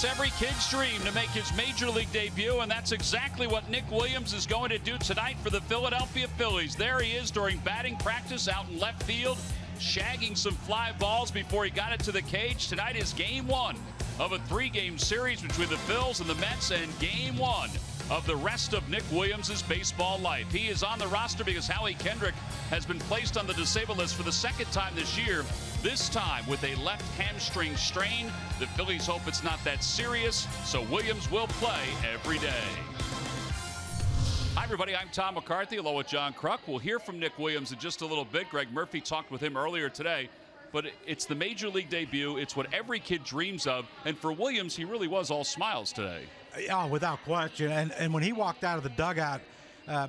It's every kid's dream to make his major league debut, and that's exactly what Nick Williams is going to do tonight for the Philadelphia Phillies. There he is during batting practice out in left field, shagging some fly balls before he got it to the cage. Tonight is game one of a three-game series between the Phils and the Mets, and game one of the rest of Nick Williams' baseball life. He is on the roster because Howie Kendrick has been placed on the disabled list for the second time this year, this time with a left hamstring strain. The Phillies hope it's not that serious, so Williams will play every day. Hi, everybody. I'm Tom McCarthy, along with John Kruk. We'll hear from Nick Williams in just a little bit. Greg Murphy talked with him earlier today. But it's the major league debut. It's what every kid dreams of. And for Williams, he really was all smiles today. Yeah, without question. And when he walked out of the dugout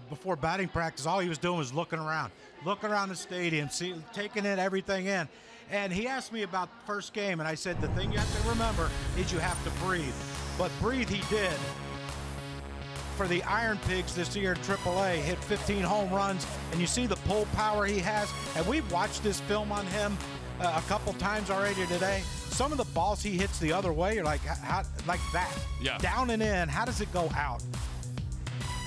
before batting practice, all he was doing was looking around the stadium, taking everything in. And he asked me about the first game, and I said, the thing you have to remember is you have to breathe. But breathe he did. For the Iron Pigs this year in AAA, hit 15 home runs, and you see the pull power he has. And we've watched this film on him a couple times already today. Some of the balls he hits the other way are like that. Yeah. Down and in. How does it go out?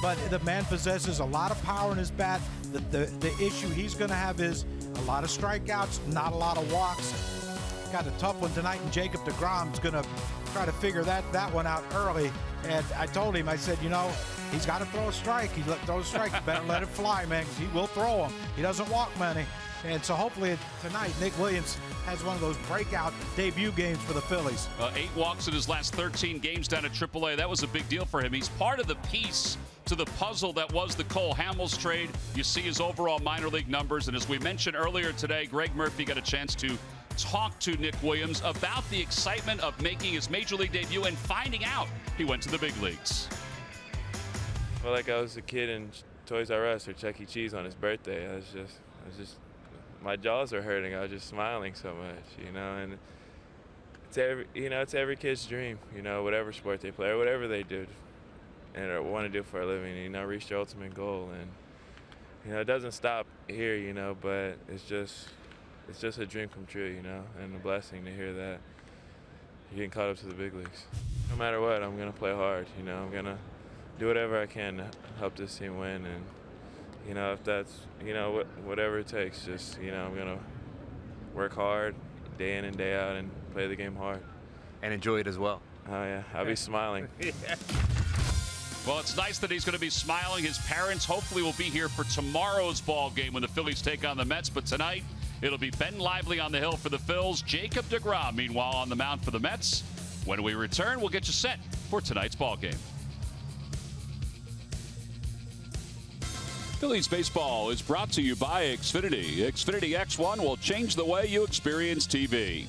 But the man possesses a lot of power in his bat. The issue he's going to have is a lot of strikeouts, not a lot of walks. Got a tough one tonight, and Jacob deGrom's going to try to figure that one out early. And I told him, I said, you know, he's got to throw a strike. He throws a strike. You better let it fly, man, because he will throw them. He doesn't walk many. And so hopefully tonight, Nick Williams has one of those breakout debut games for the Phillies. 8 walks in his last 13 games down at AAA. That was a big deal for him. He's part of the piece to the puzzle that was the Cole Hamels trade. You see his overall minor league numbers. And as we mentioned earlier today, Greg Murphy got a chance to talk to Nick Williams about the excitement of making his major league debut and finding out he went to the big leagues. I felt like I was a kid in Toys R Us or Chuck E. Cheese on his birthday. I was just my jaws are hurting. I was just smiling so much, you know. And it's every kid's dream, you know, whatever sport they play or whatever they do and want to do for a living, you know, reach their ultimate goal. And you know, it doesn't stop here, you know, but it's just a dream come true, you know, and a blessing to hear that you're getting caught up to the big leagues. No matter what, I'm gonna play hard, you know. I'm gonna do whatever I can to help this team win, and you know, if that's, you know, whatever it takes, just, you know, I'm going to work hard day in and day out and play the game hard. And enjoy it as well. Oh, yeah. I'll be smiling. Well, it's nice that he's going to be smiling. His parents hopefully will be here for tomorrow's ball game when the Phillies take on the Mets. But tonight, it'll be Ben Lively on the hill for the Phils, Jacob deGrom, meanwhile, on the mound for the Mets. When we return, we'll get you set for tonight's ball game. Phillies baseball is brought to you by Xfinity. Xfinity X1 will change the way you experience TV.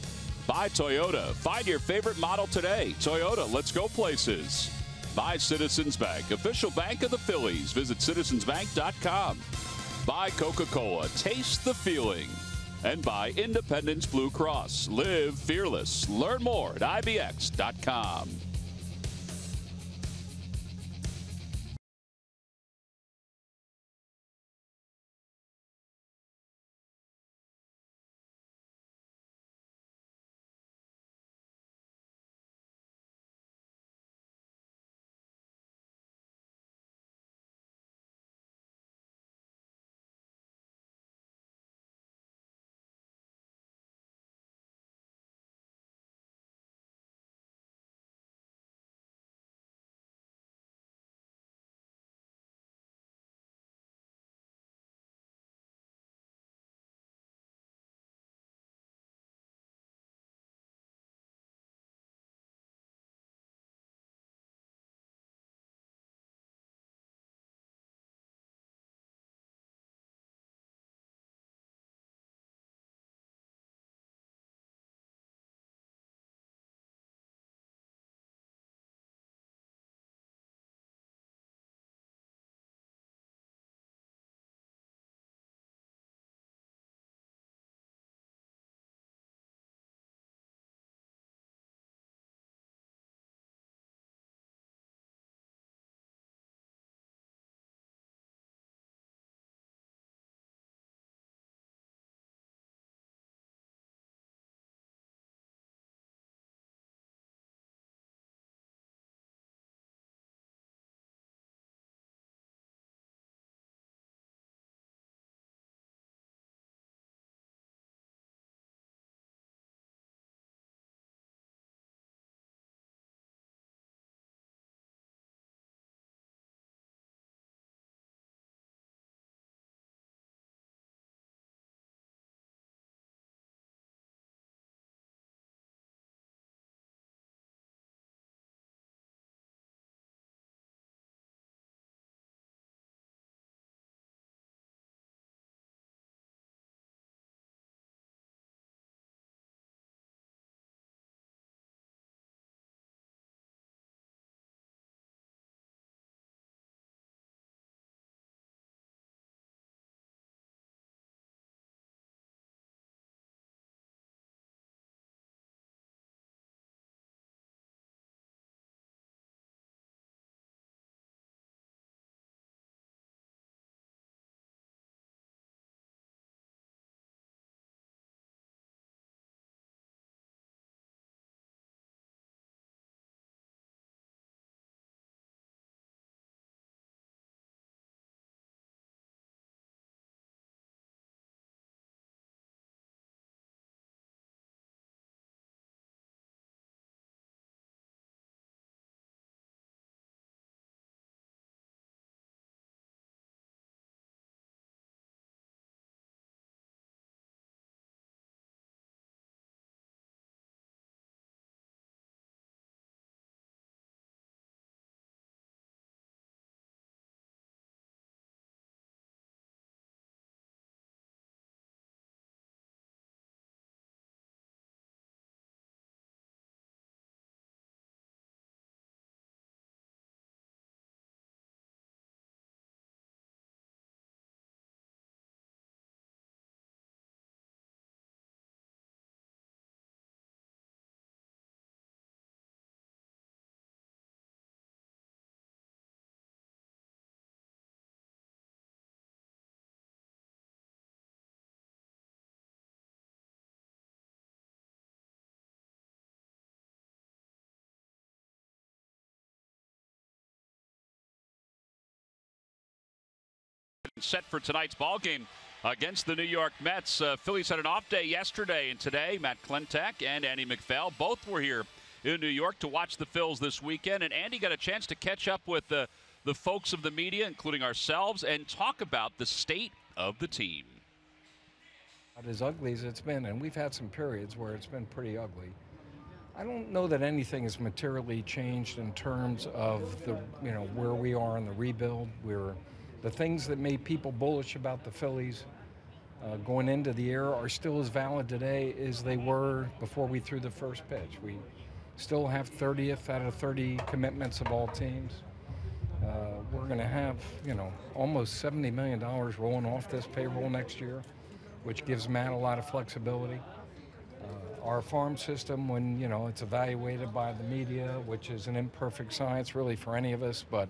By Toyota. Find your favorite model today. Toyota, let's go places. By Citizens Bank, official bank of the Phillies. Visit citizensbank.com. By Coca-Cola. Taste the feeling. And by Independence Blue Cross. Live fearless. Learn more at ibx.com. Set for tonight's ball game against the New York Mets. Phillies had an off day yesterday, and today Matt Klentak and Andy McPhail both were here in New York to watch the Phils this weekend. And Andy got a chance to catch up with the folks of the media, including ourselves, and talk about the state of the team. As ugly as it's been, and we've had some periods where it's been pretty ugly. I don't know that anything has materially changed in terms of the, where we are in the rebuild. The things that made people bullish about the Phillies going into the year are still as valid today as they were before we threw the first pitch. We still have 30th out of 30 commitments of all teams. We're going to have, almost $70 million rolling off this payroll next year, which gives Matt a lot of flexibility. Our farm system, when, it's evaluated by the media, which is an imperfect science really for any of us, but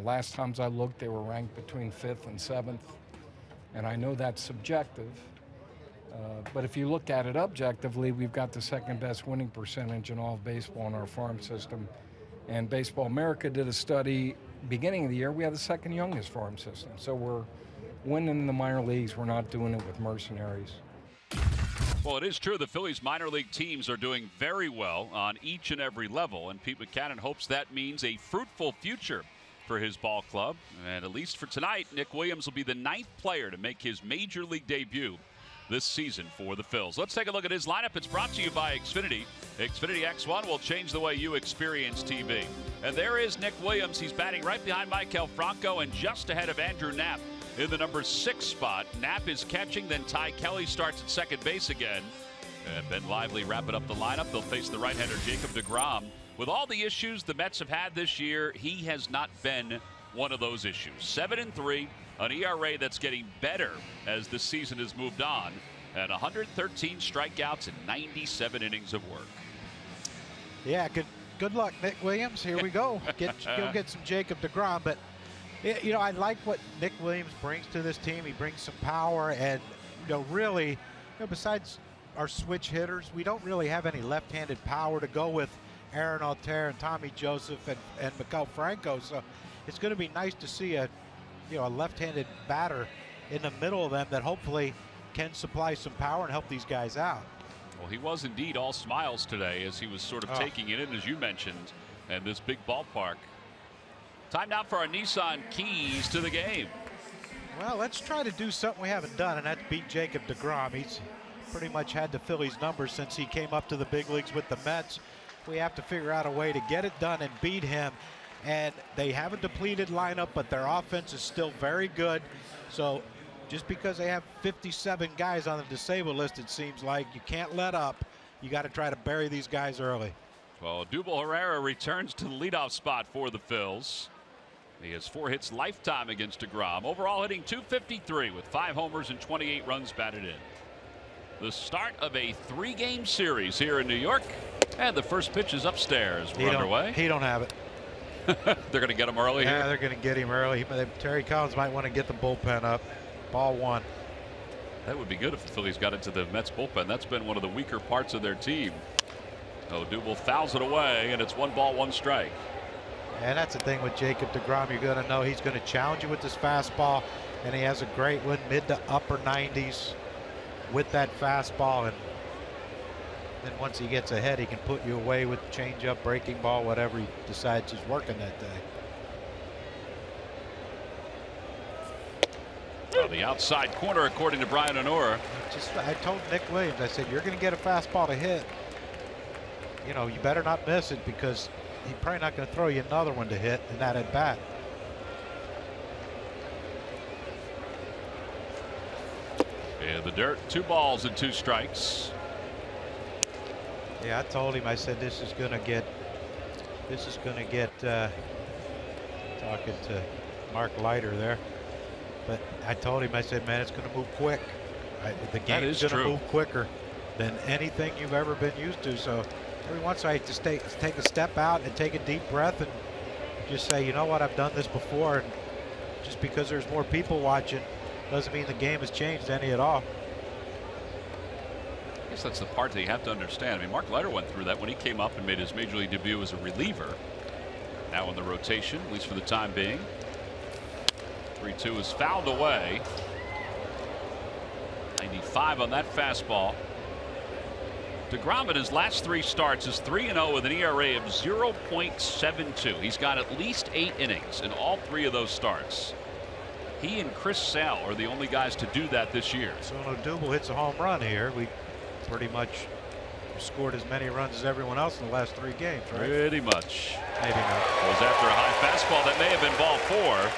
last times I looked, they were ranked between 5th and 7th, and I know that's subjective, but if you look at it objectively, we've got the second best winning percentage in all of baseball in our farm system, and Baseball America did a study beginning of the year. We have the second youngest farm system, so we're winning in the minor leagues. We're not doing it with mercenaries. Well, it is true the Phillies minor league teams are doing very well on each and every level, and Pete Buchanan hopes that means a fruitful future for his ball club. And at least for tonight, Nick Williams will be the 9th player to make his major league debut this season for the Phils. Let's take a look at his lineup. It's brought to you by Xfinity. Xfinity X1 will change the way you experience TV. And there is Nick Williams. He's batting right behind Maikel Franco and just ahead of Andrew Knapp in the number 6 spot. Knapp is catching, then Ty Kelly starts at second base again. And Ben Lively wrapping up the lineup. They'll face the right-hander Jacob deGrom. With all the issues the Mets have had this year, he has not been one of those issues. 7-3, an ERA that's getting better as the season has moved on, and 113 strikeouts and 97 innings of work. Yeah, good luck, Nick Williams. Here we go. Go get some Jacob deGrom. But I like what Nick Williams brings to this team. He brings some power, and really, besides our switch hitters, we don't really have any left-handed power to go with Aaron Altair and Tommy Joseph and Maikel Franco. So it's going to be nice to see a left-handed batter in the middle of them that hopefully can supply some power and help these guys out. Well, he was indeed all smiles today as he was sort of taking it in, as you mentioned, and this big ballpark. Time now for our Nissan keys to the game. Well, let's try to do something we haven't done, and that's beat Jacob deGrom. He's pretty much had the Phillies' numbers since he came up to the big leagues with the Mets. We have to figure out a way to get it done and beat him. And they have a depleted lineup, but their offense is still very good. So just because they have 57 guys on the disabled list, it seems like you can't let up. You got to try to bury these guys early. Well, Dubal Herrera returns to the leadoff spot for the Phils. He has 4 hits lifetime against deGrom. Overall hitting .253 with 5 homers and 28 runs batted in. The start of a 3-game series here in New York, and the first pitch is upstairs. We're underway. He don't have it. They're going to get him early here? Yeah, they're going to get him early. Terry Collins might want to get the bullpen up. Ball 1. That would be good if the Phillies got into the Mets bullpen. That's been one of the weaker parts of their team. Oh, Dubal fouls it away, and it's 1 ball, 1 strike. And that's the thing with Jacob deGrom. You're going to know he's going to challenge you with this fastball, and he has a great one, mid to upper 90s with that fastball. And then once he gets ahead, he can put you away with changeup, breaking ball, whatever he decides he's working that day. On the outside corner, according to Brian Honora. I told Nick Williams, I said, you're going to get a fastball to hit. You better not miss it, because he's probably not going to throw you another one to hit in that at bat. In the dirt, 2 balls and 2 strikes. Yeah, I told him, I said, this is going to get talking to Mark Leiter there. But I told him, I said, man, it's going to move quick. The game is going to move quicker than anything you've ever been used to. So every once in a while, just take a step out and take a deep breath and just say, you know what, I've done this before. And just because there's more people watching doesn't mean the game has changed any at all. I guess that's the part that you have to understand. I mean, Mark Leiter went through that when he came up and made his major league debut as a reliever. Now in the rotation, at least for the time being. 3-2 is fouled away. 95 on that fastball. DeGrom in his last 3 starts is 3-0 with an ERA of 0.72. He's got at least 8 innings in all 3 of those starts. He and Chris Sale are the only guys to do that this year. So when Odubel hits a home run here, we pretty much scored as many runs as everyone else in the last 3 games, right? Pretty much. Maybe not. Goes after a high fastball that may have been ball 4.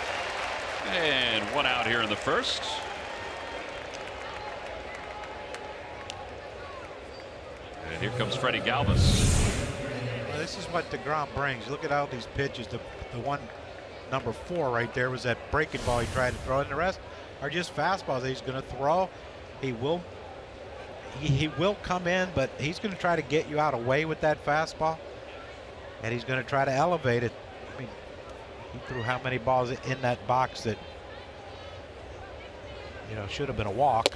And 1 out here in the first. And here comes Freddie Galvis. Well, this is what DeGrom brings. Look at all these pitches. The one, number 4 right there, was that breaking ball he tried to throw, and the rest are just fastballs that he's going to throw. He will come in, but he's going to try to get you out of way with that fastball, and he's going to try to elevate it. I mean, he threw how many balls in that box that, you know, should have been a walk.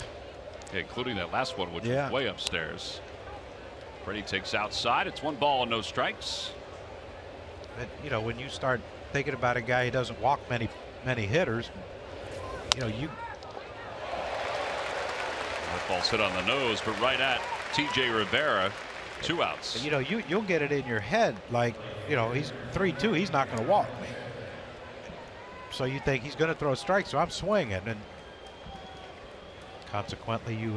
Yeah, including that last one, which was way upstairs. Freddie takes outside. It's 1 ball and no strikes. And, you know, when you start thinking about a guy who doesn't walk many hitters, you know, that ball's hit on the nose, but right at T.J. Rivera. 2 outs. You know, you'll get it in your head, like, you know, he's 3-2. He's not going to walk me. So you think he's going to throw a strike, so I'm swinging, and consequently you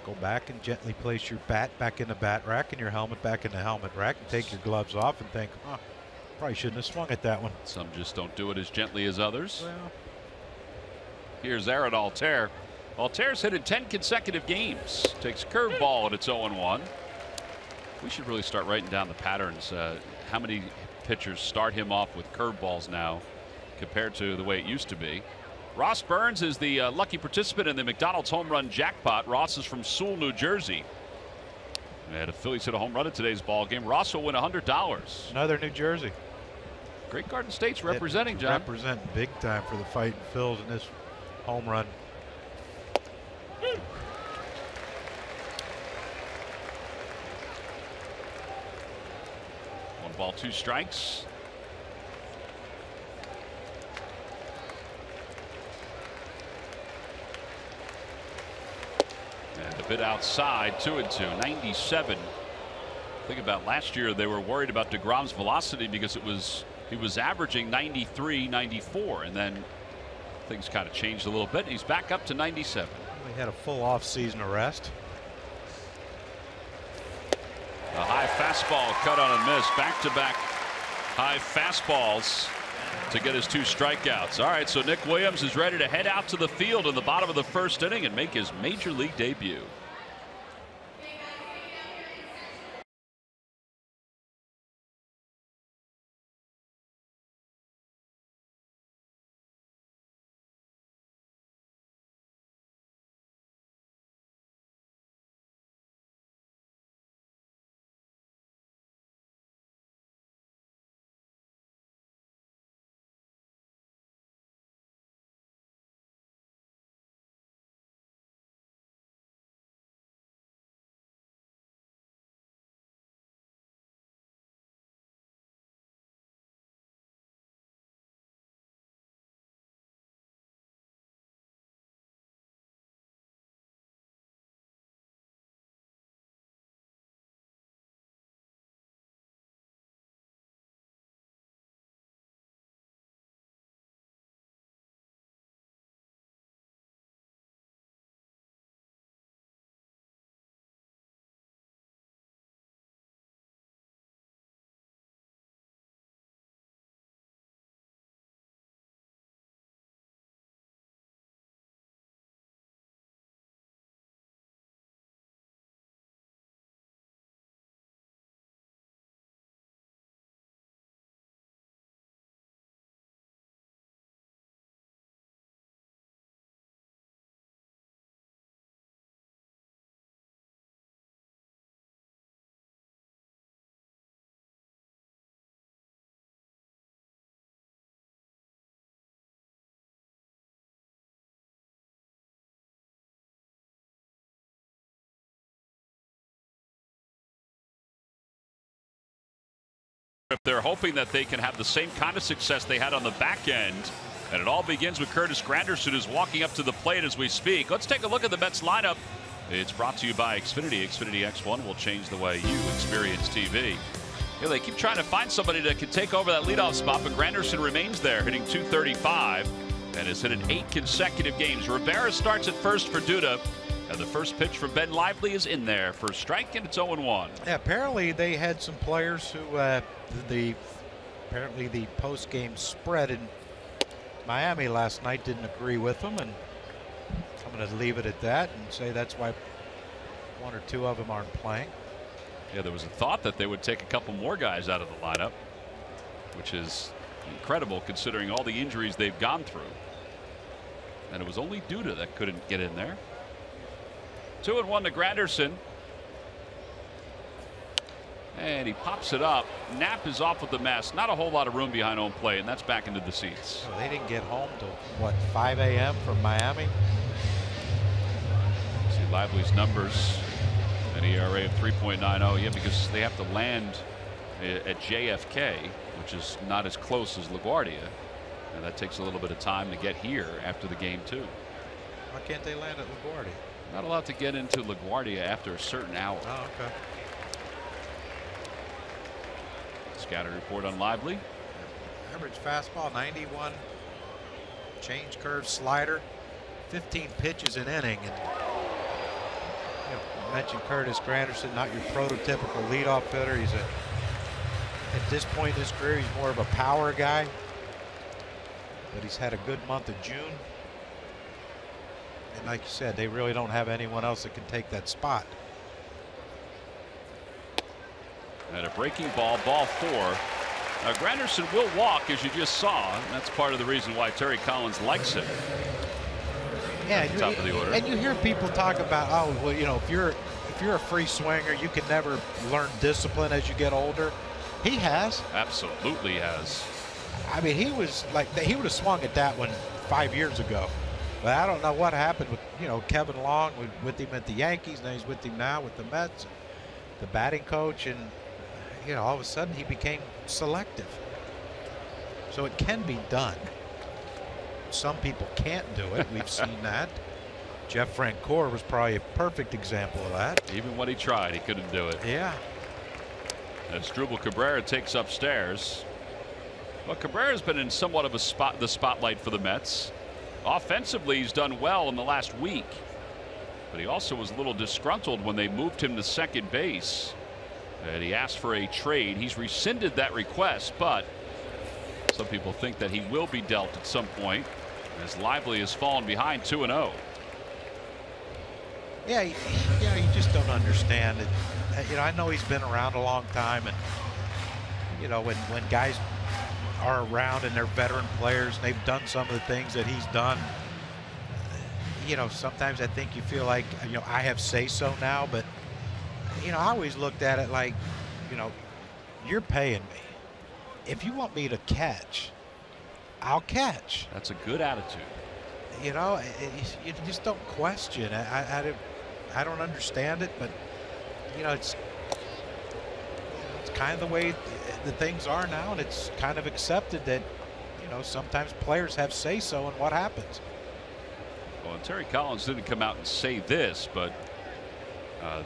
go back and gently place your bat back in the bat rack and your helmet back in the helmet rack and take your gloves off and think, oh, probably shouldn't have swung at that one. Some just don't do it as gently as others. Well, here's Aaron Altair. Altair's hit in 10 consecutive games. Takes a curveball and it's 0-1. We should really start writing down the patterns. How many pitchers start him off with curveballs now compared to the way it used to be. Ross Burns is the lucky participant in the McDonald's home run jackpot. Ross is from Sewell, New Jersey. And if Phillies hit a home run in today's ball game, Ross will win $100. Another New Jersey. Great Garden State's representing, John. Representing big time for the Fighting Phils in this home run. 1 ball, 2 strikes. And a bit outside, 2-2, 97. Think about last year, they were worried about DeGrom's velocity because he was averaging 93, 94, and then things kind of changed a little bit. He's back up to 97. He had a full off-season arrest. A high fastball cut on and miss. Back-to-back high fastballs to get his 2 strikeouts. All right, so Nick Williams is ready to head out to the field in the bottom of the first inning and make his major league debut. They're hoping that they can have the same kind of success they had on the back end And it all begins with Curtis Granderson, who's walking up to the plate as we speak. Let's take a look at the Mets lineup. It's brought to you by Xfinity. Xfinity X1 will change the way you experience TV. Yeah, they keep trying to find somebody that can take over that leadoff spot, but Granderson remains there, hitting .235 and has hit in 8 consecutive games. Rivera starts at first for Duda, and the first pitch from Ben Lively is in there for a strike, and it's 0-1. Yeah, apparently they had some players who apparently the post-game spread in Miami last night didn't agree with them, and I'm going to leave it at that and say that's why 1 or 2 of them aren't playing. Yeah, there was a thought that they would take a couple more guys out of the lineup, which is incredible considering all the injuries they've gone through. And it was only Duda that couldn't get in there. 2-1 to Granderson. And he pops it up. Knapp is off with the mess. Not a whole lot of room behind home plate, and that's back into the seats. So they didn't get home till, what, 5 a.m. from Miami? See Lively's numbers. An ERA of 3.90. Yeah, because they have to land at JFK, which is not as close as LaGuardia. And that takes a little bit of time to get here after the game, too. Why can't they land at LaGuardia? Not allowed to get into LaGuardia after a certain hour. Oh, okay. Scatter report on Lively. Average fastball, 91. Change curve slider. 15 pitches an inning. And you mentioned Curtis Granderson, not your prototypical leadoff hitter. He's at this point in his career, he's more of a power guy. But he's had a good month of June. And like you said, they really don't have anyone else that can take that spot. And a breaking ball, ball 4. Now Granderson will walk, as you just saw. And that's part of the reason why Terry Collins likes him. Yeah, top of the order. And you hear people talk about, oh, well, you know, if you're a free swinger, you can never learn discipline as you get older. He has. Absolutely has. I mean, he was like, he would have swung at that one 5 years ago. But I don't know what happened with, you know, Kevin Long with him at the Yankees. Now he's with him now with the Mets, the batting coach, and you know, all of a sudden he became selective. So it can be done. Some people can't do it. We've seen that. Jeff Francoeur was probably a perfect example of that. Even when he tried, he couldn't do it. Yeah. As Asdrubal Cabrera takes upstairs. Well, Cabrera's been in somewhat of the spotlight for the Mets. Offensively, he's done well in the last week. But he also was a little disgruntled when they moved him to second base. And he asked for a trade. He's rescinded that request, but some people think that he will be dealt at some point, as Lively has fallen behind 2-0. Yeah, you just don't understand it. You know, I know he's been around a long time, and you know, when guys are around and they're veteran players and they've done some of the things that he's done, you know, sometimes I think you feel like, you know, I have say so now. But you know, I always looked at it like, you know, you're paying me. If you want me to catch, I'll catch. That's a good attitude. You know, you just don't question. I don't understand it, but you know, it's kind of the way the things are now, and it's kind of accepted that, you know, sometimes players have say so in what happens. Well, and Terry Collins didn't come out and say this, but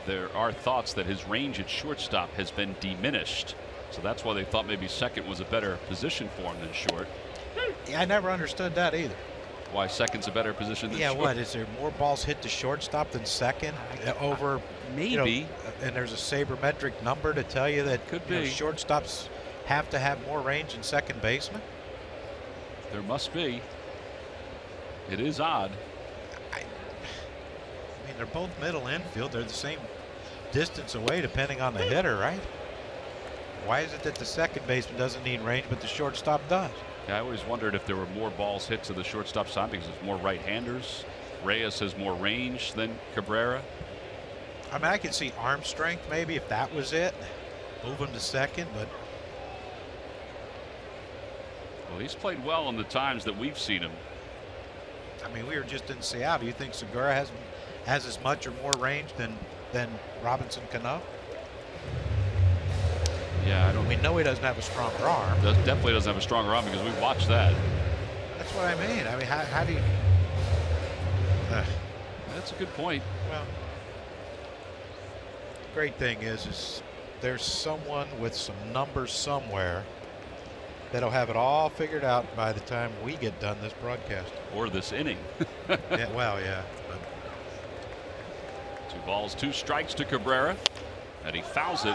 there are thoughts that his range at shortstop has been diminished. So that's why they thought maybe second was a better position for him than short. Yeah, I never understood that either. Why second's a better position than short? Yeah, what is there more balls hit to shortstop than second over? Maybe. You know, and there's a sabermetric number to tell you that could be. You know, shortstops have to have more range than second baseman. There must be. It is odd. I mean, they're both middle infield. They're the same distance away depending on the hitter, right? Why is it that the second baseman doesn't need range but the shortstop does? I always wondered if there were more balls hit to the shortstop side because there's more right-handers. Reyes has more range than Cabrera. I mean, I could see arm strength maybe if that was it. Move him to second, but. Well, he's played well in the times that we've seen him. I mean, we were just in Seattle. You think Segura has as much or more range than Robinson Cano? Yeah, I don't. We know he doesn't have a stronger arm. Definitely doesn't have a stronger arm because we watched that. That's what I mean. I mean, how do you? That's a good point. Well, great thing is there's someone with some numbers somewhere that'll have it all figured out by the time we get done this broadcast. Or this inning. Yeah, well, yeah. But 2 balls, 2 strikes to Cabrera, and he fouls it.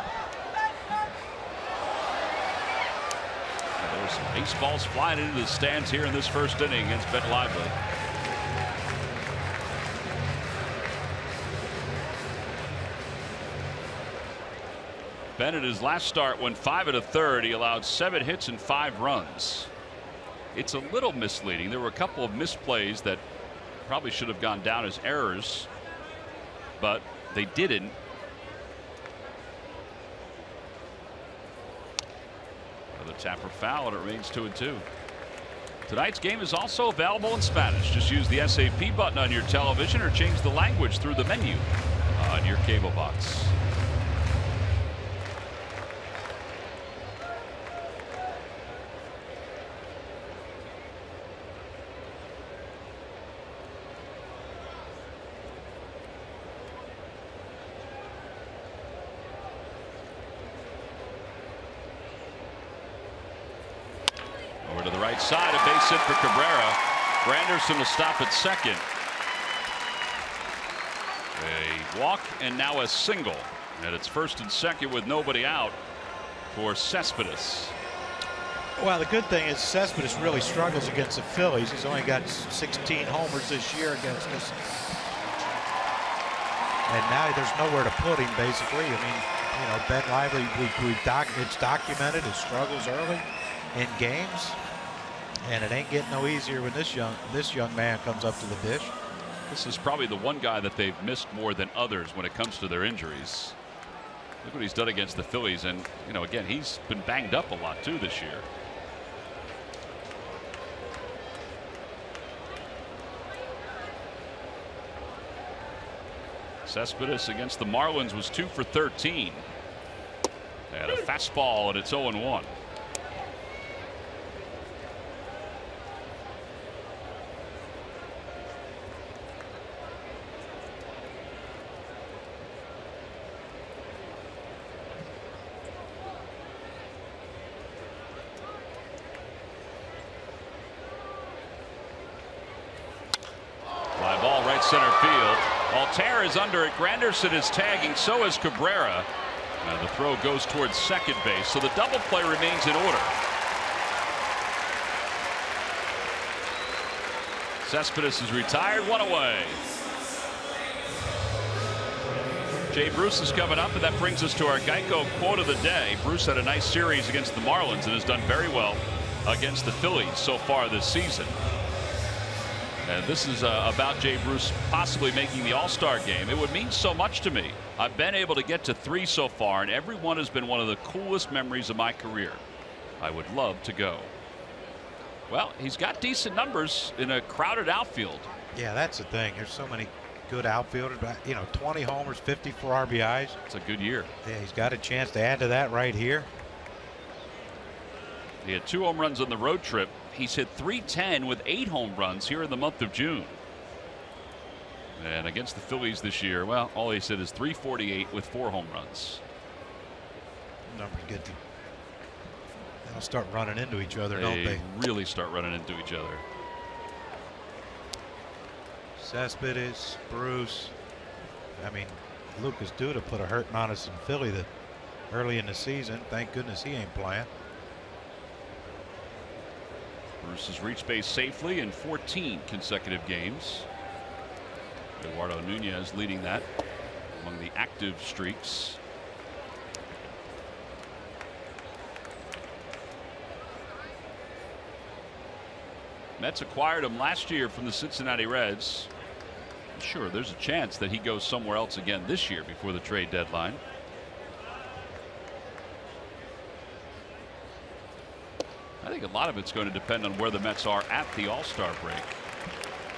And there's some baseballs flying into the stands here in this first inning against Ben Lively. Bennett, his last start, went 5 1/3. He allowed 7 hits and 5 runs. It's a little misleading. There were a couple of misplays that probably should have gone down as errors, but they didn't. Another tapper foul, and it remains 2-2. Tonight's game is also available in Spanish. Just use the SAP button on your television or change the language through the menu on your cable box. To the right side, a base hit for Cabrera. Granderson will stop at second. A walk and now a single, and it's first and second with nobody out for Cespedes. well, the good thing is Cespedes really struggles against the Phillies. He's only got 16 homers this year against us, and now there's nowhere to put him. Basically, I mean, you know, Ben Lively, it's documented his struggles early in games. And it ain't getting no easier when this young man comes up to the dish. This is probably the one guy that they've missed more than others when it comes to their injuries. Look what he's done against the Phillies, and you know, again, he's been banged up a lot too this year. Cespedes against the Marlins was 2 for 13. And a fastball, and it's 0-1. Center field. Altair is under it. Granderson is tagging. So is Cabrera. And the throw goes towards second base. So the double play remains in order. Cespedes is retired. 1 away. Jay Bruce is coming up, and that brings us to our Geico quote of the day. Bruce had a nice series against the Marlins and has done very well against the Phillies so far this season. And this is about Jay Bruce possibly making the All-Star game. It would mean so much to me. I've been able to get to 3 so far, and every one has been one of the coolest memories of my career. I would love to go. Well, he's got decent numbers in a crowded outfield. Yeah, that's the thing. There's so many good outfielders, but you know, 20 homers, 54 RBIs. It's a good year. Yeah, he's got a chance to add to that right here. He had 2 home runs on the road trip. He's hit .310 with 8 home runs here in the month of June. And against the Phillies this year, well, all he said is .348 with 4 home runs. Numbers get to, they'll start running into each other, don't they? Really start running into each other. Cespedes, Bruce. I mean, Lucas Duda put a hurting on us in Philly early in the season. Thank goodness he ain't playing. Bruce has reached base safely in 14 consecutive games. Eduardo Nunez leading that among the active streaks. Mets acquired him last year from the Cincinnati Reds. Sure, there's a chance that he goes somewhere else again this year before the trade deadline. I think a lot of it's going to depend on where the Mets are at the All-Star break.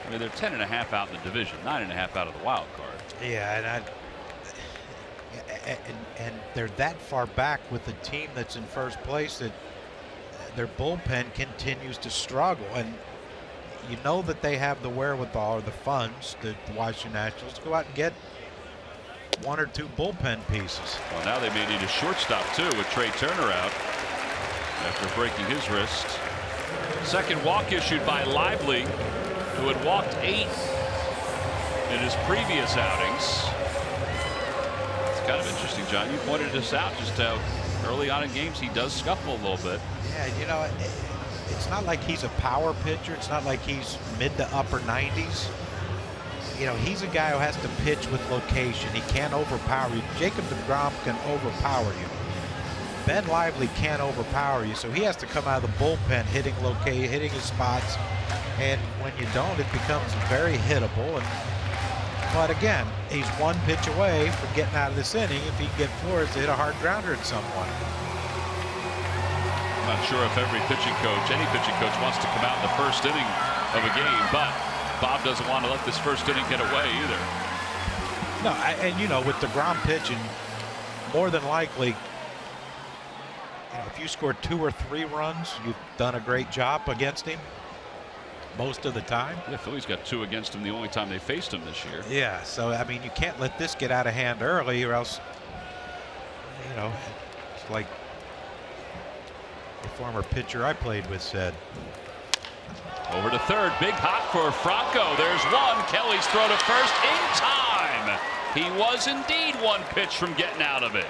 I mean, they're 10.5 out in the division, 9.5 out of the wild card. Yeah, and they're that far back with the team that's in first place that their bullpen continues to struggle. And you know that they have the wherewithal or the funds, the Washington Nationals, to go out and get 1 or 2 bullpen pieces. Well, now they may need a shortstop too, with Trey Turner out after breaking his wrist. Second walk issued by Lively, who had walked 8 in his previous outings. It's kind of interesting, John. You pointed this out, just how early on in games he does scuffle a little bit. Yeah, you know, it's not like he's a power pitcher. It's not like he's mid to upper 90s. You know, he's a guy who has to pitch with location. He can't overpower you. Jacob deGrom can overpower you. Ben Lively can't overpower you, so he has to come out of the bullpen hitting his spots. And when you don't, it becomes very hittable. But again, he's 1 pitch away from getting out of this inning if he can get Flores to hit a hard grounder at some point. I'm not sure if every pitching coach, any pitching coach, wants to come out in the first inning of a game, but Bob doesn't want to let this first inning get away either. No, and you know, with DeGrom pitching, more than likely, you know, if you score 2 or 3 runs, you've done a great job against him most of the time. Yeah, Phillies got 2 against him the only time they faced him this year. Yeah, so I mean, you can't let this get out of hand early, or else, you know, it's like the former pitcher I played with said. Over to third, big hop for Franco. There's one. Kelly's throw to first in time. He was indeed 1 pitch from getting out of it.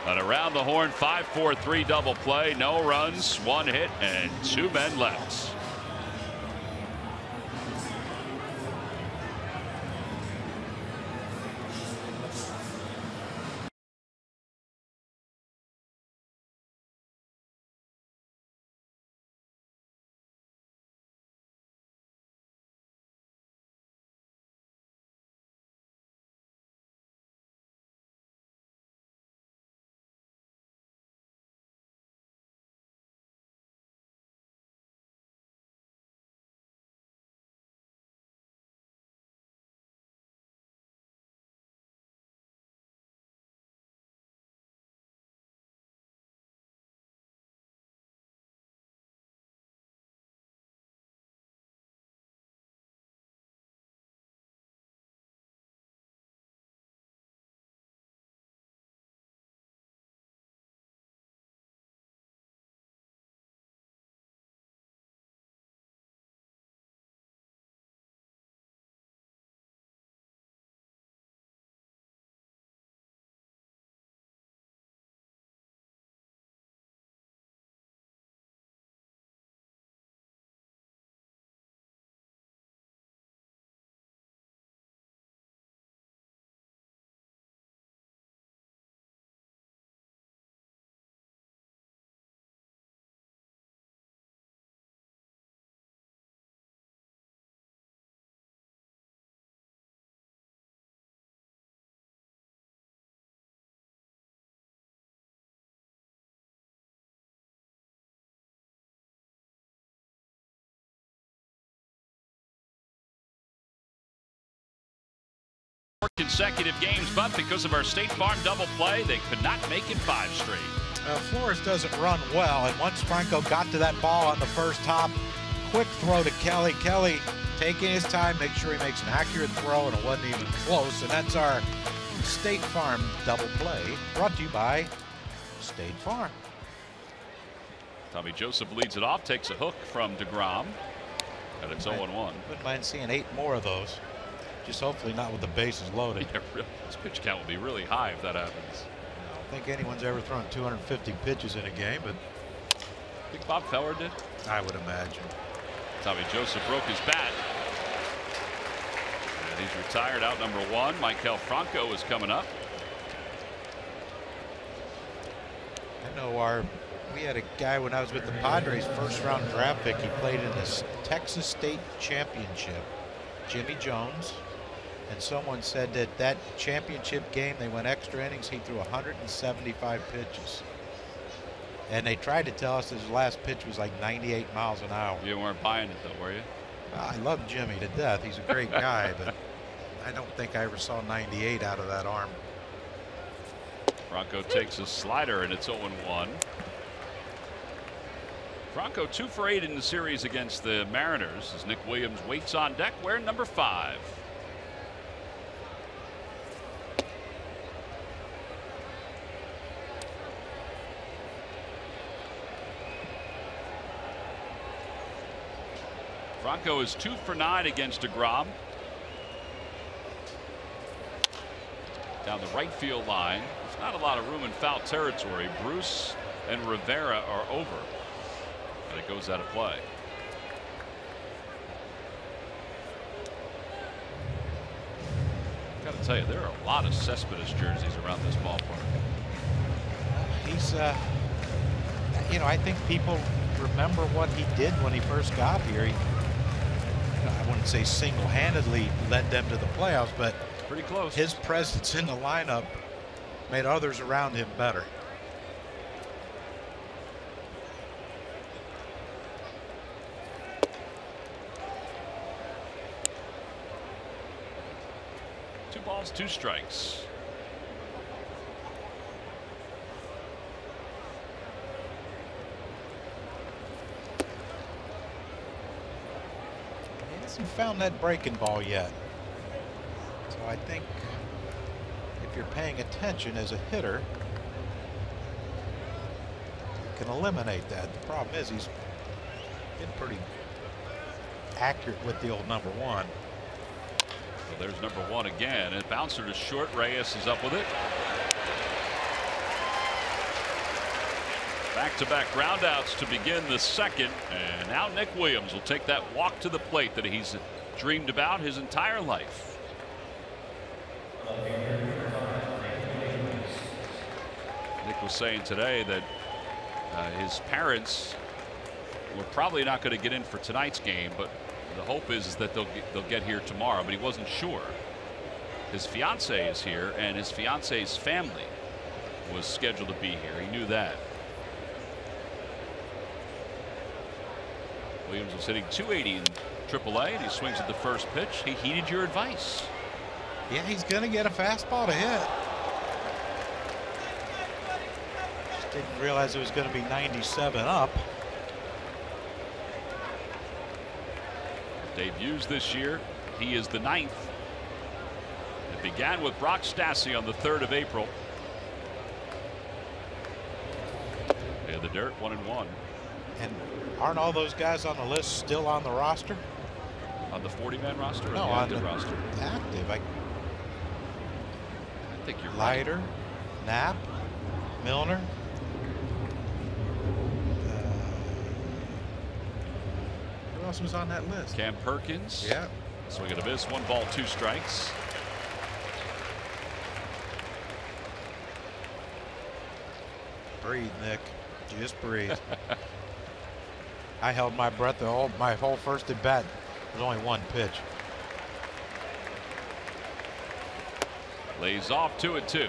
An around the horn 5-4-3 double play. No runs, 1 hit, and 2 men left. Consecutive games, but because of our State Farm double play, they could not make it 5 straight. Flores doesn't run well, and once Franco got to that ball on the first hop, quick throw to Kelly. Kelly taking his time, make sure he makes an accurate throw, and it wasn't even close. And that's our State Farm double play, brought to you by State Farm. Tommy Joseph leads it off, takes a hook from DeGrom, and it's 0-1. Wouldn't mind seeing 8 more of those. Just hopefully not with the bases loaded. Yeah, this pitch count will be really high if that happens. I don't think anyone's ever thrown 250 pitches in a game, but I think Bob Feller did. I would imagine. Tommy Joseph broke his bat. And he's retired, out number 1. Maikel Franco is coming up. I know we had a guy when I was with the Padres, 1st-round draft pick. He played in the Texas State Championship, Jimmy Jones. And someone said that championship game, they went extra innings. He threw 175 pitches. And they tried to tell us his last pitch was like 98 miles an hour. You weren't buying it, though, were you? I love Jimmy to death. He's a great guy, but I don't think I ever saw 98 out of that arm. Franco takes a slider, and it's 0-1. Franco 2 for 8 in the series against the Mariners as Nick Williams waits on deck wearing number 5. Franco is 2 for 9 against DeGrom. Down the right field line. There's not a lot of room in foul territory. Bruce and Rivera are over. But it goes out of play. Got to tell you, there are a lot of Cespedes jerseys around this ballpark. He's, you know, I think people remember what he did when he first got here. He, you know, I wouldn't say single-handedly led them to the playoffs, but pretty close. His presence in the lineup made others around him better. Two balls, 2 strikes. He hasn't found that breaking ball yet. So I think if you're paying attention as a hitter, you can eliminate that. The problem is he's been pretty accurate with the old number 1. Well, there's number 1 again. And bouncer to short. Reyes is up with it. Back-to-back groundouts to begin the second. And now Nick Williams will take that walk to the plate that he's dreamed about his entire life. Nick was saying today that his parents were probably not going to get in for tonight's game, but the hope is that they'll get here tomorrow, but he wasn't sure. His fiance is here, and his fiance's family was scheduled to be here. He knew that. Williams was hitting .280 in AAA, and he swings at the first pitch. He heeded your advice. Yeah, he's going to get a fastball to hit. Just didn't realize it was going to be 97 up. Debuts this year. He is the 9th. It began with Brock Stassi on the 3rd of April. Yeah, the dirt 1-1. And aren't all those guys on the list still on the roster? On the 40-man roster? Or no, the on active the roster? Active. I think you're Leiter, right. Knapp, Milner. Who else was on that list? Cam Perkins. Yeah. Swing and a miss. 1 ball, 2 strikes. Breathe, Nick. Just breathe. I held my breath my whole first at bat. There's only 1 pitch. Lays off 2-2.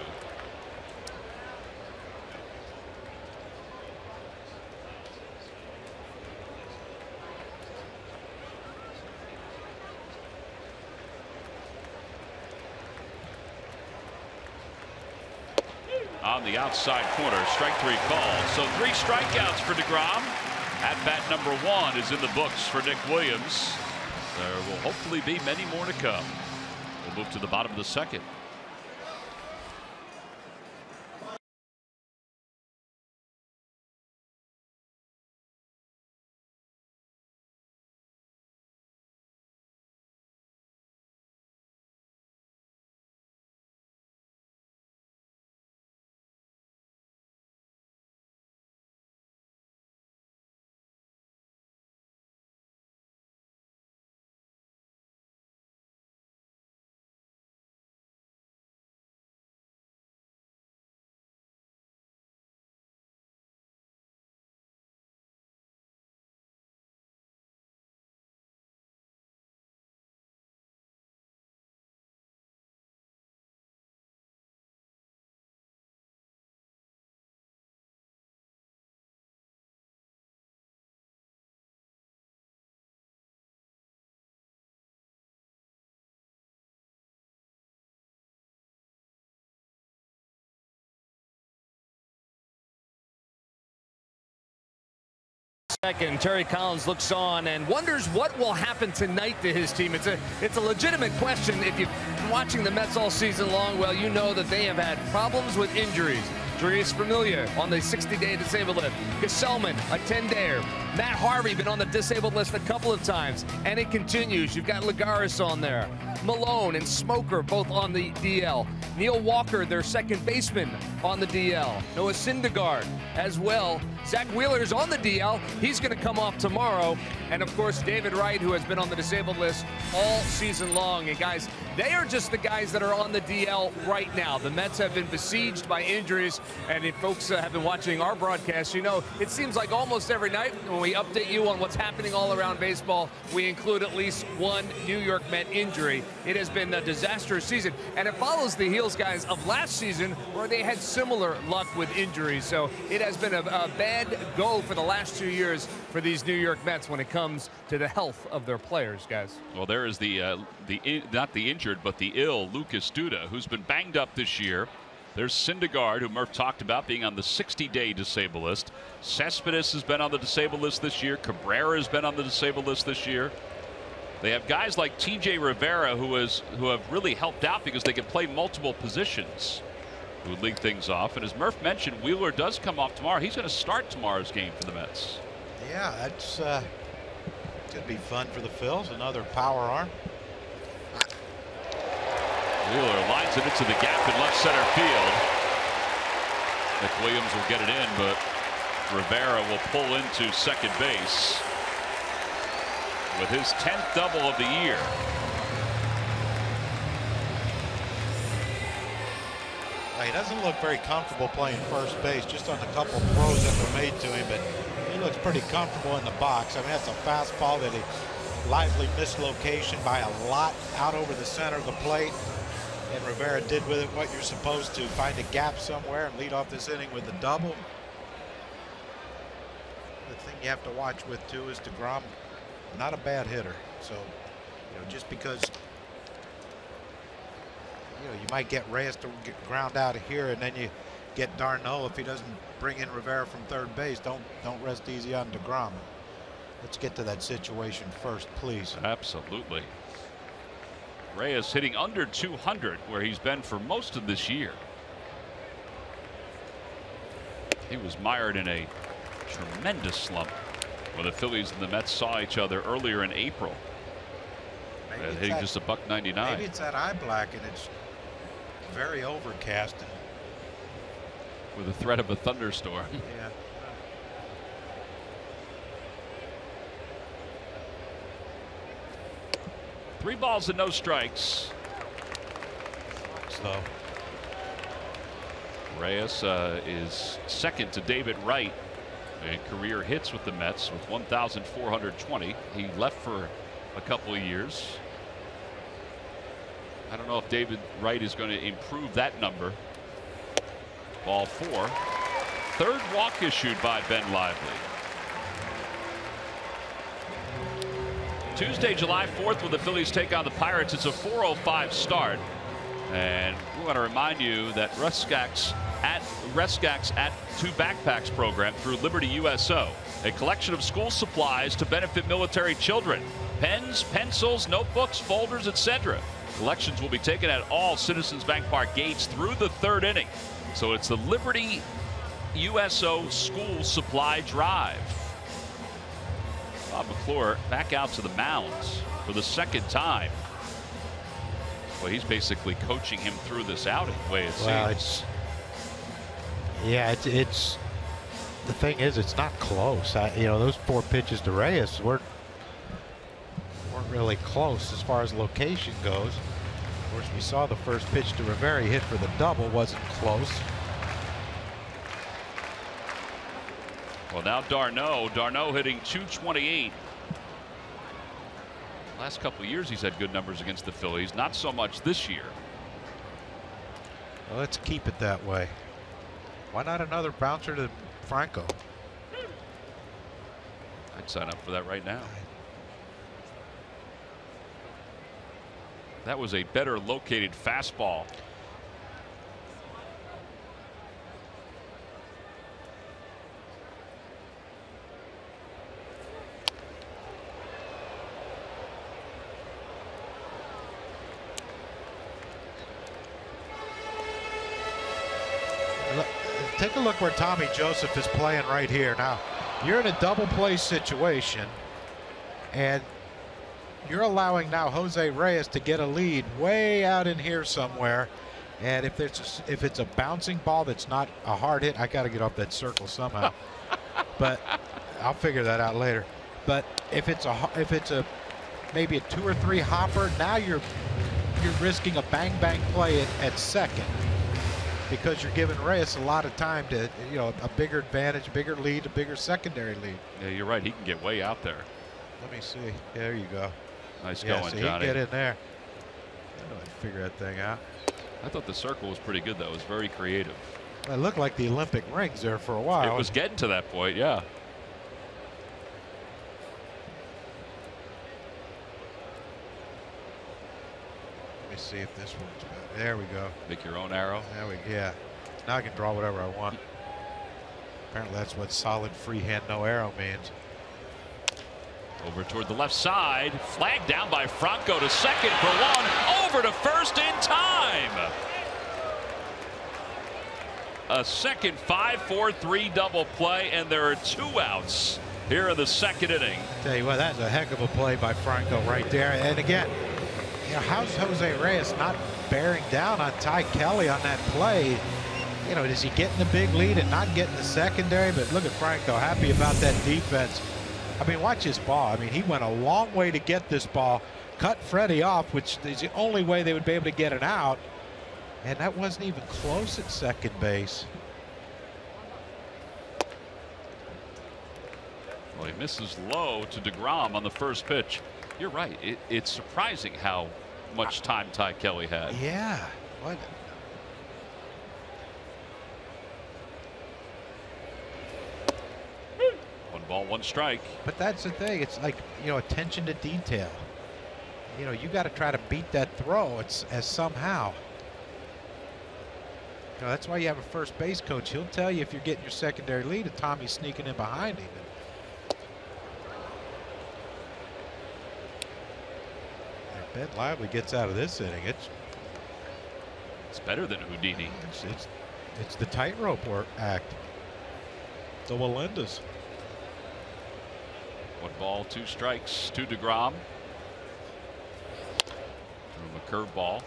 On the outside corner, strike 3 call. So 3 strikeouts for DeGrom. At bat number 1 is in the books for Nick Williams. There will hopefully be many more to come. We'll move to the bottom of the second. Second, Terry Collins looks on and wonders what will happen tonight to his team. It's a legitimate question. If you've been watching the Mets all season long, well, you know that they have had problems with injuries. Andreas Familia on the 60-day disabled list. Gesellman, a 10-dayer. Matt Harvey been on the disabled list a couple of times, and it continues. You've got Lagares on there. Malone and Smoker both on the DL. Neil Walker, their second baseman, on the DL. Noah Syndergaard as well. Zach Wheeler's on the DL. He's going to come off tomorrow. And, of course, David Wright, who has been on the disabled list all season long. And, guys, they are just the guys that are on the DL right now. The Mets have been besieged by injuries. And if folks have been watching our broadcast, you know, it seems like almost every night when we update you on what's happening all around baseball, we include at least one New York Met injury. It has been a disastrous season. And it follows the heels, guys, of last season where they had similar luck with injuries. So it has been a bad go for the last 2 years for these New York Mets when it comes to the health of their players, guys. Well, there is not the injured, but the ill Lucas Duda, who's been banged up this year. There's Syndergaard, who Murph talked about being on the 60-day disabled list. Cespedes has been on the disabled list this year. Cabrera has been on the disabled list this year. They have guys like T.J. Rivera who have really helped out because they can play multiple positions, who would lead things off. And as Murph mentioned, Wheeler does come off tomorrow. He's going to start tomorrow's game for the Mets. Yeah, that's could be fun for the Phils. Another power arm. Wheeler lines it into the gap in left center field. Nick Williams will get it in, but Rivera will pull into second base with his 10th double of the year. He doesn't look very comfortable playing first base, just on a couple throws that were made to him, but he looks pretty comfortable in the box. I mean, that's a fastball that he lively mislocation by a lot out over the center of the plate. And Rivera did with it what you're supposed to, find a gap somewhere and lead off this inning with a double. The thing you have to watch with too is DeGrom, not a bad hitter. So, you know, just because you might get Reyes to get ground out of here, and then you get d'Arnaud if he doesn't bring in Rivera from third base. Don't rest easy on DeGrom. Let's get to that situation first, please. Absolutely. Reyes hitting under 200, where he's been for most of this year. He was mired in a tremendous slump when the Phillies and the Mets saw each other earlier in April. Hitting just a $1.99. Maybe it's that eye black and it's very overcast. With the threat of a thunderstorm. Yeah. 3 balls and no strikes. So Reyes is second to David Wright in career hits with the Mets with 1,420. He left for a couple of years. I don't know if David Wright is going to improve that number. Ball 4. Third walk issued by Ben Lively. Tuesday, July 4th, when the Phillies take on the Pirates. It's a 4:05 start. And we want to remind you that Rescax at Two Backpacks program through Liberty USO, a collection of school supplies to benefit military children. Pens, pencils, notebooks, folders, etc. Collections will be taken at all Citizens Bank Park gates through the 3rd inning. So it's the Liberty USO School Supply Drive. Bob McClure back out to the mound for the 2nd time. Well, he's basically coaching him through this outing, the way it seems. It's the thing is, it's not close. Those 4 pitches to Reyes weren't really close as far as location goes. Of course, we saw the first pitch to Rivera, he hit for the double, wasn't close. Well, now d'Arnaud hitting .228. Last couple of years he's had good numbers against the Phillies, not so much this year. Well, let's keep it that way. Why not another bouncer to Franco? I'd sign up for that right now. That was a better located fastball. take a look where Tommy Joseph is playing right here. Now, you're in a double play situation, and you're allowing now Jose Reyes to get a lead way out in here somewhere. And if it's a bouncing ball that's not a hard hit, I got to get off that circle somehow. But I'll figure that out later. But if it's a maybe a 2 or 3 hopper, now you're risking a bang play at second, because you're giving Reyes a lot of time to, a bigger advantage, bigger lead, a bigger secondary lead. Yeah, you're right. He can get way out there. Let me see. There you go. Nice yeah, going, so Johnny. He can get in there. I know I'd figure that thing out. I thought the circle was pretty good, though. It was very creative. It looked like the Olympic rings there for a while. It was getting to that point, yeah. Let me see if this one's better. There we go. Make your own arrow. Yeah. Now I can draw whatever I want. Apparently that's what solid freehand no arrow means. Over toward the left side. Flag down by Franco to second for 1. Over to first in time. A second 5-4-3 double play, and there are 2 outs here in the second inning. Tell you what, that's a heck of a play by Franco right there. And again, how's Jose Reyes not bearing down on Ty Kelly on that play? Is he getting the big lead and not getting the secondary? But look at Franco, happy about that defense. I mean, watch his ball. I mean, he went a long way to get this ball, cut Freddie off, which is the only way they would be able to get it out. And that wasn't even close at second base. Well, he misses low to DeGrom on the first pitch. You're right. It's surprising how much time Ty Kelly had. Yeah. What? One ball, 1 strike. But that's the thing. It's like, attention to detail. You got to try to beat that throw. As somehow. That's why you have a first base coach. He'll tell you if you're getting your secondary lead and Tommy's sneaking in behind him. If Ben Lively gets out of this inning, It's better than Houdini. It's the tightrope act. The Walendas. 1 ball, 2 strikes to DeGrom. Threw him a curveball.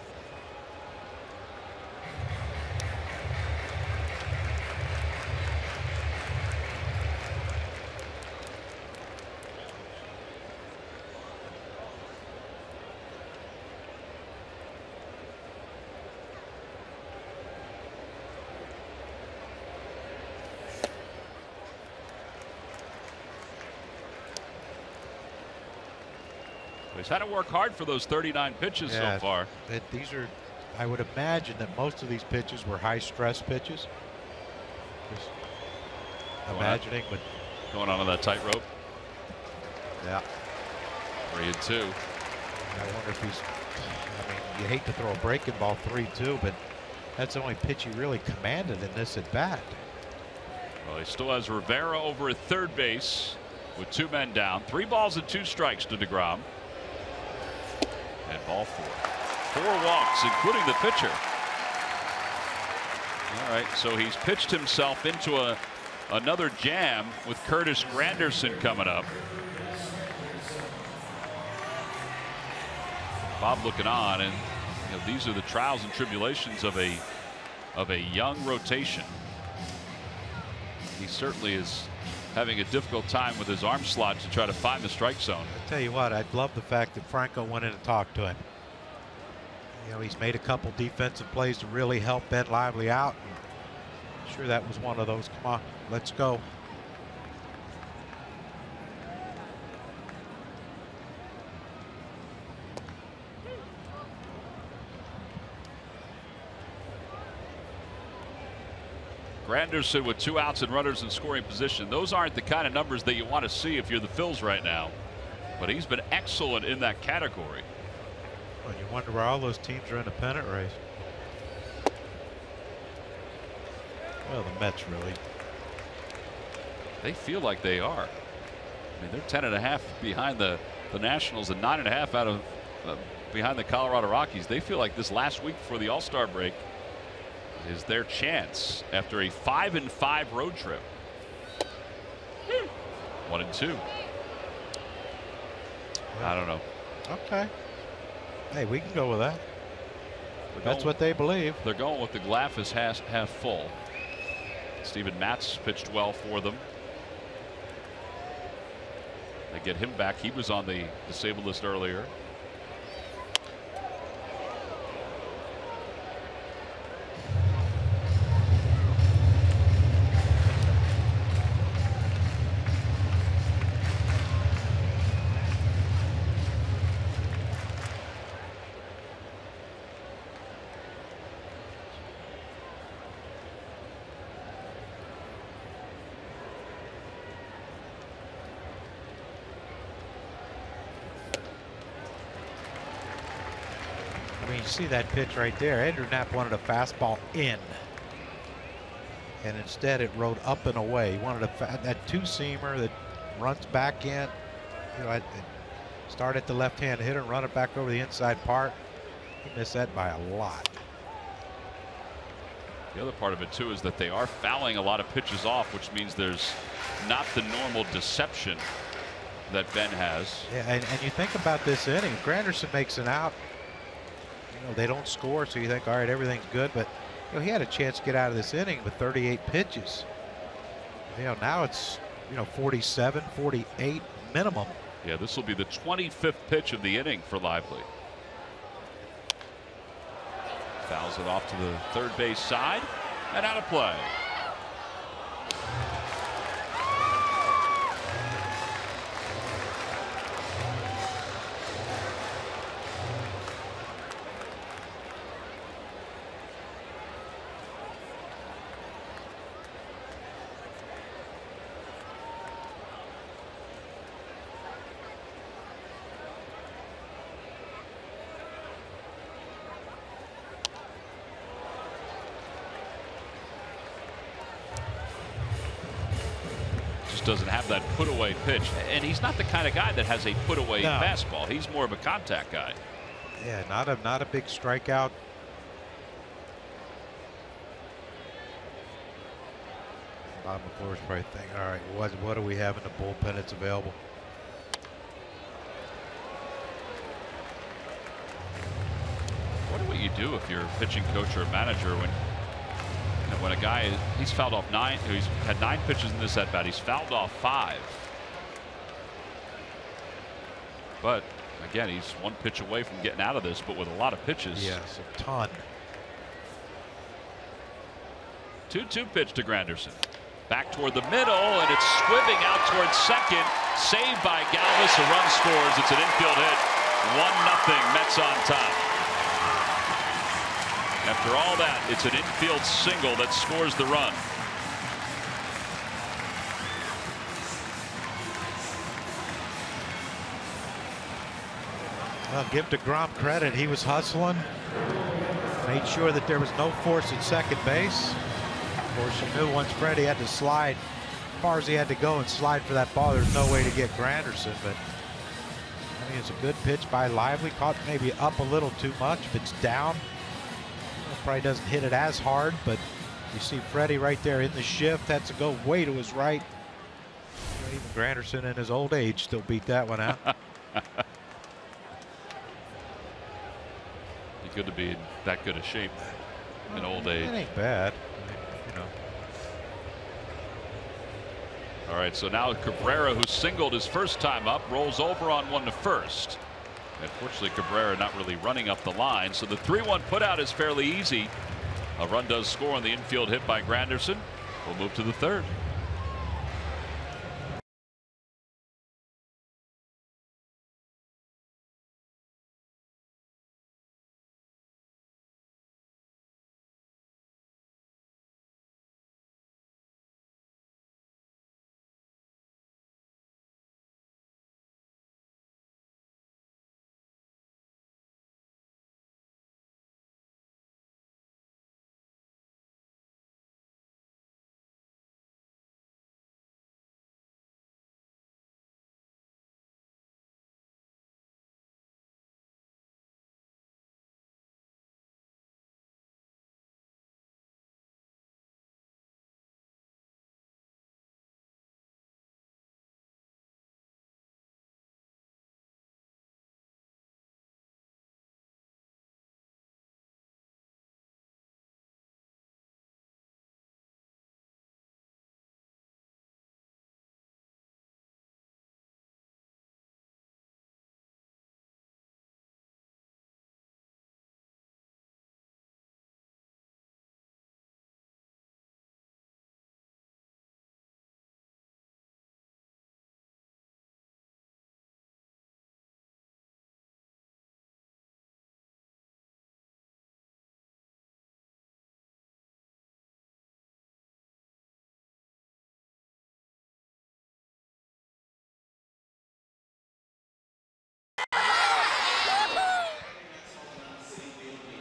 He's had to work hard for those 39 pitches so far. These are, I would imagine that most of these pitches were high stress pitches. Just imagining, but going on that tightrope. Yeah. 3-2. I wonder if he's. I mean, you hate to throw a breaking ball 3-2, but that's the only pitch he really commanded in this at bat. Well, he still has Rivera over at third base with 2 men down. 3 balls and 2 strikes to DeGrom. And ball 4. 4 walks, including the pitcher. All right, so he's pitched himself into another jam with Curtis Granderson coming up. Bob looking on, and these are the trials and tribulations of a young rotation. He certainly is having a difficult time with his arm slot to try to find the strike zone. I tell you what, I love the fact that Franco went in and talked to him. He's made a couple defensive plays to really help Ben Lively out. I'm sure that was one of those. Come on, let's go. Granderson with 2 outs and runners in scoring position. Those aren't the kind of numbers that you want to see if you're the Phils right now. But he's been excellent in that category. Well, you wonder where all those teams are in the pennant race. Well, the Mets really. They feel like they are. I mean, they're 10.5 behind the Nationals and 9.5 out of behind the Colorado Rockies. They feel like this last week before the All-Star break, is their chance after a 5-5 road trip. 1-2. I don't know. Okay. Hey, we can go with that. That's what they believe. They're going with the glass is half full. Steven Matz pitched well for them. They get him back. He was on the disabled list earlier. You see that pitch right there. Andrew Knapp wanted a fastball in, and instead it rode up and away. He wanted that two-seamer that runs back in. You know, start at the left-hand hitter and run it back over the inside part. He missed that by a lot. The other part of it too is that they are fouling a lot of pitches off, which means there's not the normal deception that Ben has. Yeah, and you think about this inning. Granderson makes an out. You know, they don't score, so you think, all right, everything's good. But you know, he had a chance to get out of this inning with 38 pitches. You know, now it's 47, 48 minimum. Yeah, this will be the 25th pitch of the inning for Lively. Fouls it off to the third base side and out of play. Doesn't have that put away pitch, and he's not the kind of guy that has a put away fastball. He's more of a contact guy. Yeah, not a big strikeout. Bob McClure's probably thinking, all right, what do we have in the bullpen that's available? What do you do if you're a pitching coach or a manager when a guy he's fouled off 9, he's had 9 pitches in this at bat, he's fouled off 5, but again he's 1 pitch away from getting out of this, but with a lot of pitches. Yes, a ton. 2-2 pitch to Granderson, back toward the middle, and it's squibbing out towards second, saved by Galvis. A run scores. It's an infield hit. 1-0 Mets on top. After all that, it's an infield single that scores the run. Well, give DeGrom credit. He was hustling, made sure that there was no force at second base. Of course, you knew once Freddie had to slide as far as he had to go and slide for that ball, there's no way to get Granderson. But I mean, it's a good pitch by Lively. Caught maybe up a little too much. If it's down, probably doesn't hit it as hard, but you see Freddie right there in the shift. That's to go way to his right. Even Granderson in his old age still beat that one out. Be good to be in that good a shape in old age. It ain't bad. I mean, you know. All right, so now Cabrera, who singled his first time up, rolls over on one to first. Unfortunately, Cabrera not really running up the line, so the 3-1 putout is fairly easy. A run does score on the infield hit by Granderson. We'll move to the third.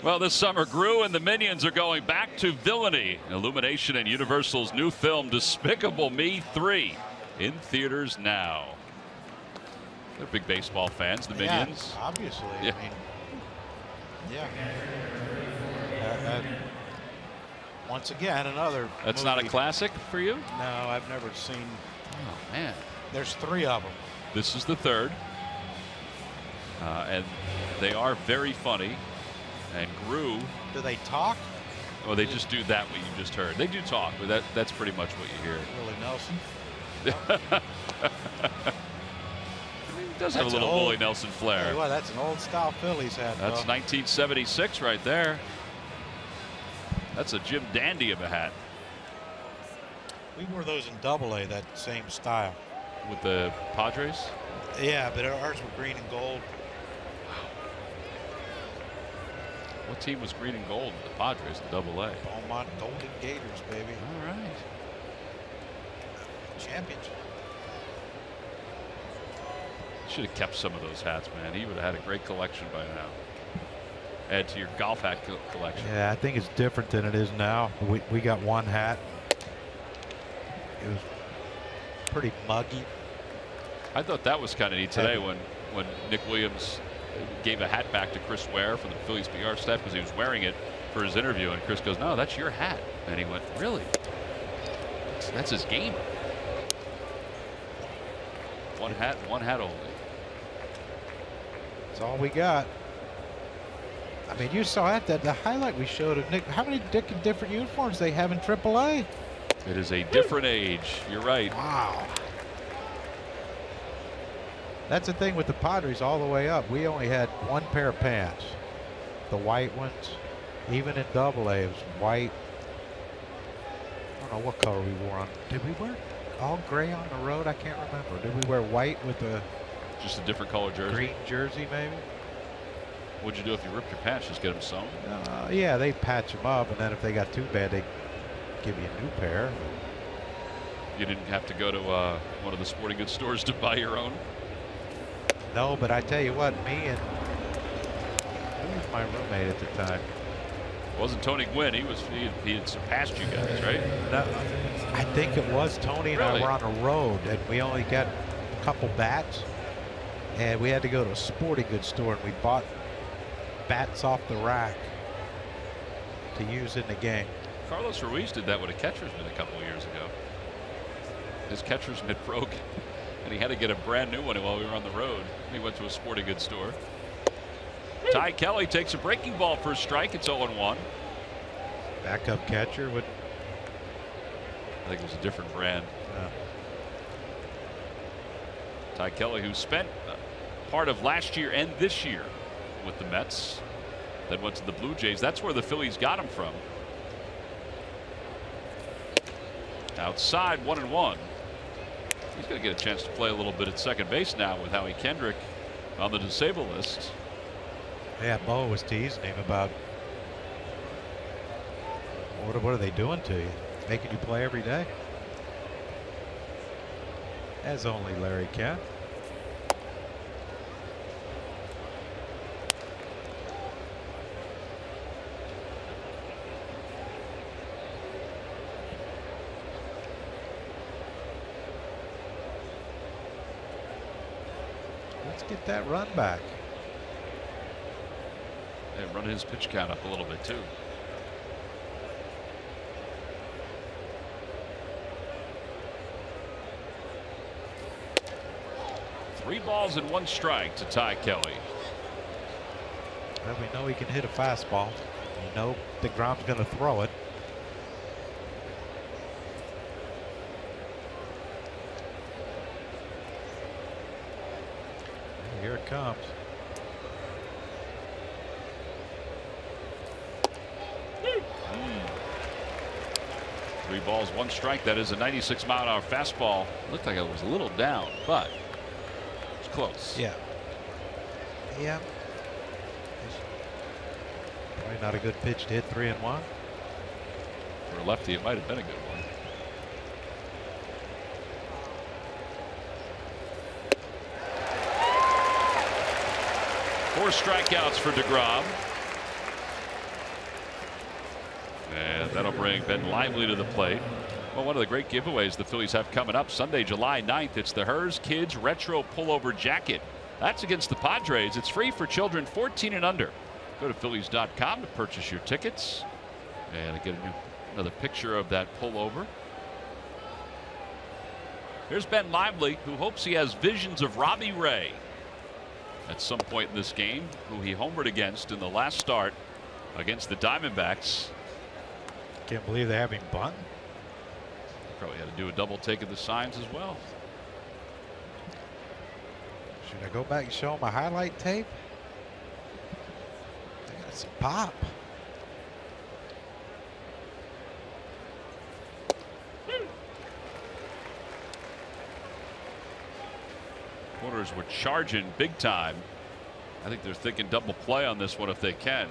Well, this summer, Gru and the Minions are going back to villainy. Illumination and Universal's new film, Despicable Me 3, in theaters now. They're big baseball fans, the Minions. Obviously. Yeah. I mean, once again, another. That's movie. not a classic for you? No, I've never seen. Oh, man. There's 3 of them. This is the 3rd. And they are very funny. And Gru. Do they talk? Oh, they just do that what you just heard. They do talk, but that's pretty much what you hear. Willie Nelson. It does have a little Willie Nelson flair. Well, that's an old style Phillies hat. That's 1976 right there. That's a Jim Dandy of a hat. We wore those in AA, that same style. With the Padres? Yeah, but ours were green and gold. What team was green and gold? The Padres in AA. Beaumont Golden Gators, baby. All right. Champions. Should have kept some of those hats, man. He would have had a great collection by now. Add to your golf hat collection. Yeah, I think it's different than it is now. We got one hat. It was pretty muggy. I thought that was kind of neat today when Nick Williams gave a hat back to Chris Ware from the Phillies PR staff because he was wearing it for his interview, and Chris goes, "No, that's your hat." And he went, "Really? That's his game." One hat, one hat only. That's all we got. I mean, you saw that the highlight we showed of Nick. How many different uniforms they have in AAA? It is a different age. You're right. Wow. That's the thing with the Padres all the way up. We only had one pair of pants, the white ones. Even in AA, it was white. I don't know what color we wore on. Did we wear all gray on the road? I can't remember. Did we wear white with a just a different color jersey? Green jersey, maybe. What'd you do if you ripped your pants? Just get them sewn? Yeah, they patch them up, and then if they got too bad, they give you a new pair. You didn't have to go to one of the sporting goods stores to buy your own? No, but I tell you what, me and who was my roommate at the time? It wasn't Tony Gwynn. He had surpassed you guys, right? No, I think it was Tony and I were on a road, and we only got a couple bats, and we had to go to a sporting goods store, and we bought bats off the rack to use in the game. Carlos Ruiz did that with a catcher's mitt a couple of years ago. His catcher's mitt broke, and he had to get a brand new one while we were on the road. He went to a sporting goods store. Ty Kelly takes a breaking ball for a strike. It's 0-1. Backup catcher would. I think it was a different brand. Yeah. Ty Kelly, who spent part of last year and this year with the Mets, then went to the Blue Jays. That's where the Phillies got him from. Outside, 1-1. He's going to get a chance to play a little bit at second base now with Howie Kendrick on the disabled list. Yeah, Bo was teasing him about what are they doing to you? Making you play every day? As only Larry can. Let's get that run back. And run his pitch count up a little bit too. Three balls and one strike to Ty Kelly. Well, we know he can hit a fastball. You know DeGrom's going to throw it. Here it comes. Three balls, one strike. That is a 96-mile-an-hour fastball. Looked like it was a little down, but it's close. Yeah. Yeah. Probably not a good pitch to hit 3-1. For a lefty, it might have been a good one. Four strikeouts for DeGrom. That'll bring Ben Lively to the plate. Well, one of the great giveaways the Phillies have coming up Sunday, July 9th. It's the Hers Kids Retro Pullover Jacket. That's against the Padres. It's free for children 14 and under. Go to Phillies.com to purchase your tickets. And I get another picture of that pullover. Here's Ben Lively, who hopes he has visions of Robbie Ray at some point in this game, who he homered against in the last start against the Diamondbacks. Can't believe they have him bunt. Probably had to do a double take of the signs as well. Should I go back and show him a highlight tape? They got some pop. Corners were charging big time. I think they're thinking double play on this one if they can.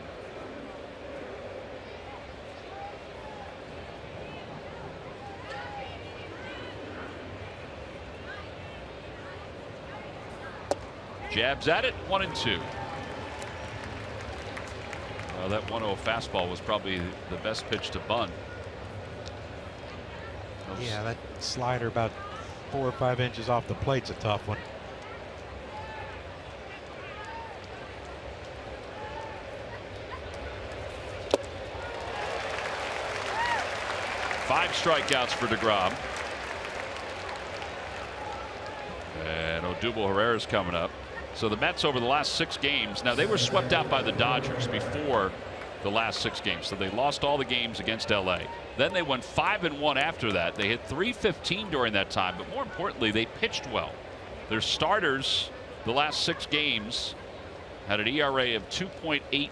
Jabs at it, 1-2. That 1-0 fastball was probably the best pitch to bunt. Yeah, that slider about 4 or 5 inches off the plate's a tough one. Five strikeouts for DeGrom. And Odubel Herrera's coming up. So the Mets over the last 6 games, now they were swept out by the Dodgers before the last 6 games, so they lost all the games against LA. Then they went 5-1 after that. They hit .315 during that time, but more importantly, they pitched well. Their starters the last 6 games had an ERA of 2.80.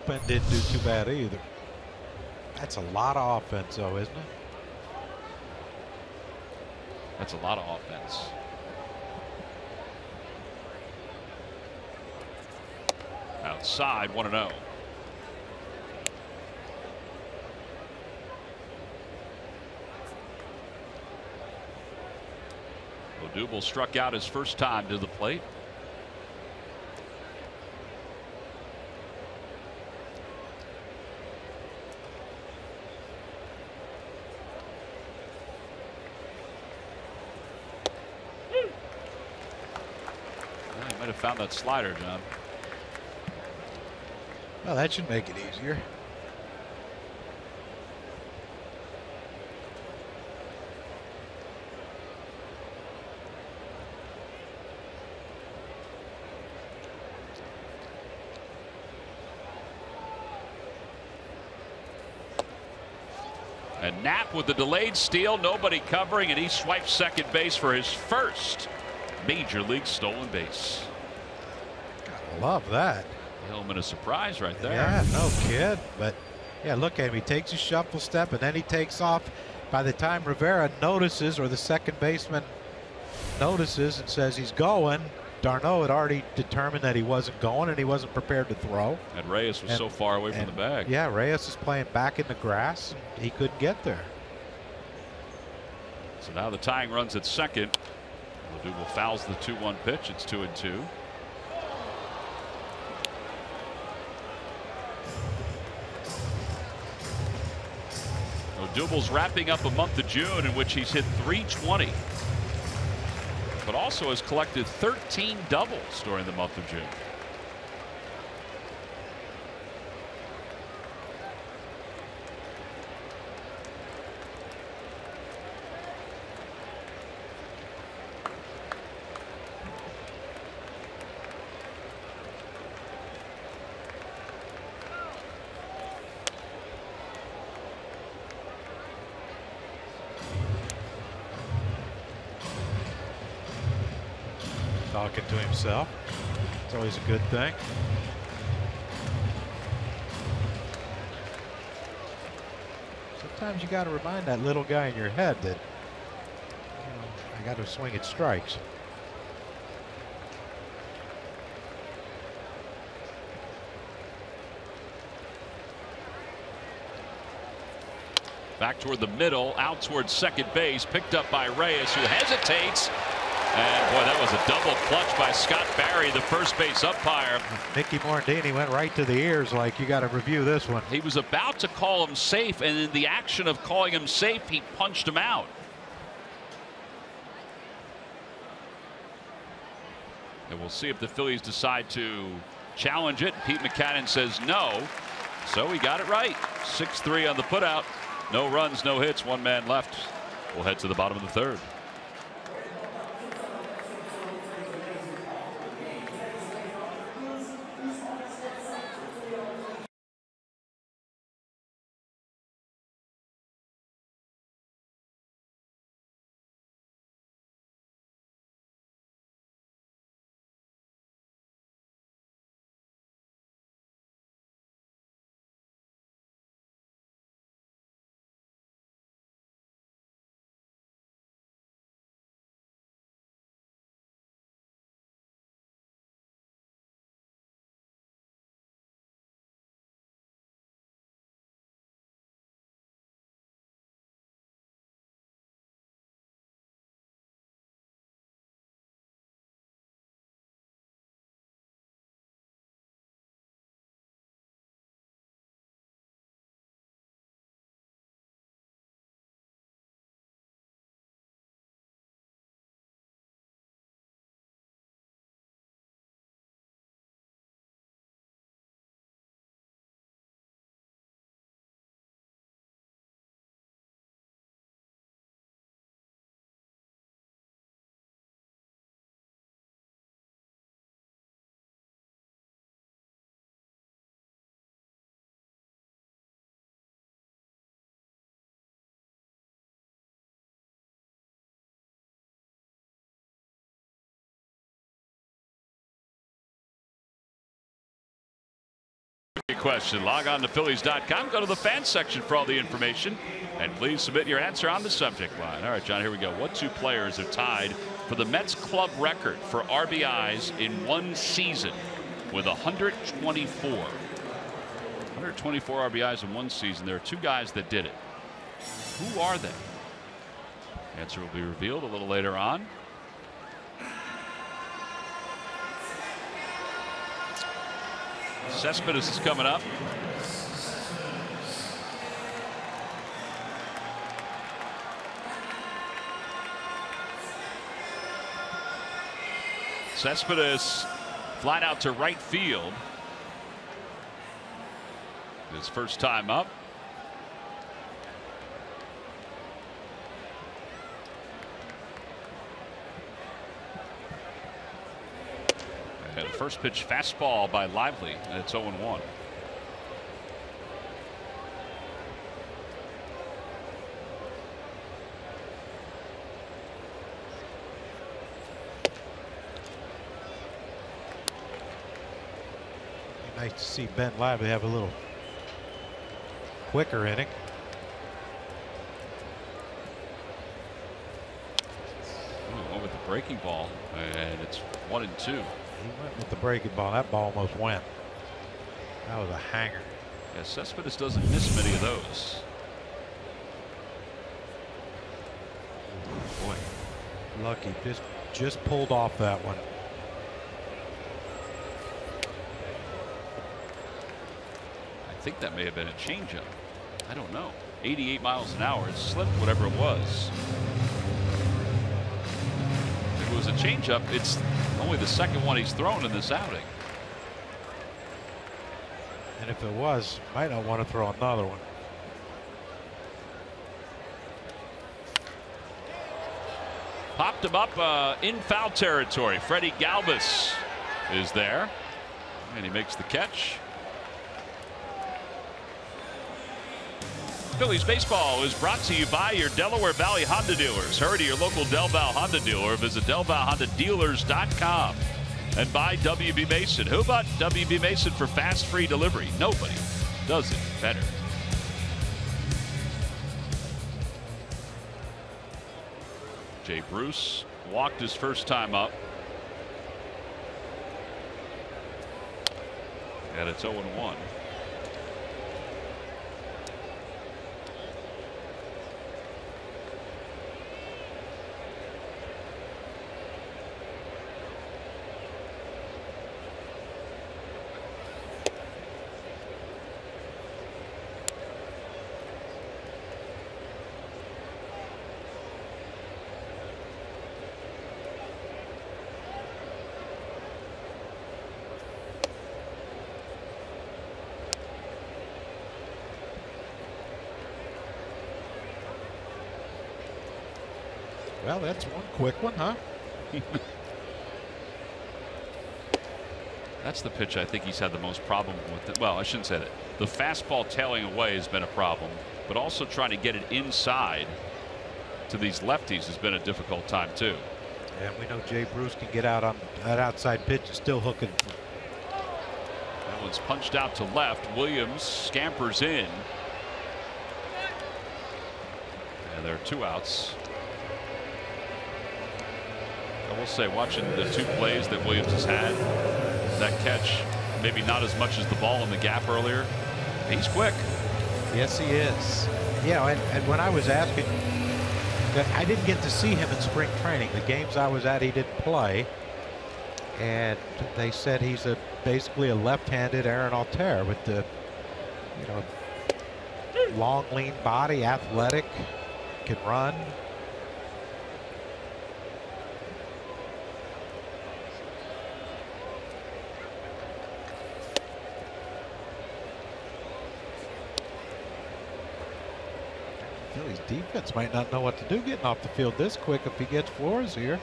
Bullpen didn't do too bad either. That's a lot of offense, though, isn't it? That's a lot of offense. Outside, 1-0. Odubel struck out his first time to the plate. Might have found that slider, John. Well, that should make it easier. And Knapp with the delayed steal, nobody covering, and he swipes second base for his first major league stolen base. Gotta love that. Element of surprise right there. Yeah, no kid. But yeah, look at him. He takes a shuffle step and then he takes off. By the time Rivera notices, or the second baseman notices and says he's going, Darno had already determined that he wasn't going and he wasn't prepared to throw. And Reyes was so far away from the bag. Yeah, Reyes is playing back in the grass. He couldn't get there. So now the tying runs at second. Odubel fouls the 2-1 pitch. It's 2-2. Odubel's wrapping up a month of June in which he's hit .320, but also has collected 13 doubles during the month of June. Talking to himself. It's always a good thing. Sometimes you got to remind that little guy in your head that, I got to swing at strikes. Back toward the middle, out towards second base, picked up by Reyes, who hesitates. And boy, that That was a double clutch by Scott Barry, the first base umpire. Mickey Morandini went right to the ears like, you got to review this one. He was about to call him safe, and in the action of calling him safe, he punched him out. And we'll see if the Phillies decide to challenge it. Pete Mackanin says no. So he got it right. 6-3 on the putout. No runs, no hits, one man left. We'll head to the bottom of the third. Question. Log on to Phillies.com. Go to the fan section for all the information. And please submit your answer on the subject line. All right, John, here we go. What two players are tied for the Mets club record for RBIs in one season with 124? 124 RBIs in one season. There are two guys that did it. Who are they? Answer will be revealed a little later on. Cespedes is coming up. Cespedes flat out to right field. His first time up. And first pitch fastball by Lively, and it's 0-1. Nice to see Ben Lively have a little quicker inning. Went with the breaking ball, and it's 1-2. He went with the breaking ball. That ball almost went. That was a hanger. Yeah, Cespedes doesn't miss many of those. Boy, lucky. Just pulled off that one. I think that may have been a changeup. I don't know. 88 miles an hour. It slipped, whatever it was. If it was a changeup, it's only the second one he's thrown in this outing. And if it was, might not want to throw another one. Popped him up in foul territory. Freddie Galvis is there, and he makes the catch. Phillies baseball is brought to you by your Delaware Valley Honda dealers. Hurry to your local Del Val Honda dealer. Visit DelValHondaDealers.com. And by WB Mason. Who bought WB Mason for fast, free delivery? Nobody does it better. Jay Bruce walked his first time up. And it's 0-1. Well, that's one quick one, huh? That's the pitch I think he's had the most problem with. Well, I shouldn't say that. The fastball tailing away has been a problem, but also trying to get it inside to these lefties has been a difficult time too. And we know Jay Bruce can get out on that outside pitch and still hooking. That one's punched out to left. Williams scampers in. And there are 2 outs. I will say, watching the 2 plays that Williams has had, that catch, maybe not as much as the ball in the gap earlier. He's quick. Yes, he is. Yeah, and when I was asking, that I didn't get to see him in spring training. The games I was at, he didn't play. And they said he's basically a left-handed Aaron Altair with the, long, lean body, athletic, can run. Phillies defense might not know what to do getting off the field this quick if he gets Flores here.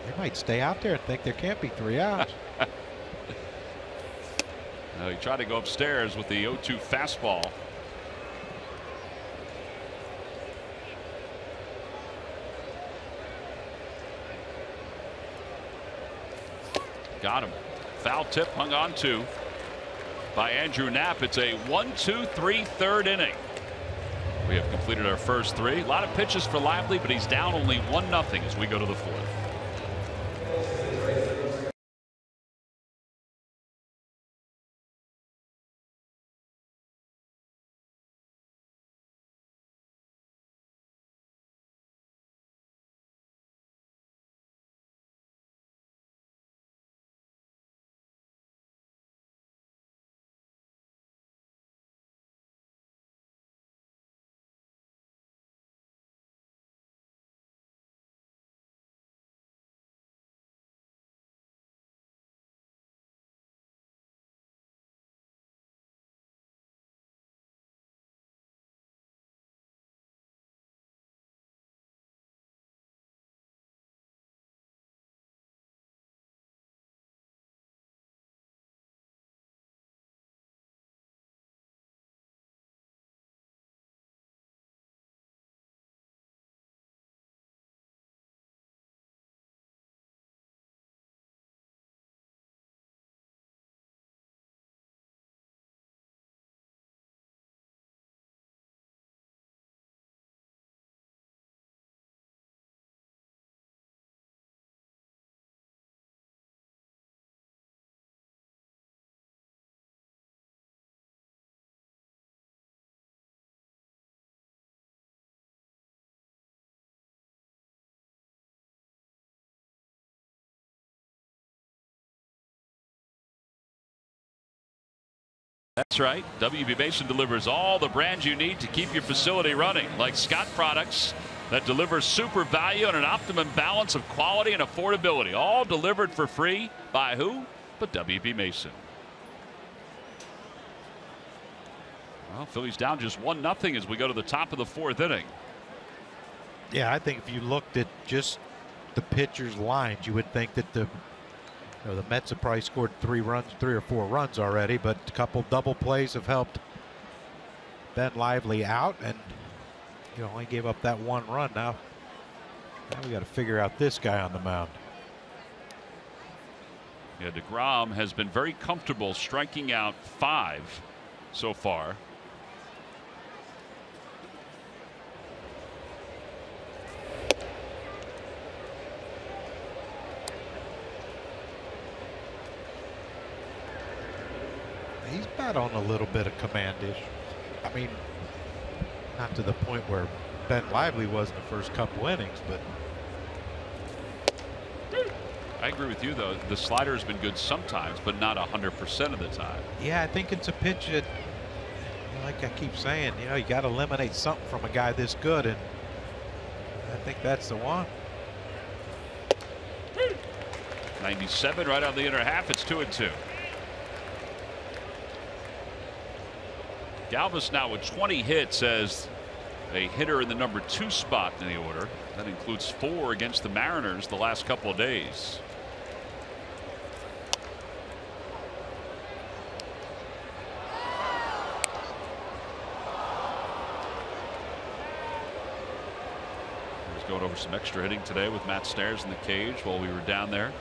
They might stay out there and think there can't be 3 outs. Now he tried to go upstairs with the 0-2 fastball. Got him. Foul tip hung on to by Andrew Knapp. It's a 1-2-3 third inning. We have completed our first 3. A lot of pitches for Lively, but he's down only 1-0 as we go to the 4th. That's right. WB Mason delivers all the brands you need to keep your facility running, like Scott products that deliver super value and an optimum balance of quality and affordability, all delivered for free by who but WB Mason. Well, Phillies down just 1-0 as we go to the top of the 4th inning. Yeah, I think if you looked at just the pitchers' lines, you would think that the Mets have probably scored 3 or 4 runs already, but a couple double plays have helped Ben Lively out, and only gave up that 1 run. Now we got to figure out this guy on the mound. Yeah, DeGrom has been very comfortable striking out 5 so far. He's bat on a little bit of command issue. I mean, not to the point where Ben Lively was in the first couple innings, but I agree with you, though. The slider has been good sometimes, but not 100% of the time. Yeah, I think it's a pitch that, like I keep saying, you got to eliminate something from a guy this good, and I think that's the one. 97 right on the inner half. It's 2-2. Galvis now with 20 hits as a hitter in the number 2 spot in the order. That includes 4 against the Mariners the last couple of days. He was going over some extra hitting today with Matt Stairs in the cage while we were down there.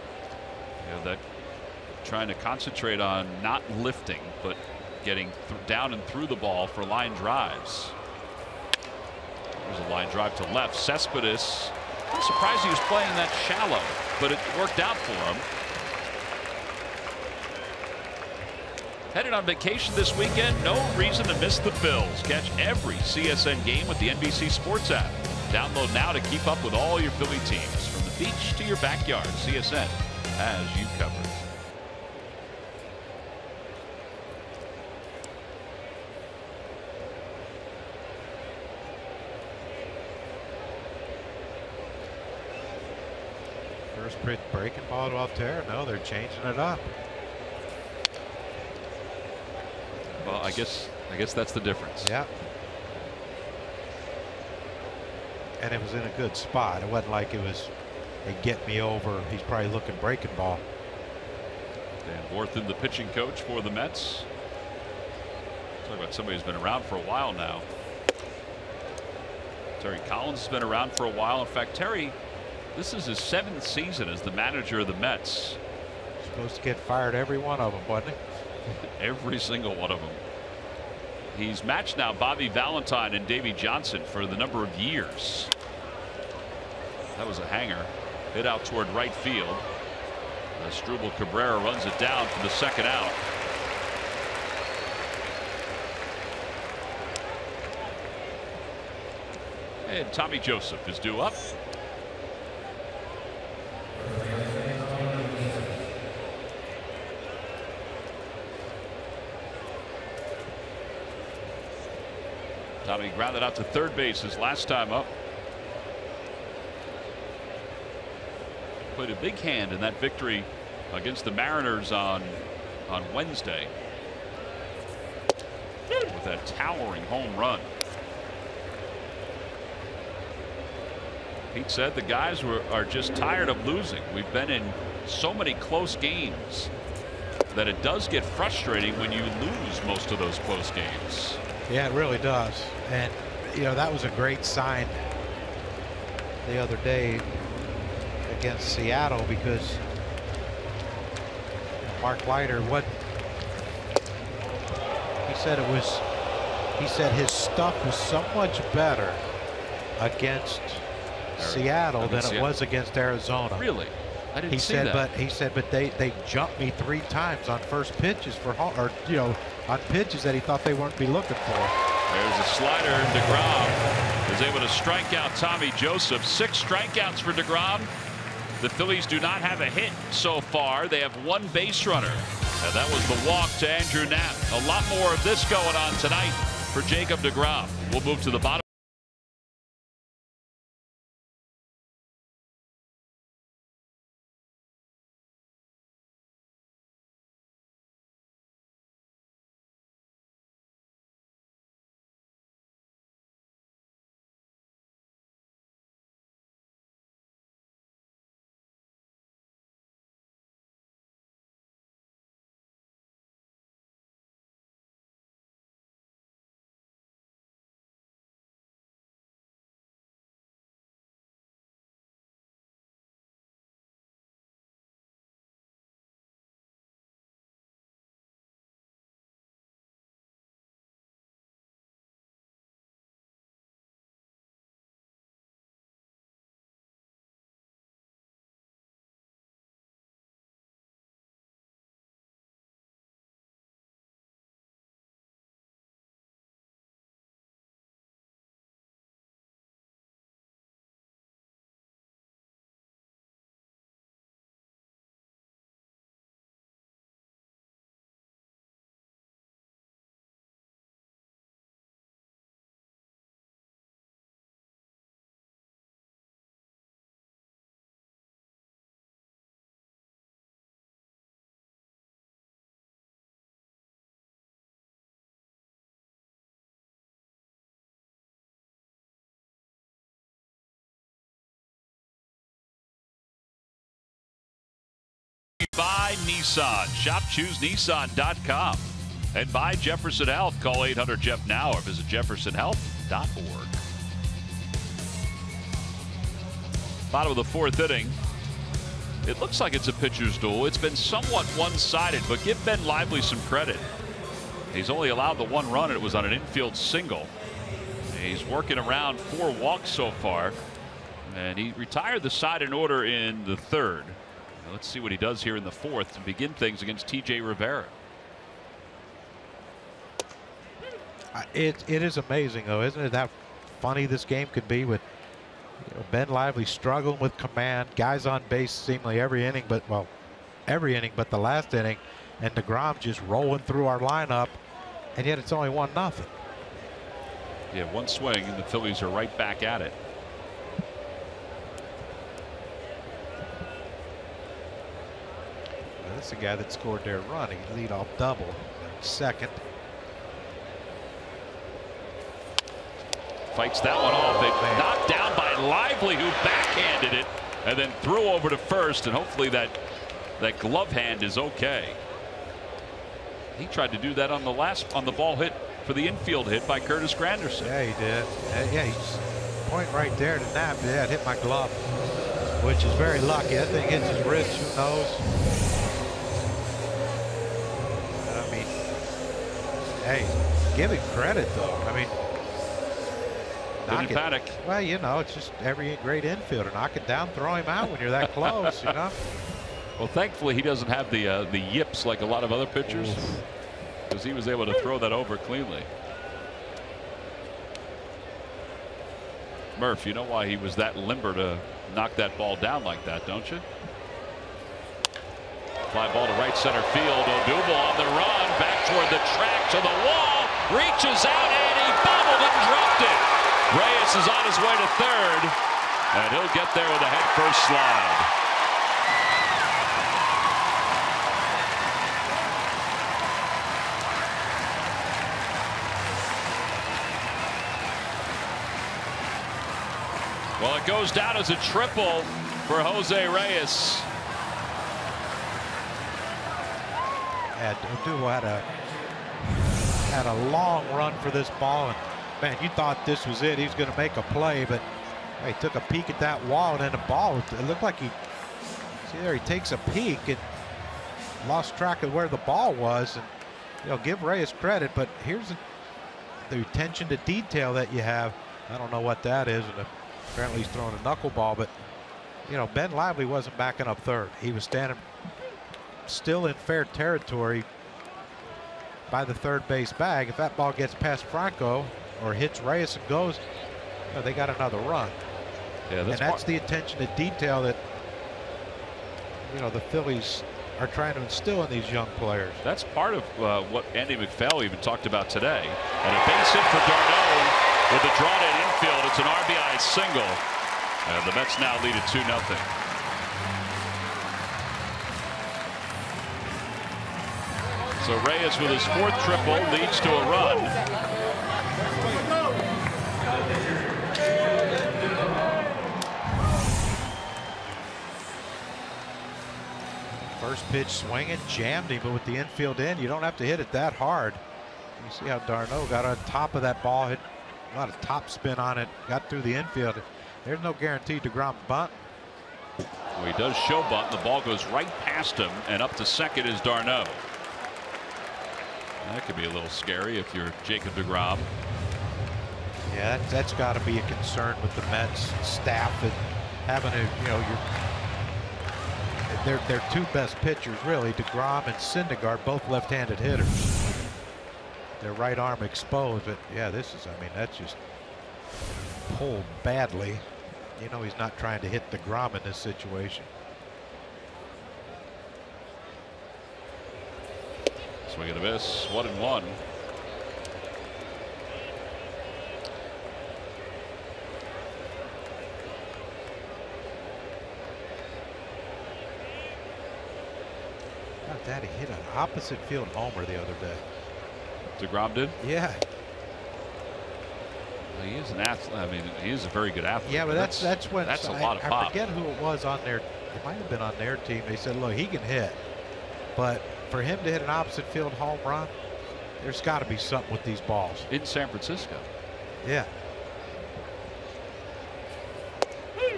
That trying to concentrate on not lifting, but getting down and through the ball for line drives. There's a line drive to left. Cespedes, I'm surprised he was playing that shallow, but it worked out for him. Headed on vacation this weekend? No reason to miss the Phils. Catch every CSN game with the NBC Sports app. Download now to keep up with all your Philly teams. From the beach to your backyard, CSN has you covered. First pitch breaking ball to Altera. No, they're changing it up. Well, I guess that's the difference. Yeah. And it was in a good spot. It wasn't like it was a get me over. He's probably looking breaking ball. Dan Borthon, the pitching coach for the Mets. Talk about somebody who's been around for a while now. Terry Collins has been around for a while. In fact, Terry, this is his 7th season as the manager of the Mets. Supposed to get fired every one of them, wasn't he? Every single one of them. He's matched now Bobby Valentine and Davey Johnson for the number of years. That was a hanger. Hit out toward right field. Struble Cabrera runs it down for the second out. And Tommy Joseph is due up. Tommy grounded out to third base his last time up. Played a big hand in that victory against the Mariners on Wednesday with that towering home run. Pete said the guys are just tired of losing. We've been in so many close games that it does get frustrating when you lose most of those close games. Yeah, it really does. And you know, that was a great sign the other day against Seattle, because Mark Leiter, he said his stuff was so much better against Seattle than it was against Arizona. Really? I didn't see that. He said, but they jumped me 3 times on first pitches on pitches that he thought they weren't be looking for. There's a slider. DeGrom is able to strike out Tommy Joseph. 6 strikeouts for DeGrom. The Phillies do not have a hit so far. They have 1 base runner. And that was the walk to Andrew Knapp. A lot more of this going on tonight for Jacob DeGrom. We'll move to the bottom. By Nissan. Shop ChooseNissan.com. And by Jefferson Health. Call 800-JEF-NOW or visit jeffersonhealth.org. Bottom of the fourth inning. It looks like it's a pitcher's duel. It's been somewhat one-sided, but give Ben Lively some credit. He's only allowed the one run, and it was on an infield single. He's working around 4 walks so far, and he retired the side in order in the third. Now let's see what he does here in the fourth to begin things against T.J. Rivera. It is amazing, though, isn't it, how funny this game could be with Ben Lively struggling with command, guys on base seemingly every inning, but every inning but the last inning, and DeGrom just rolling through our lineup, and yet it's only 1-0. Yeah, one swing, and the Phillies are right back at it. Well, this is a guy that scored their run. He lead-off double, second. Fights that one off. They knocked down by Lively, who backhanded it and then threw over to first, and hopefully that glove hand is okay. He tried to do that on the ball hit for the infield hit by Curtis Granderson. Yeah, he did. Yeah, he's pointing right there to Knapp. Yeah, it hit my glove, which is very lucky. That thing hits his wrist. Who knows? I mean, hey, give him credit though. I mean, didn't panic. Well, you know, it's just every great infielder. Knock it down, throw him out when you're that close, you know. Well, thankfully he doesn't have the yips like a lot of other pitchers, because he was able to throw that over cleanly. Murph, you know why he was that limber to knock that ball down like that, don't you? Fly ball to right center field. Odubel on the run, back toward the track to the wall, reaches out and he bobbled it and dropped it. Reyes is on his way to third, and he'll get there with a head-first slide. Well, it goes down as a triple for Jose Reyes. Odubel had a long run for this ball, and man, you thought this was it. He was going to make a play, but he took a peek at that wall, and then the ball, it looked like see there, he takes a peek and lost track of where the ball was. And give Reyes credit, but here's the attention to detail that you have. I don't know what that is, and apparently he's throwing a knuckleball, but Ben Lively wasn't backing up third. He was standing still in fair territory by the third base bag. If that ball gets past Franco or hits Reyes and goes, they got another run. Yeah, that's the attention to detail that the Phillies are trying to instill in these young players. That's part of what Andy McPhail even talked about today. And a base hit for d'Arnaud with the drawn in infield. It's an RBI single, and the Mets now lead it 2-0. So Reyes with his fourth triple leads to a run. First pitch swinging, jammed him, but with the infield in, you don't have to hit it that hard. You see how d'Arnaud got on top of that ball, hit a lot of top spin on it, got through the infield. There's no guarantee DeGrom bunt. Well, he does show bunt. The ball goes right past him, and up to second is d'Arnaud. That could be a little scary if you're Jacob DeGrom. Yeah, that's got to be a concern with the Mets staff, that having their two best pitchers, really, DeGrom and Syndergaard, both left-handed hitters. Their right arm exposed, but yeah, that's just pulled badly. He's not trying to hit DeGrom in this situation. Swing and a miss, 1-1. Daddy hit an opposite field homer the other day. DeGrom did? Yeah. Well, he is an athlete. I mean, he is a very good athlete. Yeah, but that's when that's a lot of pop. I forget who it was on their it might have been on their team. They said, look, he can hit, but for him to hit an opposite field home run, there's got to be something with these balls. In San Francisco. Yeah.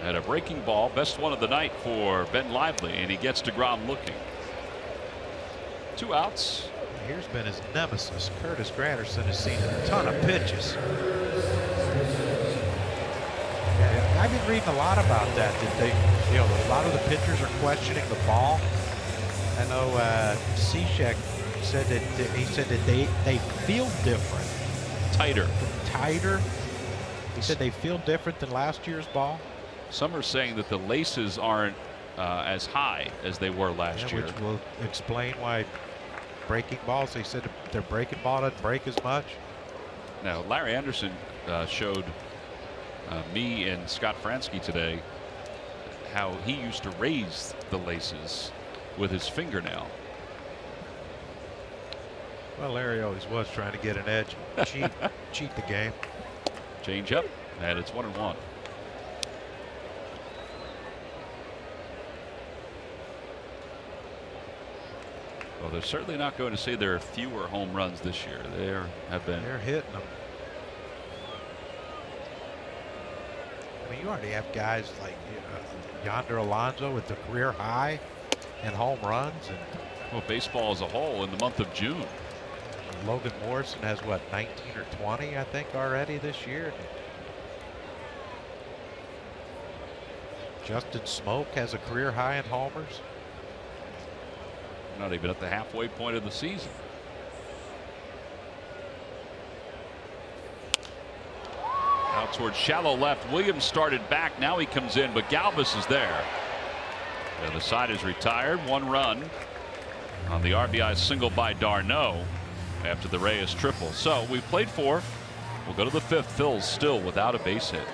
And a breaking ball, best one of the night for Ben Lively, and he gets DeGrom looking. 2 outs. Here's been his nemesis. Curtis Granderson has seen a ton of pitches. Yeah, I've been reading a lot about that. That they, you know, a lot of the pitchers are questioning the ball. I know Cishek said that he said that they feel different. Tighter. Tighter. He said they feel different than last year's ball. Some are saying that the laces aren't as high as they were last year. Which will explain why breaking balls, they said their breaking ball doesn't break as much. Now, Larry Anderson showed me and Scott Fransky today how he used to raise the laces with his fingernail. Well, Larry always was trying to get an edge, cheat the game. Change up, and it's 1-1. Well, they're certainly not going to say there are fewer home runs this year. They're hitting them. I mean, you already have guys like Yonder Alonso with the career high in home runs, and well, baseball as a whole in the month of June. Logan Morrison has what, 19 or 20, I think, already this year. Justin Smoke has a career high in homers. Not even at the halfway point of the season. Out towards shallow left. Williams started back. Now he comes in, but Galvis is there. And the side is retired. 1 run on the RBI single by d'Arnaud after the Reyes triple. So we've played 4. We'll go to the 5th. Phil's still without a base hit.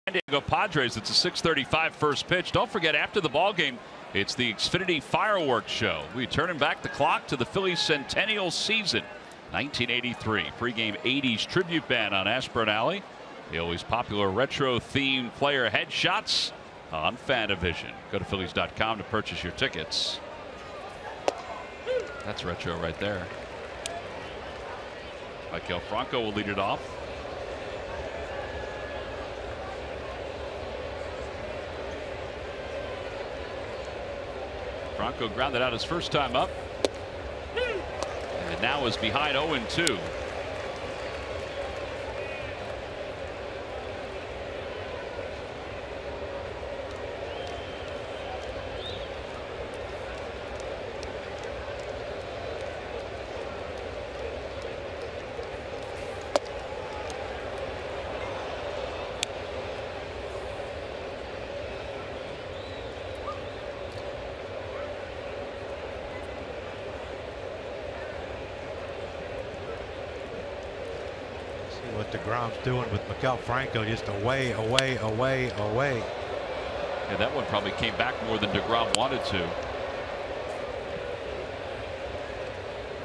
San Diego Padres. It's a 6:35 first pitch. Don't forget, after the ball game, it's the Xfinity fireworks show. We're turning back the clock to the Phillies centennial season, 1983. Pre-game 80s tribute band on Ashburn Alley. The always popular retro-themed player headshots on Fantavision. Go to Phillies.com to purchase your tickets. That's retro right there. Maikel Franco will lead it off. Franco grounded out his first time up, and now is behind 0-2. DeGrom's doing with Miguel Franco, just away, away, away, away. Yeah, that one probably came back more than DeGrom wanted to.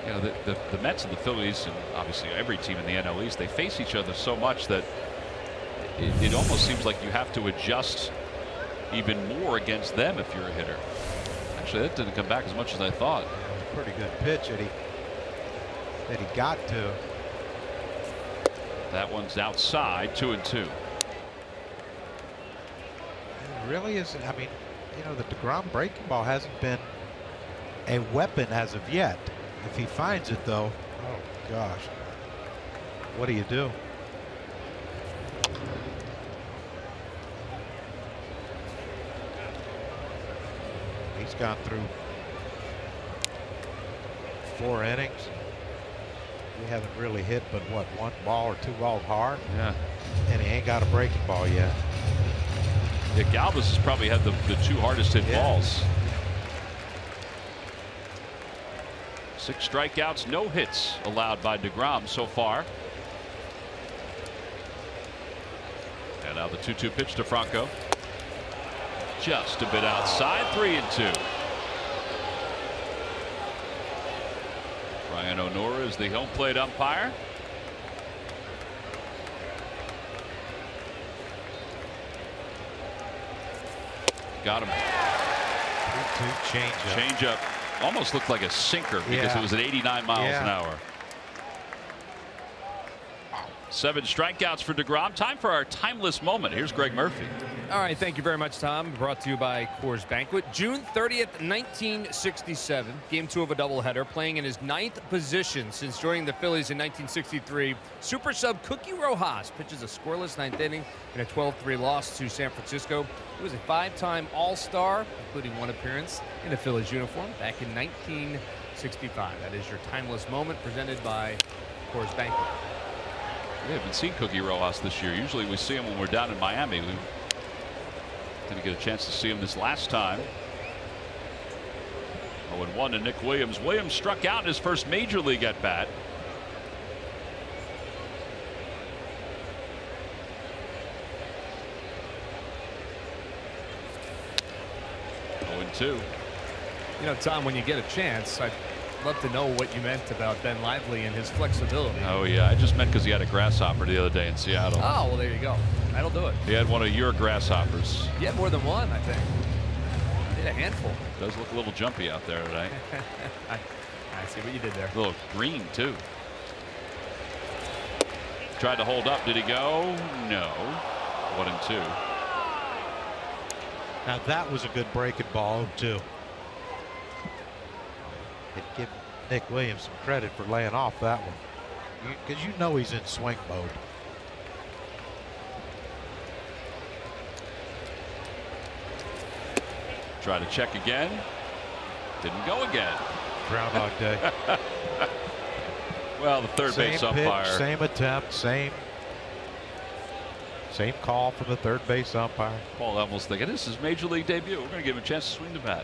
You know, the Mets and the Phillies, and obviously every team in the NL East, they face each other so much that it almost seems like you have to adjust even more against them if you're a hitter. Actually, that didn't come back as much as I thought. Pretty good pitch that he got to. That one's outside, 2-2. It really isn't. I mean, you know, the DeGrom breaking ball hasn't been a weapon as of yet. If he finds it, though, oh gosh, what do you do? He's gone through 4 innings. We haven't really hit but what, 1 ball or 2 balls hard. Yeah. And he ain't got a breaking ball yet. Yeah, Galvis has probably had the 2 hardest hit balls. 6 strikeouts, no hits allowed by DeGrom so far. And now the 2-2 pitch to Franco. Just a bit outside, 3-2. Ryan O'Nora is the home plate umpire. Got him. 3-2 changeup. Changeup. Almost looked like a sinker because it was at 89 miles an hour. 7 strikeouts for DeGrom. Time for our timeless moment. Here's Greg Murphy. All right, thank you very much, Tom. Brought to you by Coors Banquet. June 30th, 1967. Game 2 of a doubleheader. Playing in his 9th position since joining the Phillies in 1963. Super sub Cookie Rojas pitches a scoreless 9th inning in a 12-3 loss to San Francisco. He was a 5-time All-Star, including 1 appearance in a Phillies uniform back in 1965. That is your timeless moment, presented by Coors Banquet. We haven't seen Cookie Rojas this year. Usually we see him when we're down in Miami. We didn't get a chance to see him this last time. 0-1 to Nick Williams. Williams struck out in his first major league at bat. You know, Tom, when you get a chance, I'd love to know what you meant about Ben Lively and his flexibility. Oh, yeah. I just meant because he had a grasshopper the other day in Seattle. Oh, well, there you go. That'll do it. He had one of your grasshoppers. He had more than one, I think. He had a handful. Does look a little jumpy out there today. I see what you did there. A little green, too. Tried to hold up. Did he go? No. 1-2. Now that was a good breaking ball, too. I'd give Nick Williams some credit for laying off that one, because you know he's in swing mode. Try to check again. Didn't go again. Groundhog Day. Well, the third base umpire. Pitch, same attempt, same call from the third base umpire. Paul Elmo's thinking this is major league debut. We're going to give him a chance to swing the bat.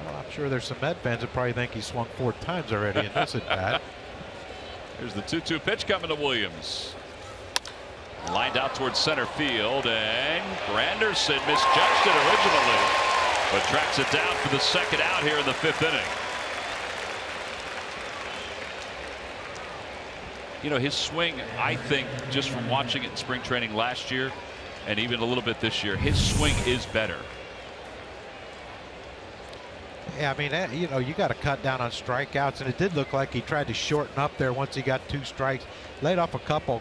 Well, I'm sure there's some Met fans that probably think he swung 4 times already in this at bat. Here's the 2-2 pitch coming to Williams. Lined out towards center field, and Granderson misjudged it originally, but tracks it down for the second out here in the 5th inning. You know, his swing, I think, just from watching it in spring training last year and even a little bit this year, his swing is better. Yeah, I mean, you know, you got to cut down on strikeouts, and it did look like he tried to shorten up there once he got 2 strikes, laid off a couple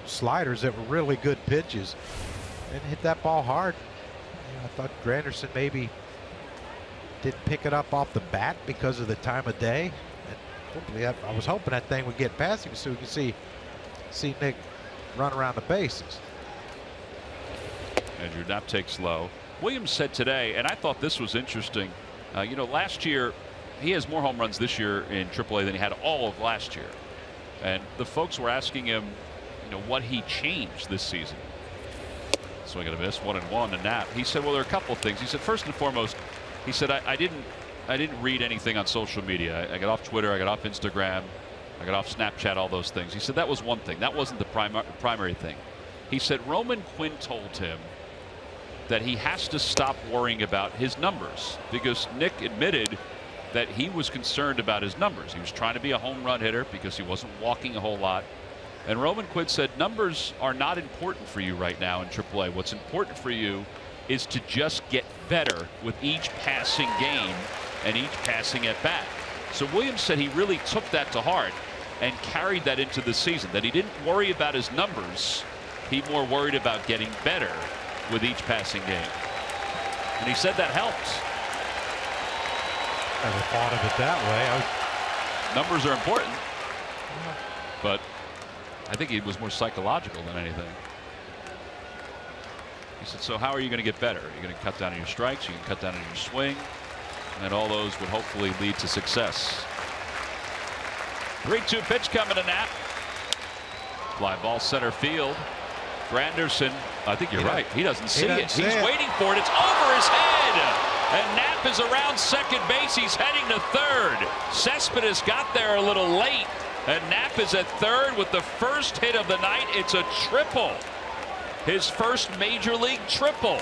sliders that were really good pitches, and hit that ball hard. You know, I thought Granderson maybe didn't pick it up off the bat because of the time of day. Hopefully, I was hoping that thing would get past him so we could see Nick run around the bases. Andrew Knapp takes low. Williams said today, and I thought this was interesting. You know, last year he has more home runs this year in AAA than he had all of last year, and the folks were asking him, you know, what he changed this season. Swing and a miss, 1-1 to Knapp. He said, well, there are a couple of things. He said, first and foremost, he said, I didn't read anything on social media. I got off Twitter, I got off Instagram, I got off Snapchat, all those things. He said that was one thing. That wasn't the primary thing. He said Roman Quinn told him that he has to stop worrying about his numbers, because Nick admitted that he was concerned about his numbers. He was trying to be a home run hitter because he wasn't walking a whole lot. And Roman Quinn said numbers are not important for you right now in AAA. What's important for you is to just get better with each passing game and each passing at bat. So Williams said he really took that to heart and carried that into the season, that he didn't worry about his numbers. He more worried about getting better with each passing game. And he said that helps. Never thought of it that way. Numbers are important, but I think it was more psychological than anything. He said, so how are you going to get better? You're going to cut down on your strikes, you can cut down on your swing, and all those would hopefully lead to success. 3-2 pitch coming to Knapp. Fly ball center field. Granderson, I think you're right. He doesn't see it. He's waiting for it. It's over his head. And Knapp is around second base. He's heading to third. Cespedes got there a little late. And Knapp is at third with the first hit of the night. It's a triple. His first major league triple.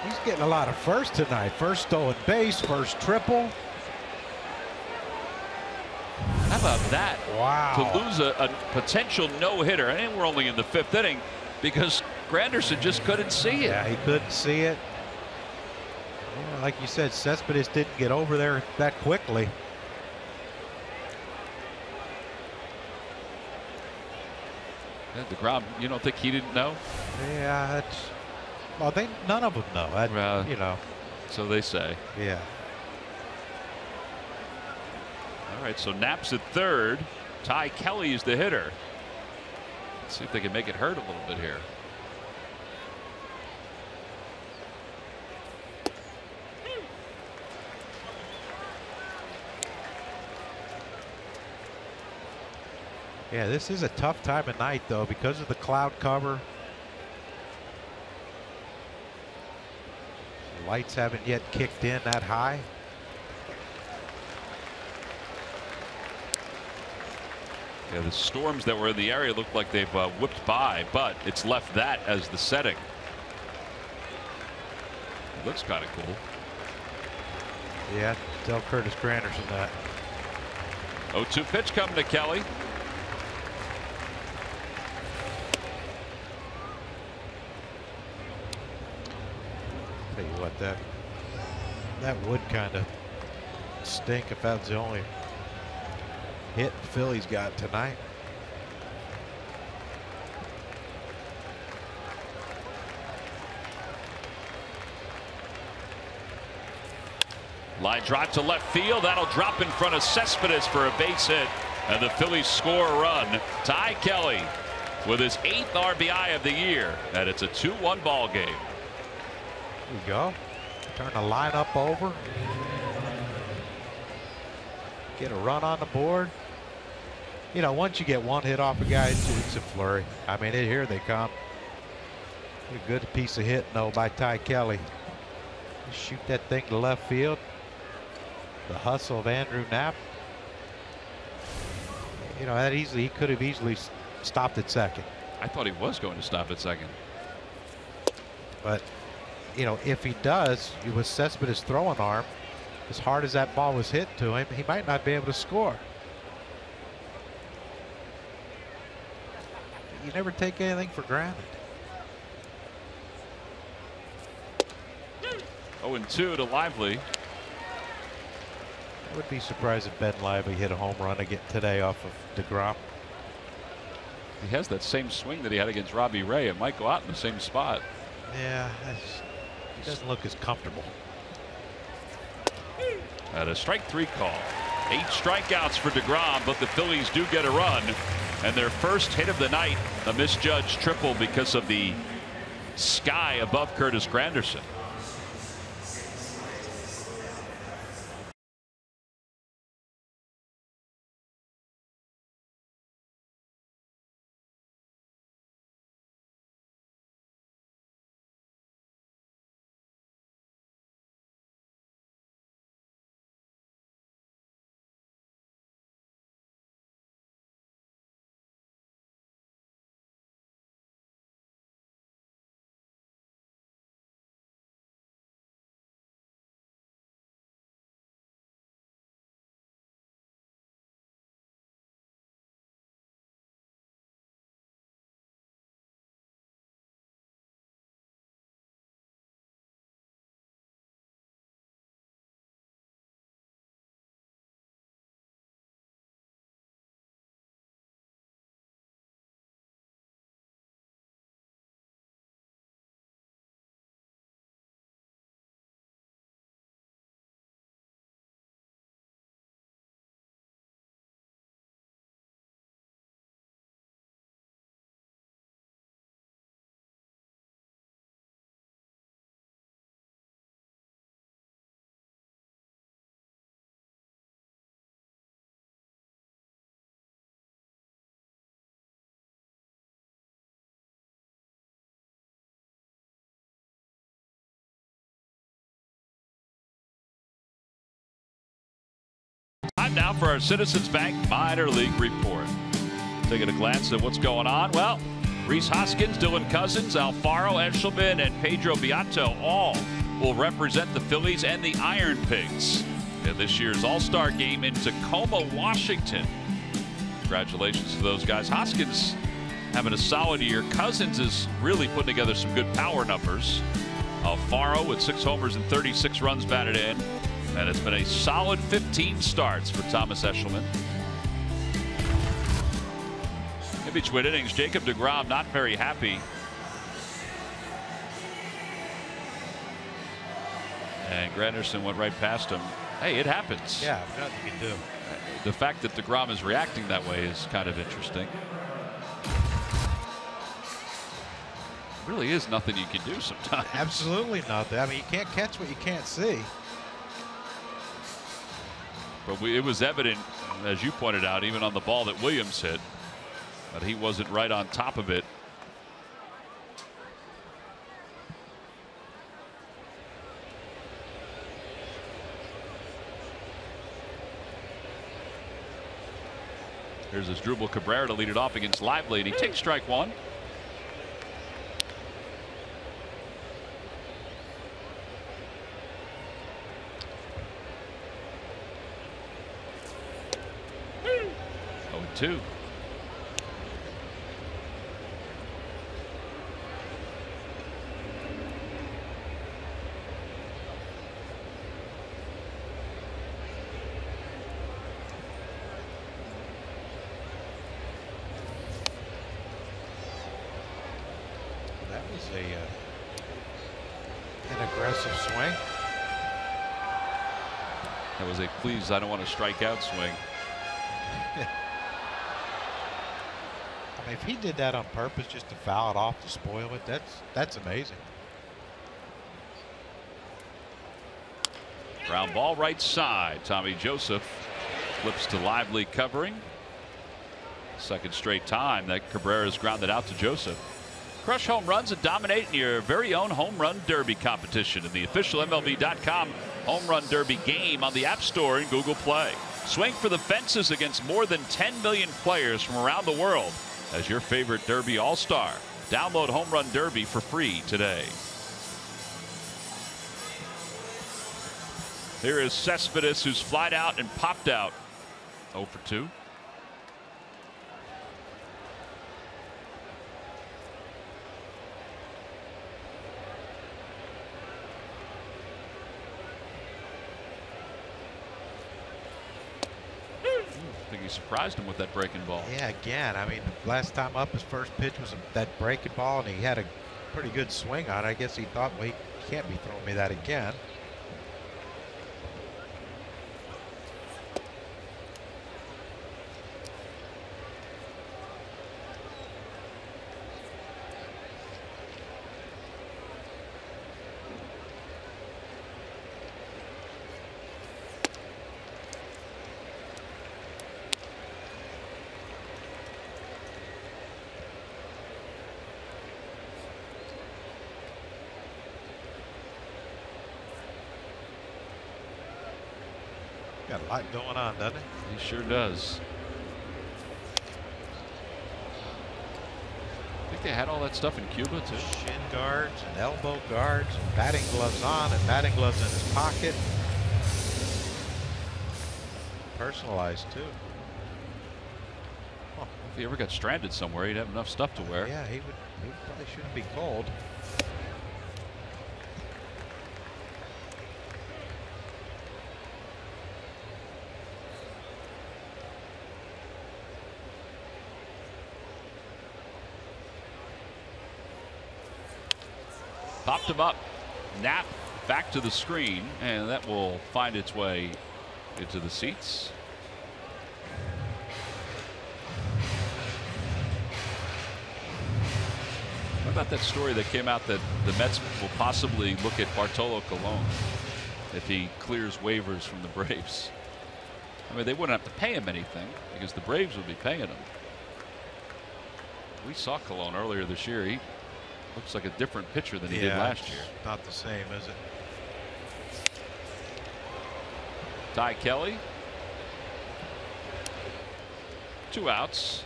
He's getting a lot of firsts tonight. First stolen base, first triple. How about that? Wow. To lose a potential no-hitter. And we're only in the 5th inning because Granderson just couldn't see it. Yeah, he couldn't see it. Yeah, like you said, Cespedes didn't get over there that quickly. DeGrom, you don't think he didn't know? Yeah, that's, well, none of them know. That, you know. So they say. Yeah. All right, so Knapp's at third. Ty Kelly is the hitter. Let's see if they can make it hurt a little bit here. Yeah, this is a tough time of night, though, because of the cloud cover. The lights haven't yet kicked in that high. Yeah, the storms that were in the area look like they've whipped by, but it's left that as the setting. It looks kind of cool. Yeah, tell Curtis Granderson that. 0-2 pitch coming to Kelly. Tell you what, that would kind of stink if that was the only hit the Phillies got tonight. Line drive to left field. That'll drop in front of Cespedes for a base hit. And the Phillies score a run. Ty Kelly with his 8th RBI of the year. And it's a 2-1 ball game. There we go. Turn the lineup over. Get a run on the board. You know, once you get one hit off a guy, it's a flurry. I mean, here they come. A good piece of hit, though, by Ty Kelly. Shoot that thing to left field. The hustle of Andrew Knapp. You know, that easily, he could have easily stopped at second. I thought he was going to stop at second. But, you know, if he does, with Cespedes' throwing arm, as hard as that ball was hit to him, he might not be able to score. You never take anything for granted. 0-2 to Lively. I would be surprised if Ben Lively hit a home run again today off of DeGrom. He has that same swing that he had against Robbie Ray. It might go out in the same spot. Yeah, he doesn't look as comfortable. At a strike 3 call. 8 strikeouts for DeGrom, but the Phillies do get a run. And their first hit of the night, a misjudged triple because of the sky above Curtis Granderson. now for our Citizens Bank Minor League Report. Taking a glance at what's going on. Well, Rhys Hoskins, Dylan Cousins, Alfaro Eshelman, and Pedro Beato all will represent the Phillies and the Iron Pigs in this year's All-Star game in Tacoma, Washington. Congratulations to those guys. Hoskins having a solid year. Cousins is really putting together some good power numbers. Alfaro with 6 homers and 36 runs batted in. And it's been a solid 15 starts for Thomas Eshelman. In between innings, Jacob deGrom not very happy. And Granderson went right past him. Hey, it happens. Yeah, nothing you can do. The fact that deGrom is reacting that way is kind of interesting. Really is nothing you can do sometimes. Absolutely nothing. I mean, you can't catch what you can't see. But it was evident, as you pointed out, even on the ball that Williams hit, that he wasn't right on top of it. Here's Asdrubal Cabrera to lead it off against Lively, and he takes strike one. Two. That was an aggressive swing. That was a please, I don't want to strike out swing. If he did that on purpose just to foul it off to spoil it, that's amazing. Ground ball right side. Tommy Joseph flips to Lively covering. Second straight time that Cabrera's grounded out to Joseph. Crush home runs and dominate in your very own home run derby competition in the official MLB.com Home Run Derby game on the App Store and Google Play. Swing for the fences against more than 10 million players from around the world as your favorite Derby All-Star. Download Home Run Derby for free today. Here is Cespedes, who's flied out and popped out. 0 for 2. I think he surprised him with that breaking ball. Yeah, again, I mean, last time up, his first pitch was that breaking ball, and he had a pretty good swing on it. I guess he thought, well, he can't be throwing me that again. Got a lot going on, doesn't he? He sure does. I think they had all that stuff in Cuba too. Shin guards and elbow guards and batting gloves on and batting gloves in his pocket. Personalized too. Well, if he ever got stranded somewhere, he'd have enough stuff to wear. Yeah, he probably shouldn't be cold. Popped him up. Knapp back to the screen, and that will find its way into the seats. What about that story that came out that the Mets will possibly look at Bartolo Colon if he clears waivers from the Braves? I mean, they wouldn't have to pay him anything because the Braves would be paying him. We saw Colon earlier this year. He looks like a different pitcher than he did last year. Not the same, is it? Ty Kelly 2 outs.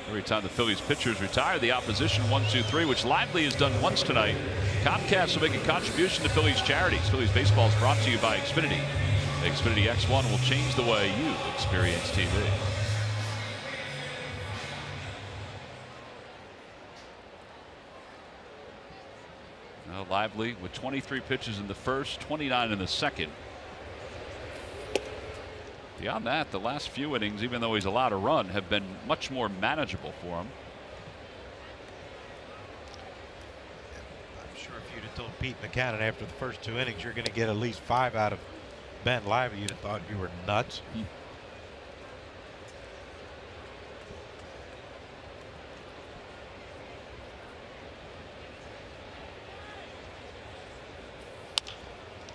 Every time the Phillies pitchers retire, the opposition 1-2-3, which Lively has done once tonight. Comcast will make a contribution to Phillies charities. Phillies baseball is brought to you by Xfinity. Xfinity X1 will change the way you experience TV. Now Lively with 23 pitches in the first, 29 in the second. Beyond that, the last few innings, even though he's allowed a run, have been much more manageable for him. I'm sure if you'd have told Pete McCannon after the first 2 innings you're going to get at least 5 out of Ben Lively, you'd have thought you were nuts.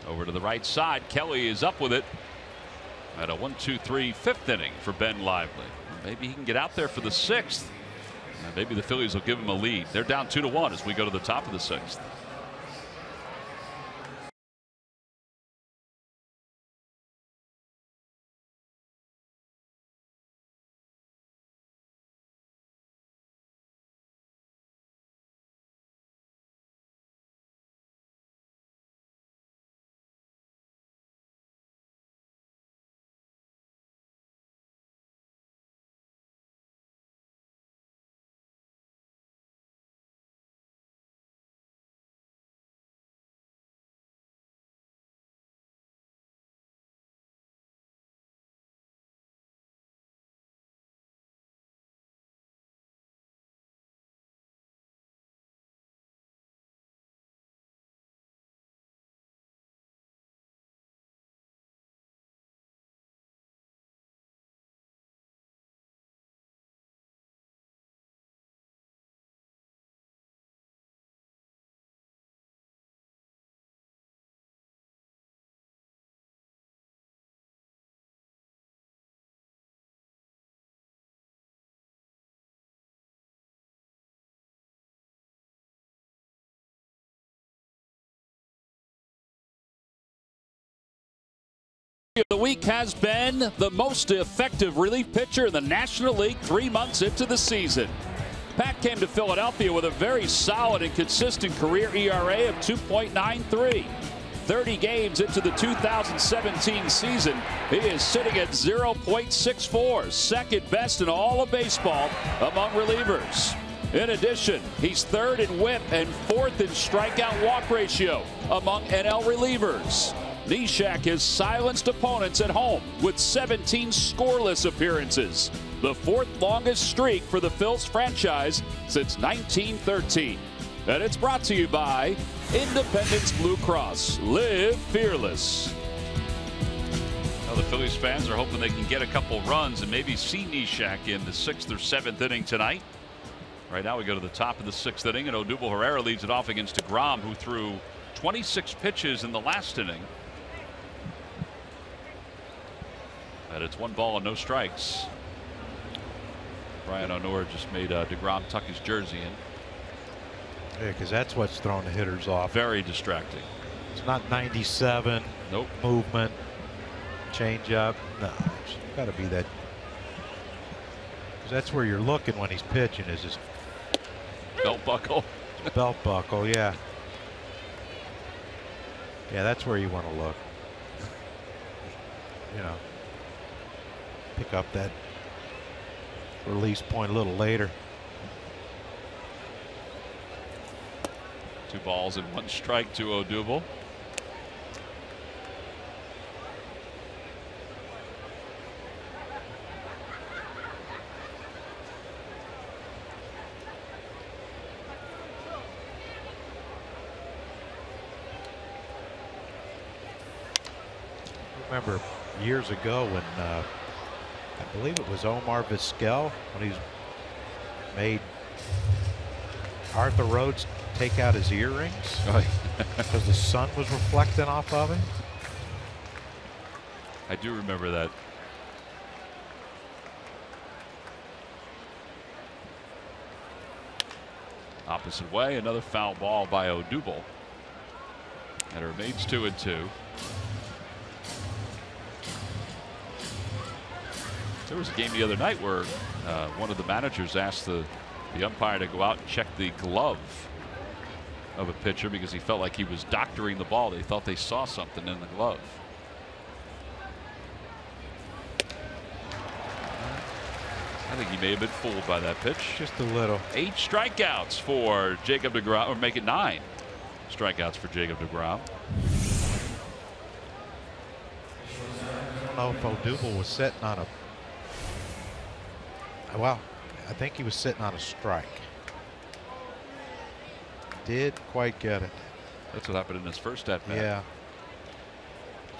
Over to the right side, Kelly is up with it. At a 1-2-3 fifth inning for Ben Lively. Maybe he can get out there for the 6th. Maybe the Phillies will give him a lead. They're down 2-1 as we go to the top of the 6th. Of the week has been the most effective relief pitcher in the National League 3 months into the season. Pat came to Philadelphia with a very solid and consistent career ERA of 2.93. 30 games into the 2017 season, he is sitting at 0.64, second best in all of baseball among relievers. In addition, he's 3rd in WHIP and 4th in strikeout walk ratio among NL relievers. Neshek has silenced opponents at home with 17 scoreless appearances, the 4th longest streak for the Phils franchise since 1913. And it's brought to you by Independence Blue Cross. Live fearless. Well, the Phillies fans are hoping they can get a couple runs and maybe see Neshek in the 6th or 7th inning tonight. Right now we go to the top of the 6th inning, and Odubel Herrera leads it off against DeGrom, who threw 26 pitches in the last inning. And it's 1 ball and no strikes. Brian O'Nora just made DeGrom tuck his jersey in. Yeah, because that's what's throwing the hitters off. Very distracting. It's not 97. Nope. Movement, change up. No, it's got to be that. Because that's where you're looking when he's pitching, is his belt buckle. Belt buckle, yeah. Yeah, that's where you want to look. You know, pick up that release point a little later. 2 balls and 1 strike to Odubel. Remember years ago when I believe it was Omar Vizquel when he made Arthur Rhodes take out his earrings because the sun was reflecting off of him. I do remember that. Opposite way, another foul ball by Odubel. And it remains 2-2. There was a game the other night where one of the managers asked the umpire to go out and check the glove of a pitcher because he felt like he was doctoring the ball. They thought they saw something in the glove. I think he may have been fooled by that pitch. Just a little. 8 strikeouts for Jacob deGrom, or make it 9 strikeouts for Jacob deGrom. I don't know if Odubel was sitting on a. Well, I think he was sitting on a strike. Did quite get it. That's what happened in his first at bat. Yeah.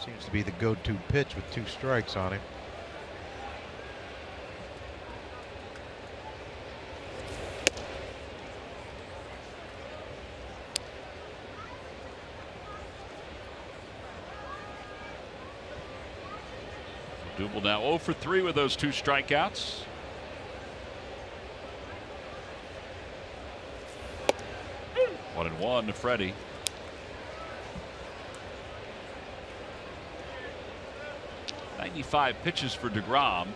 Seems to be the go-to pitch with 2 strikes on him. Double now 0 for 3 with those 2 strikeouts. One and one to Freddie. .95 pitches for deGrom.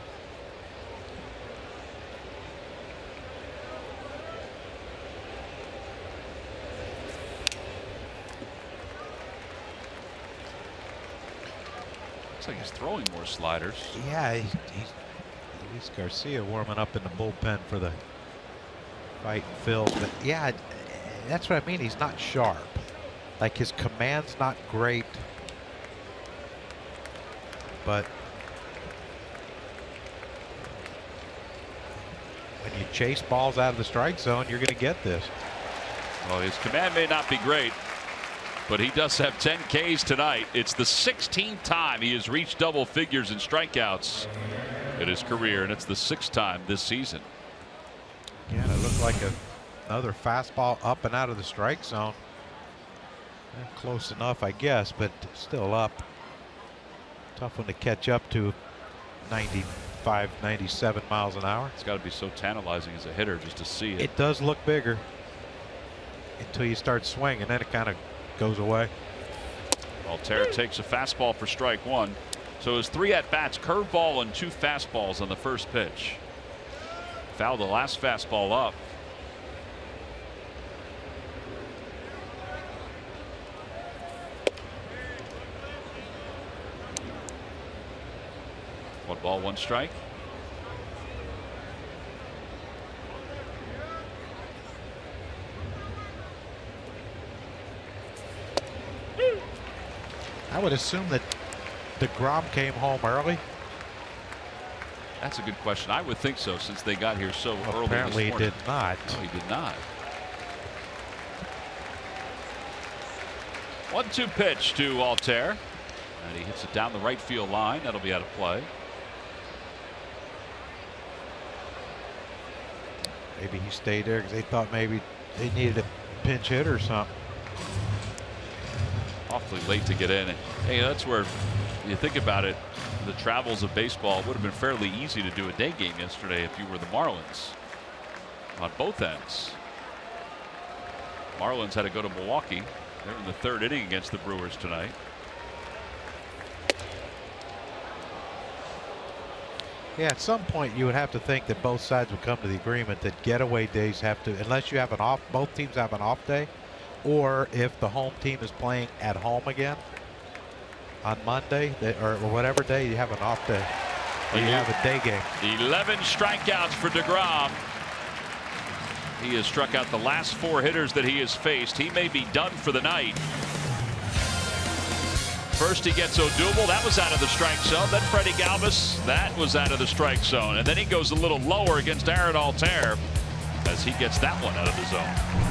Looks like he's throwing more sliders. Yeah, he's Luis Garcia warming up in the bullpen for the fight Phil. But yeah, that's what I mean. He's not sharp. Like his command's not great. But when you chase balls out of the strike zone, you're going to get this. Well, his command may not be great, but he does have 10 Ks tonight. It's the 16th time he has reached double figures in strikeouts in his career, and it's the 6th time this season. Yeah, it looked like another fastball up and out of the strike zone. Close enough, I guess, but still up. Tough one to catch up to. 95, 97 miles an hour. It's got to be so tantalizing as a hitter just to see it. It does look bigger until you start swinging, then it kind of goes away. Altair takes a fastball for strike 1. So his 3 at bats, curveball and 2 fastballs on the first pitch. Fouled the last fastball up. One ball, 1 strike. I would assume that deGrom came home early. That's a good question. I would think so, since they got here so early. Apparently he did not. No, he did not. 1-2 pitch to Altair, and he hits it down the right field line. That'll be out of play. Maybe he stayed there because they thought maybe they needed a pinch hit or something. Awfully late to get in. Hey, that's where you think about it. The travels of baseball, it would have been fairly easy to do a day game yesterday if you were the Marlins on both ends. Marlins had to go to Milwaukee. They're in the 3rd inning against the Brewers tonight. Yeah, at some point you would have to think that both sides would come to the agreement that getaway days have to, unless you have an off, both teams have an off day, or if the home team is playing at home again on Monday, or whatever day, you have an off day, or you have a day game. 11 strikeouts for deGrom. He has struck out the last 4 hitters that he has faced. He may be done for the night. First he gets Odubel. That was out of the strike zone. Then Freddie Galvis. That was out of the strike zone. And then he goes a little lower against Aaron Altair as he gets that one out of the zone.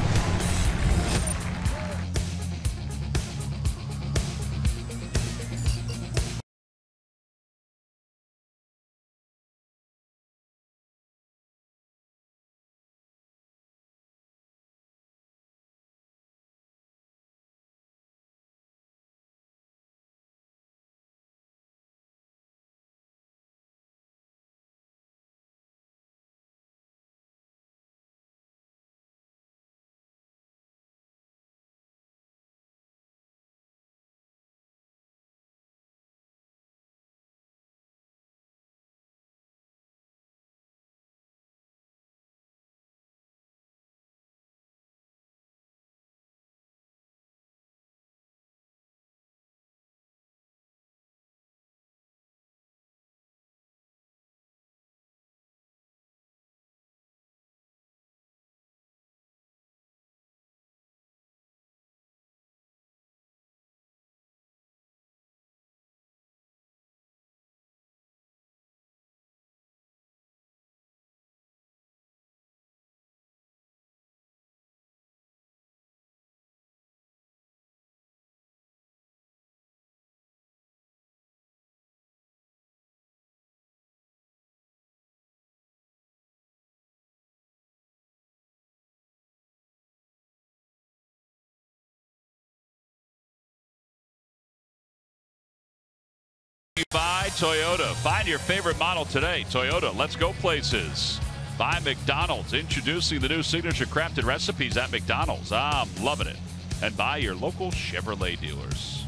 Toyota. Find your favorite model today. Toyota, let's go places. By McDonald's, introducing the new signature crafted recipes at McDonald's. I'm loving it. And by your local Chevrolet dealers.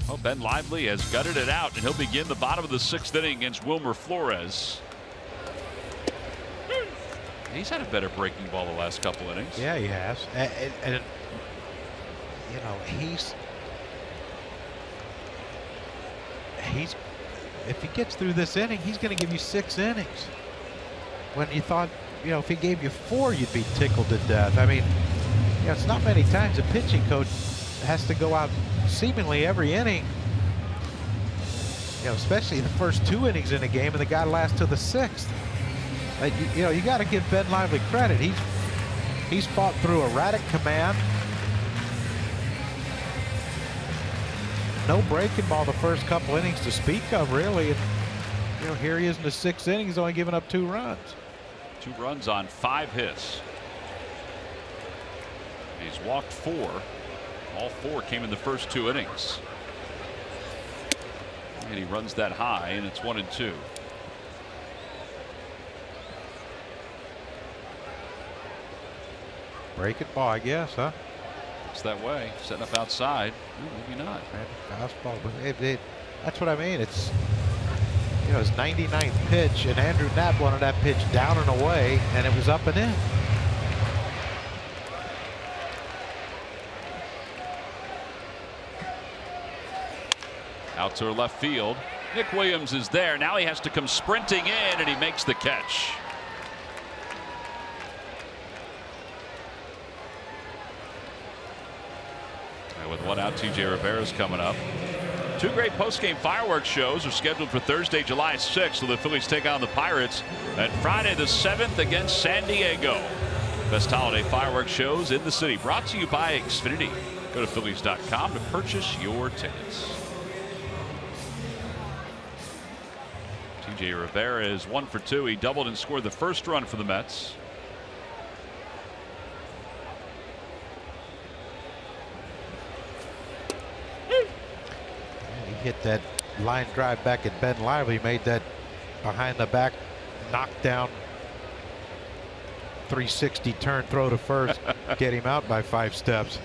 Well, Ben Lively has gutted it out, and he'll begin the bottom of the 6th inning against Wilmer Flores. He's had a better breaking ball the last couple innings. Yeah, he has. And you know, he's if he gets through this inning, he's going to give you 6 innings. When you thought, you know, if he gave you 4, you'd be tickled to death. I mean, you know, it's not many times a pitching coach has to go out seemingly every inning. You know, especially the first 2 innings in a game, and the guy lasts to the 6th. You know, you got to give Ben Lively credit. He's fought through erratic command. No breaking ball the first couple innings to speak of, really. And, you know, here he is in the 6th inning. He's only given up 2 runs. 2 runs on 5 hits. He's walked 4. All 4 came in the first 2 innings. And he runs that high, and it's 1-2. Breaking ball, I guess, huh? It's that way. Setting up outside. Maybe not. Fastball, but that's what I mean. It's, you know, his 99th pitch, and Andrew Knapp wanted that pitch down and away, and it was up and in. Out to left field. Nick Williams is there. Now he has to come sprinting in, and he makes the catch. With 1 out, TJ Rivera's coming up. 2 great postgame fireworks shows are scheduled for Thursday, July 6th, so the Phillies take on the Pirates, and Friday the 7th against San Diego. Best holiday fireworks shows in the city. Brought to you by Xfinity. Go to Phillies.com to purchase your tickets. TJ Rivera is 1 for 2. He doubled and scored the first run for the Mets. Hit that line drive back at Ben Lively, made that behind the back knockdown 360 turn throw to first, get him out by 5 steps.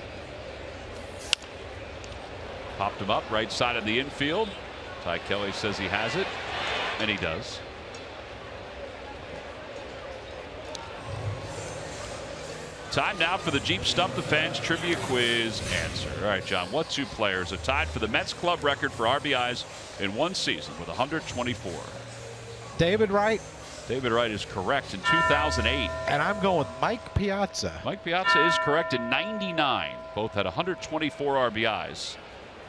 Popped him up right side of the infield. Ty Kelly says he has it, and he does. Time now for the Jeep Stump the Fans Trivia Quiz answer. All right, John, what 2 players are tied for the Mets club record for RBIs in one season with 124? David Wright. David Wright is correct in 2008. And I'm going with Mike Piazza. Mike Piazza is correct in 99. Both had 124 RBIs.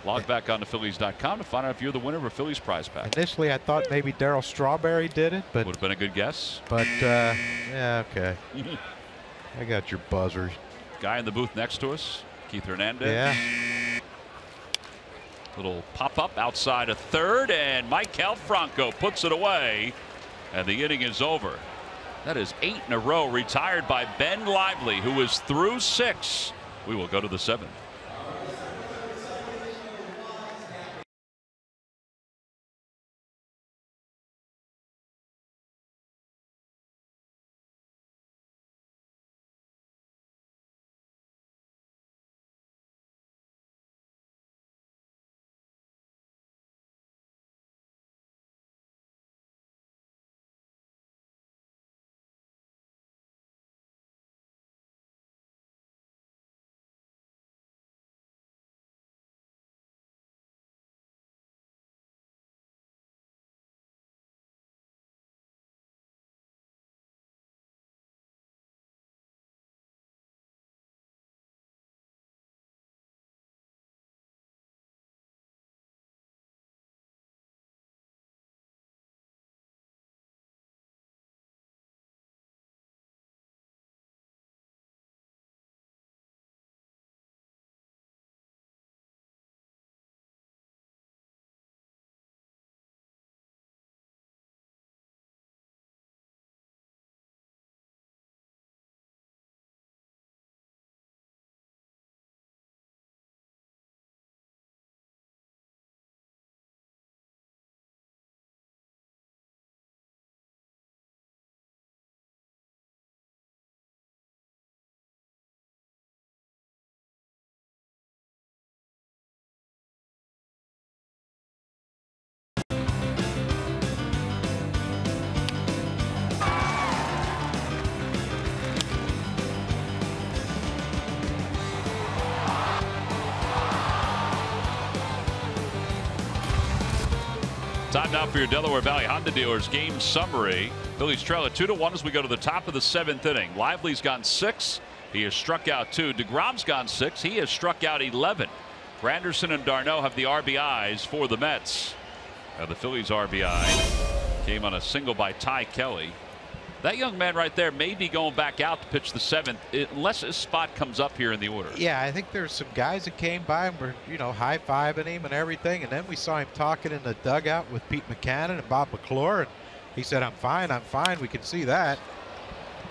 Log back on to Phillies.com to find out if you're the winner of a Phillies prize pack. Initially, I thought maybe Darryl Strawberry did it, but would have been a good guess. But yeah, okay. I got your buzzers. Guy in the booth next to us, Keith Hernandez. Yeah. Little pop-up outside of third, and Maikel Franco puts it away, and the inning is over. That is 8 in a row retired by Ben Lively, who is through 6. We will go to the 7th. Time now for your Delaware Valley Honda Dealers game summary. Phillies trail at 2-1 as we go to the top of the 7th inning. Lively's gone 6. He has struck out 2. DeGrom's gone 6. He has struck out 11. Granderson and d'Arnaud have the RBIs for the Mets. Now the Phillies RBI came on a single by Ty Kelly. That young man right there may be going back out to pitch the 7th unless his spot comes up here in the order. Yeah, I think there's some guys that came by and were, high-fiving him and everything, and then we saw him talking in the dugout with Pete Buchanan and Bob McClure, and he said, I'm fine, we can see that.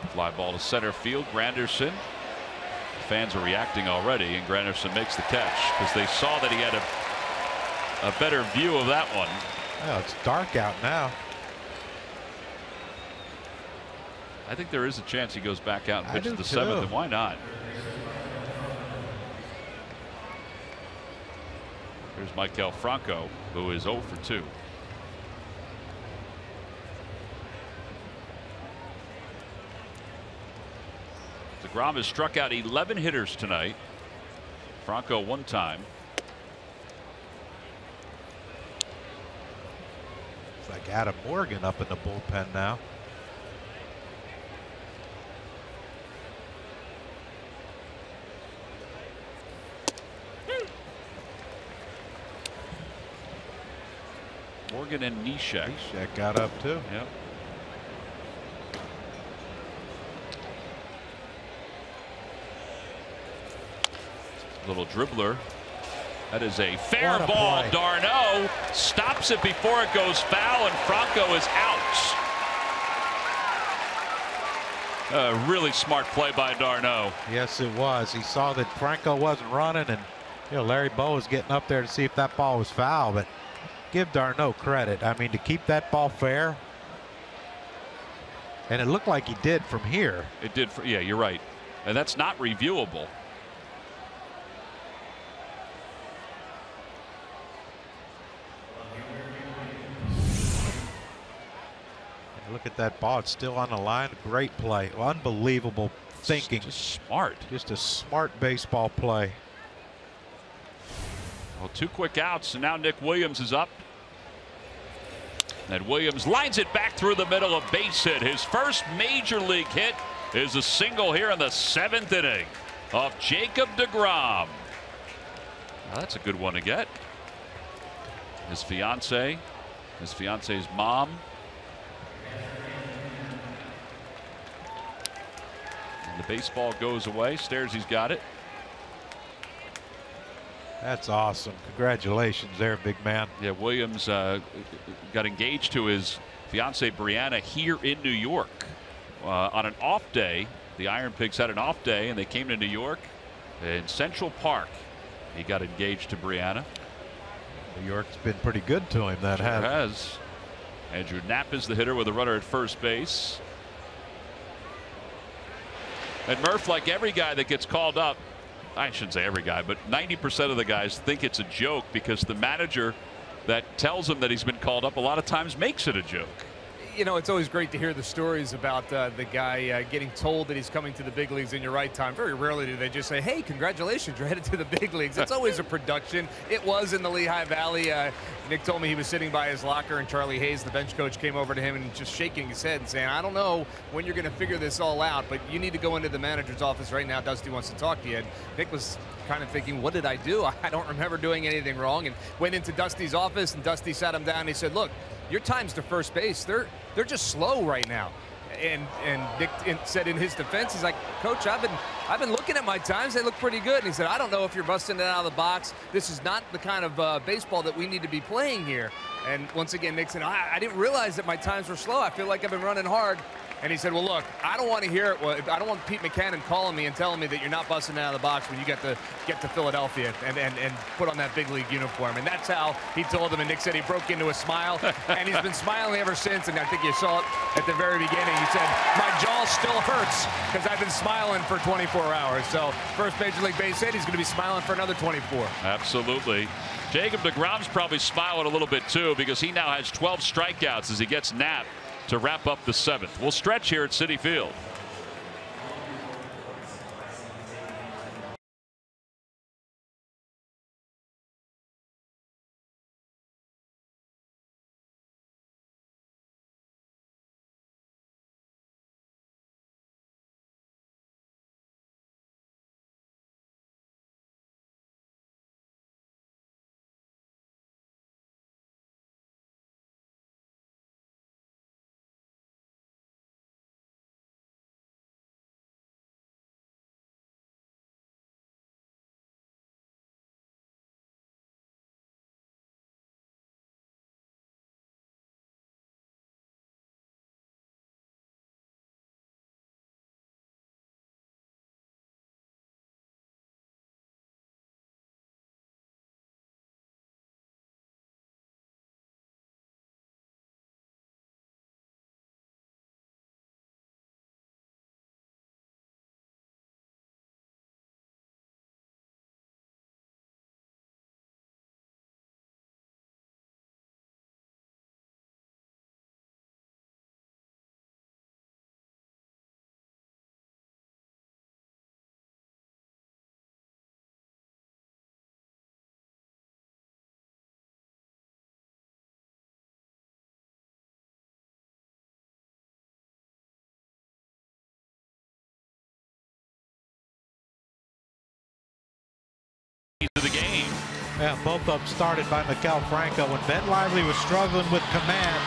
Fly ball to center field. Granderson. The fans are reacting already, and Granderson makes the catch because they saw that he had a better view of that one. Well, it's dark out now. I think there is a chance he goes back out and pitches the too. 7th, and why not? Here's Maikel Franco, who is 0 for 2. DeGrom has struck out 11 hitters tonight. Franco 1 time. It's like Adam Morgan up in the bullpen now. Morgan and Neshek. Neshek got up too. Yep. Little dribbler. That is a fair ball. Play. d'Arnaud stops it before it goes foul, and Franco is out. A really smart play by d'Arnaud. Yes, it was. He saw that Franco wasn't running, and Larry Bow was getting up there to see if that ball was foul, but give d'Arnaud credit. I mean, to keep that ball fair, and it looked like he did from here. It did. Yeah, you're right, and that's not reviewable. Look at that ball. It's still on the line. Great play. Unbelievable thinking. Just smart. Just a smart baseball play. Well, 2 quick outs, and now Nick Williams is up. And Williams lines it back through the middle, a base hit. His first major league hit is a single here in the 7th inning of Jacob DeGrom. Now, that's a good one to get. His fiance's mom. And the baseball goes away. He's got it. That's awesome. Congratulations there, big man. Yeah, Williams got engaged to his fiancee Brianna here in New York on an off day. The Iron Pigs had an off day, and they came to New York in Central Park. He got engaged to Brianna. New York's been pretty good to him. That has. Andrew Knapp is the hitter with a runner at first base. And Murph, like every guy that gets called up, I shouldn't say every guy, but 90% of the guys think it's a joke because the manager that tells him that he's been called up a lot of times makes it a joke. It's always great to hear the stories about the guy getting told that he's coming to the big leagues in your right time. Very rarely do they just say, hey, congratulations, you're headed to the big leagues. It's always a production. It was in the Lehigh Valley. Nick told me he was sitting by his locker, and Charlie Hayes, the bench coach, came over to him and just shaking his head and saying, I don't know when you're going to figure this all out, but you need to go into the manager's office right now. Dusty wants to talk to you. And Nick was kind of thinking, what did I do? I don't remember doing anything wrong. And went into Dusty's office, and Dusty sat him down and he said, look, your times to first base, they're just slow right now. And Nick said in his defense, he's like, Coach, I've been looking at my times. They look pretty good. And he said, I don't know if you're busting it out of the box. This is not the kind of baseball that we need to be playing here. And once again, Nick said, I didn't realize that my times were slow. I feel like I've been running hard. And he said, well, look, I don't want to hear it. Well, I don't want Pete Buchanan calling me and telling me that you're not busting it out of the box when you get to Philadelphia and put on that big league uniform. And that's how he told him. And Nick said he broke into a smile. And he's been smiling ever since. And I think you saw it at the very beginning. He said, my jaw still hurts because I've been smiling for 24 hours. So first major league base hit, he's going to be smiling for another 24. Absolutely. Jacob DeGrom's probably smiling a little bit, too, because he now has 12 strikeouts as he gets Knapp to wrap up the 7th. We'll stretch here at Citi Field. Yeah, both of them started by Maikel Franco. When Ben Lively was struggling with command,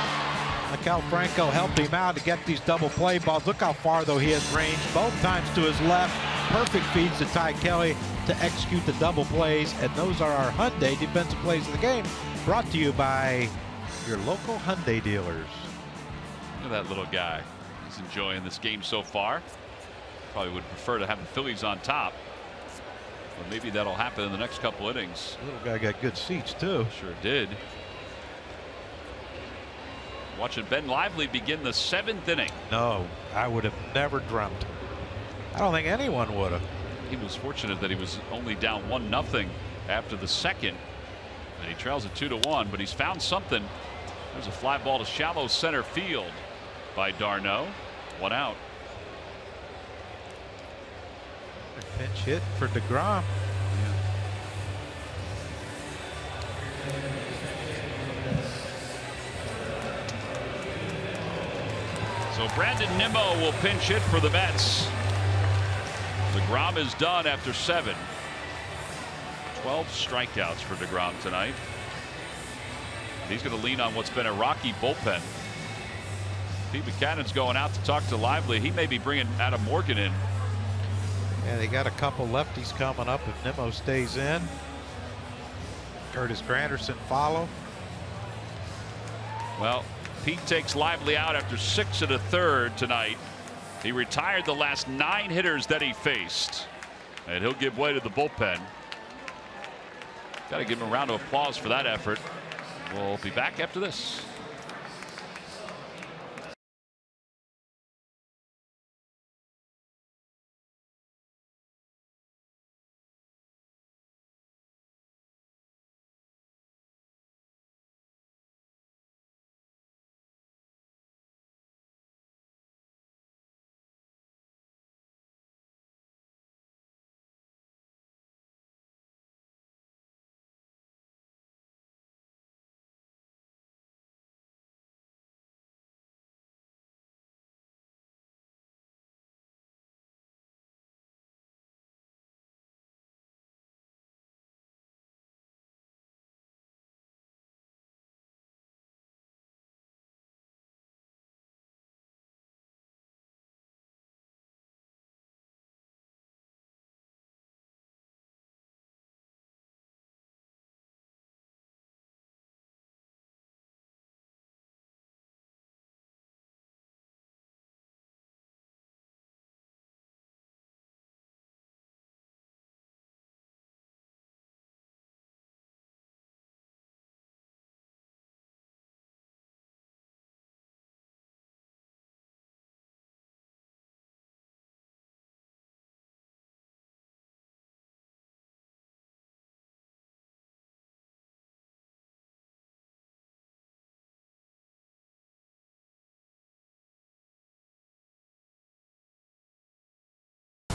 Maikel Franco helped him out to get these double play balls. Look how far, though, he has range. Both times to his left. Perfect feeds to Ty Kelly to execute the double plays. And those are our Hyundai defensive plays of the game, brought to you by your local Hyundai dealers. Look at that little guy. He's enjoying this game so far. Probably would prefer to have the Phillies on top. But maybe that'll happen in the next couple innings. Little guy got good seats, too. Sure did. Watching Ben Lively begin the 7th inning. No, I would have never dreamt. I don't think anyone would have. He was fortunate that he was only down 1-0 after the second. And he trails it 2-1, but he's found something. There's a fly ball to shallow center field by d'Arnaud. 1 out. Pinch hit for DeGrom. So Brandon Nimmo will pinch hit for the Mets. DeGrom is done after 7. 12 strikeouts for DeGrom tonight. He's going to lean on what's been a rocky bullpen. Pete Buchanan's going out to talk to Lively. He may be bringing Adam Morgan in. Yeah, they got a couple lefties coming up if Nimmo stays in. Curtis Granderson follow. Well, Pete takes Lively out after 6 1/3 tonight. He retired the last 9 hitters that he faced, and he'll give way to the bullpen. Got to give him a round of applause for that effort. We'll be back after this.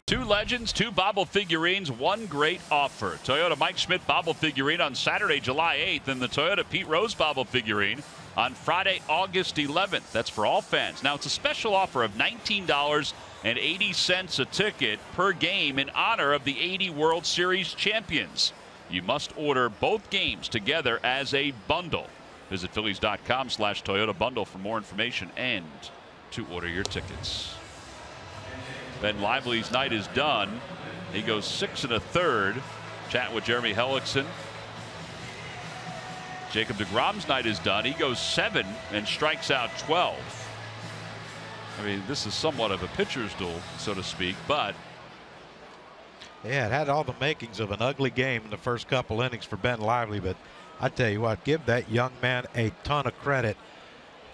Two legends, 2 bobble figurines, 1 great offer. Toyota Mike Schmidt bobble figurine on Saturday, July 8th, and the Toyota Pete Rose bobble figurine on Friday, August 11th. That's for all fans. Now, it's a special offer of $19.80 a ticket per game in honor of the 80 World Series champions. You must order both games together as a bundle. Visit Phillies.com/Toyota bundle for more information and to order your tickets. Ben Lively's night is done. He goes 6 1/3. Chat with Jeremy Hellickson. Jacob deGrom's night is done. He goes 7 and strikes out 12. I mean, this is somewhat of a pitcher's duel, so to speak, but yeah, it had all the makings of an ugly game in the first couple innings for Ben Lively, but I tell you what, give that young man a ton of credit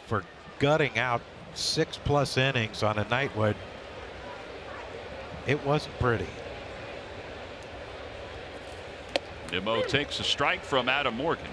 for gutting out 6+ innings on a night where it wasn't pretty. Nimmo takes a strike from Adam Morgan.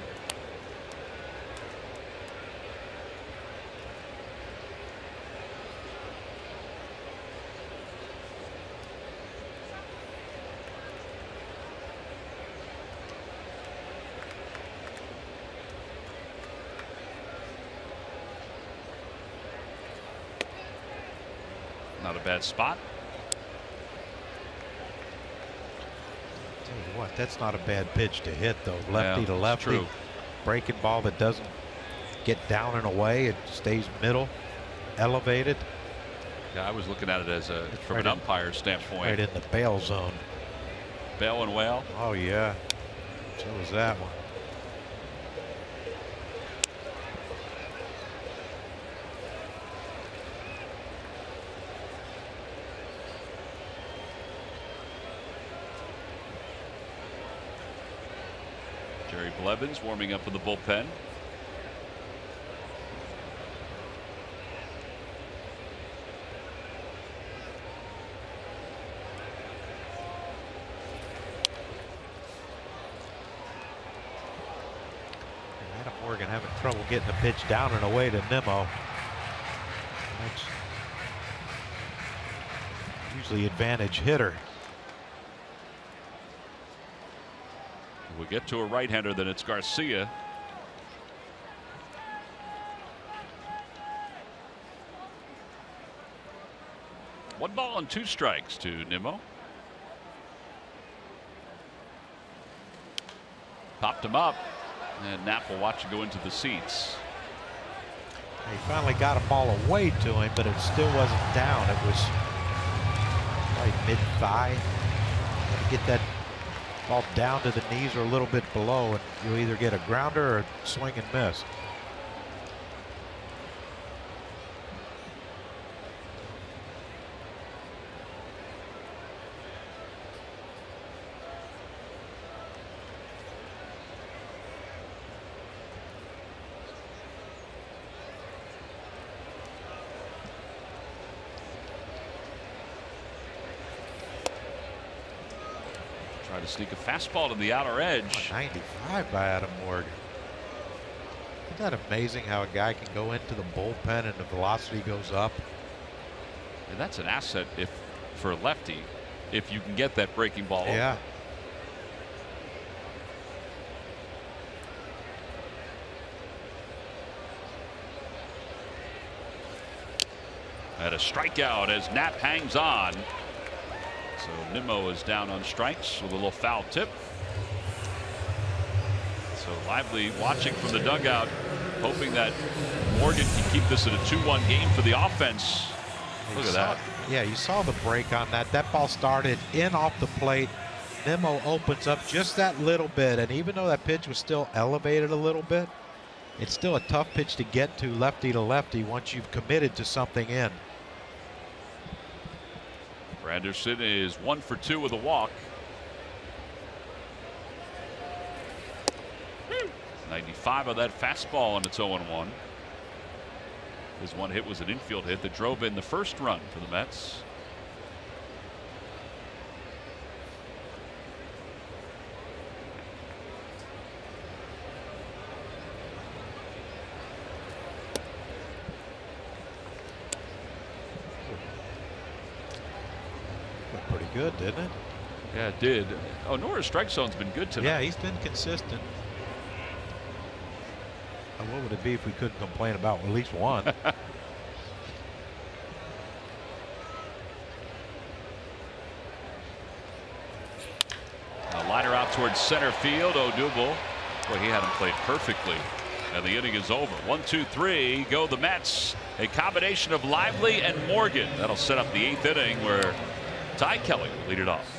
Not a bad spot. Tell you what, that's not a bad pitch to hit, though. Lefty to lefty. True. Breaking ball that doesn't get down and away. It stays middle, elevated. Yeah, I was looking at it as from right an umpire standpoint. Right in the bail zone. Bail and whale. Oh, yeah. So was that one. Jerry Blevins warming up in the bullpen. Adam Morgan having trouble getting the pitch down and away to Nimmo. That's usually advantage hitter. We get to a right-hander, then it's Garcia. One ball and 2 strikes to Nimmo. Popped him up, and Knapp will watch it go into the seats. He finally got a ball away to him, but it still wasn't down. It was right mid-thigh. Got to get that ball down to the knees or a little bit below, and you'll either get a grounder or swing and miss. Try to sneak a fastball to the outer edge. 95 by Adam Morgan. Isn't that amazing how a guy can go into the bullpen and the velocity goes up? And that's an asset for a lefty if you can get that breaking ball. Yeah. And a strikeout as Knapp hangs on. So Nimmo is down on strikes with a little foul tip. So Lively watching from the dugout, hoping that Morgan can keep this at a 2-1 game for the offense. Look at that. Yeah, you saw the break on that. That ball started in off the plate. Nimmo opens up just that little bit, and even though that pitch was still elevated a little bit, it's still a tough pitch to get to lefty once you've committed to something in. Anderson is 1 for 2 with a walk. 95 of that fastball, and it's 0-1. His one hit was an infield hit that drove in the first run for the Mets. Pretty good, didn't it? Yeah, it did. Oh, Nora's strike zone's been good tonight. Yeah, he's been consistent. What would it be if we couldn't complain about at least one? A liner out towards center field. Odubel. Boy, he had him played perfectly. And the inning is over. 1, 2, 3. Go the Mets. A combination of Lively and Morgan. That'll set up the 8th inning where Ty Kelly will lead it off.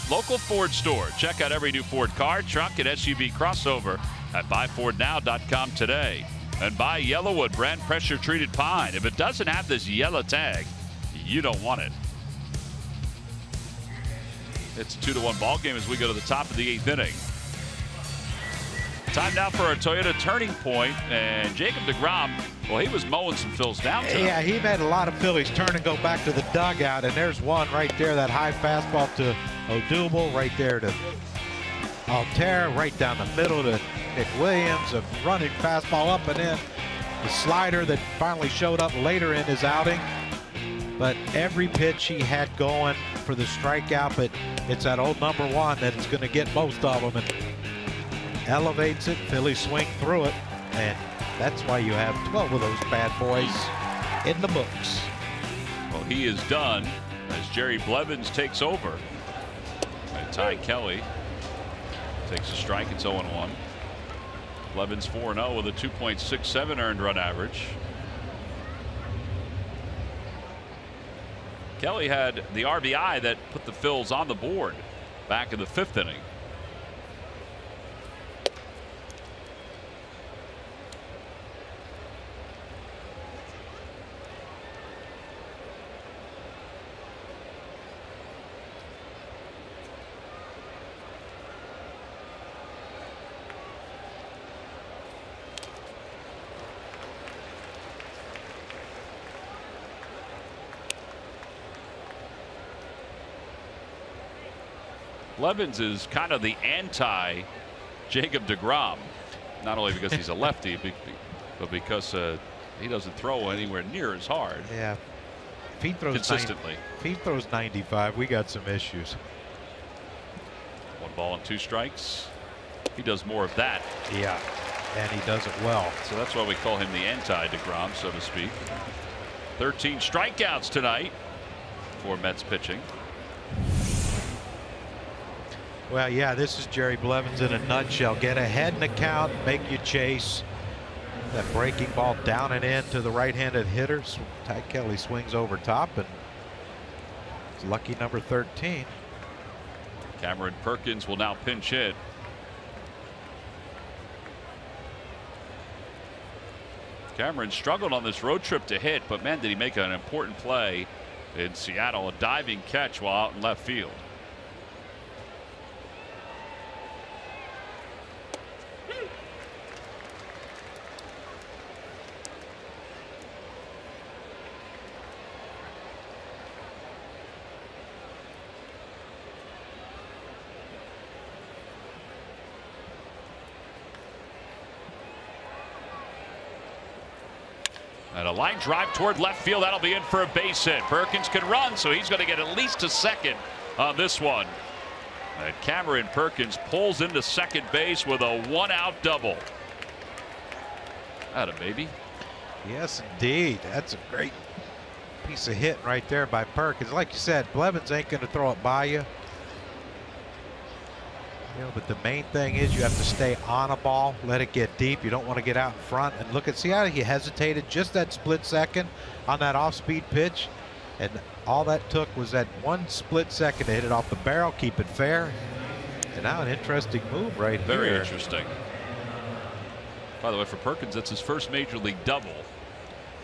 local Ford store. Check out every new Ford car, truck, and SUV crossover at buyfordnow.com today. And buy Yellowwood brand pressure treated pine. If it doesn't have this yellow tag, you don't want it. It's a 2-1 ball game as we go to the top of the 8th inning. Time now for our Toyota turning point, and Jacob deGrom, well, he was mowing some Phils down tonight. Yeah, he made a lot of Phillies turn and go back to the dugout, and there's one right there, that high fastball to Odubel, right there to Altair, right down the middle to Nick Williams, a running fastball up and in. The slider that finally showed up later in his outing. But every pitch he had going for the strikeout, but it's that old number one that it's going to get most of them, and elevates it. Phillies swing through it, and that's why you have 12 of those bad boys in the books. Well, he is done as Jerry Blevins takes over. And Ty Kelly takes a strike. It's 0-1. Blevins 4-0 with a 2.67 earned run average. Kelly had the RBI that put the Phils on the board back in the 5th inning. Blevins is kind of the anti Jacob deGrom, not only because he's a lefty, but because he doesn't throw anywhere near as hard. Yeah, if he throws consistently. If he throws 95, we got some issues. 1 ball and 2 strikes. He does more of that. Yeah, and he does it well. So that's why we call him the anti deGrom, so to speak. 13 strikeouts tonight for Mets pitching. Well, yeah, this is Jerry Blevins in a nutshell. Get ahead in the count, make you chase. That breaking ball down and in to the right-handed hitter. Ty Kelly swings over top, and it's lucky number 13. Cameron Perkins will now pinch hit. Cameron struggled on this road trip to hit, but man, did he make an important play in Seattle, a diving catch while out in left field. And a line drive toward left field. That'll be in for a base hit. Perkins can run, so he's going to get at least a second on this one. And Cameron Perkins pulls into second base with a 1-out double. Atta baby. Yes, indeed. That's a great piece of hit right there by Perkins. Like you said, Blevins ain't going to throw it by you. But the main thing is you have to stay on a ball, let it get deep. You don't want to get out in front. And look at, see how he hesitated just that split second on that off-speed pitch, and all that took was that 1 split second to hit it off the barrel, keep it fair. And now an interesting move right here. Very interesting. By the way, for Perkins, that's his first major league double.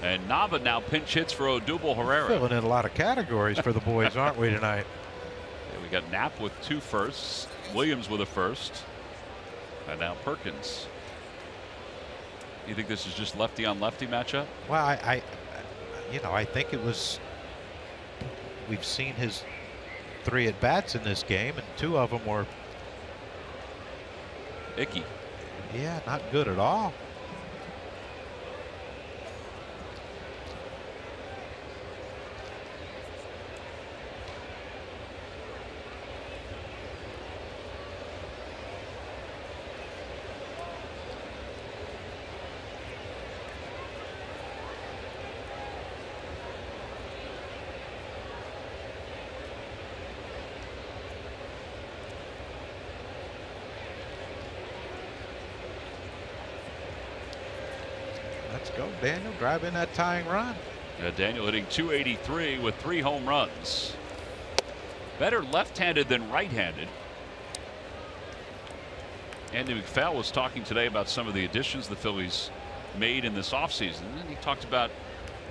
And Nava now pinch hits for Odubel Herrera. Filling in a lot of categories for the boys, aren't we, tonight? We got Knapp with 2 firsts, Williams with a first, and now Perkins. You think this is just lefty on lefty matchup? Well, I think it was. We've seen his 3 at bats in this game, and 2 of them were icky. Yeah, not good at all. Go, Daniel, drive in that tying run. Daniel hitting .283 with 3 home runs. better left-handed than right-handed. Andy McPhail was talking today about some of the additions the Phillies made in this offseason, and he talked about,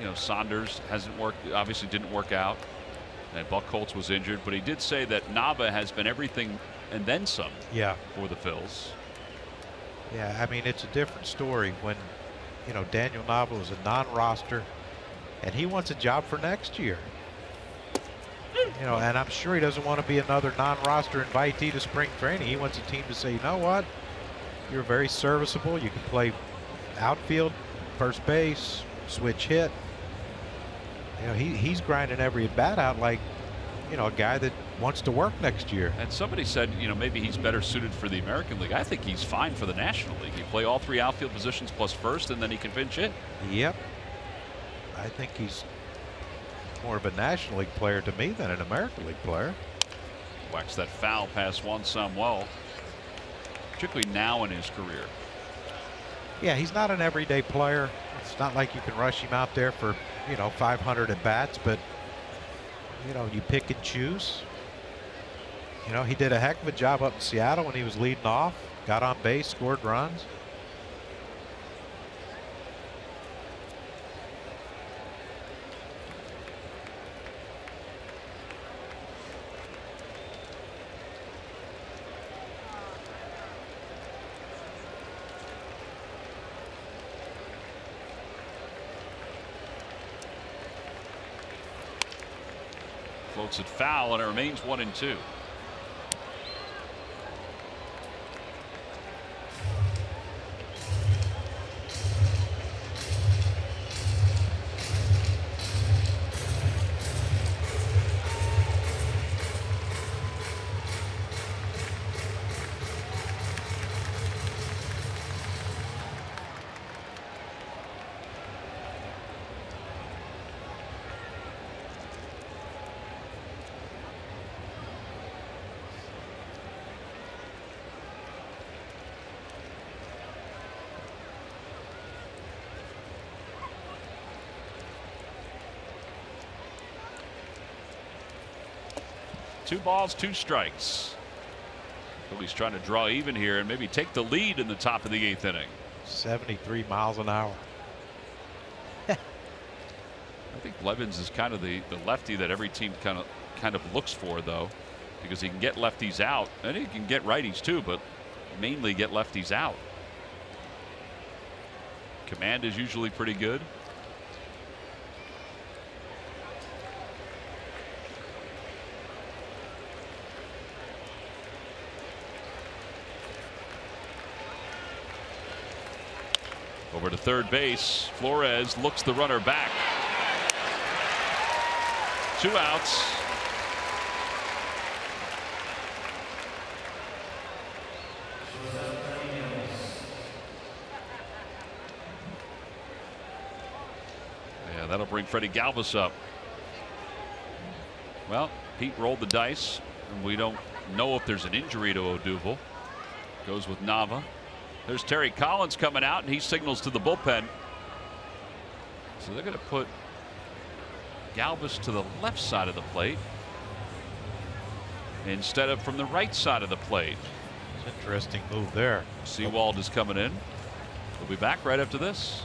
you know, Saunders hasn't worked, obviously didn't work out, and Buck Holtz was injured, but he did say that Nava has been everything and then some. Yeah. For the Phils. Yeah, I mean, it's a different story when, you know, Daniel Nava was a non-roster, and he wants a job for next year. You know, and I'm sure he doesn't want to be another non-roster invitee to spring training. He wants a team to say, you know what, you're very serviceable. You can play outfield, first base, switch hit. You know, he's grinding every at bat out like, you know, a guy that wants to work next year. And somebody said, you know, maybe he's better suited for the American League. I think he's fine for the National League. He play all 3 outfield positions plus first, and then he can pinch hit. Yep. I think he's more of a National League player to me than an American League player. Whacks that foul past Juan Samuel, particularly now in his career. Yeah, he's not an everyday player. It's not like you can rush him out there for, you know, 500 at bats, but, you know, you pick and choose. You know, he did a heck of a job up in Seattle when he was leading off, got on base, scored runs. Floats it foul, and it remains 1-2. Two balls, 2 strikes. Phillies trying to draw even here and maybe take the lead in the top of the 8th inning. 73 miles an hour. I think Blevins is kind of the lefty that every team kind of looks for, though, because he can get lefties out, and he can get righties too, but mainly get lefties out. Command is usually pretty good. Over to third base. Flores looks the runner back. 2 outs. Yeah, that'll bring Freddie Galvis up. Well, Pete rolled the dice, and we don't know if there's an injury to Odubel. Goes with Nava. There's Terry Collins coming out, and he signals to the bullpen. So they're going to put Galvis to the left side of the plate instead of from the right side of the plate. It's an interesting move there. Seawald is coming in. We'll be back right after this.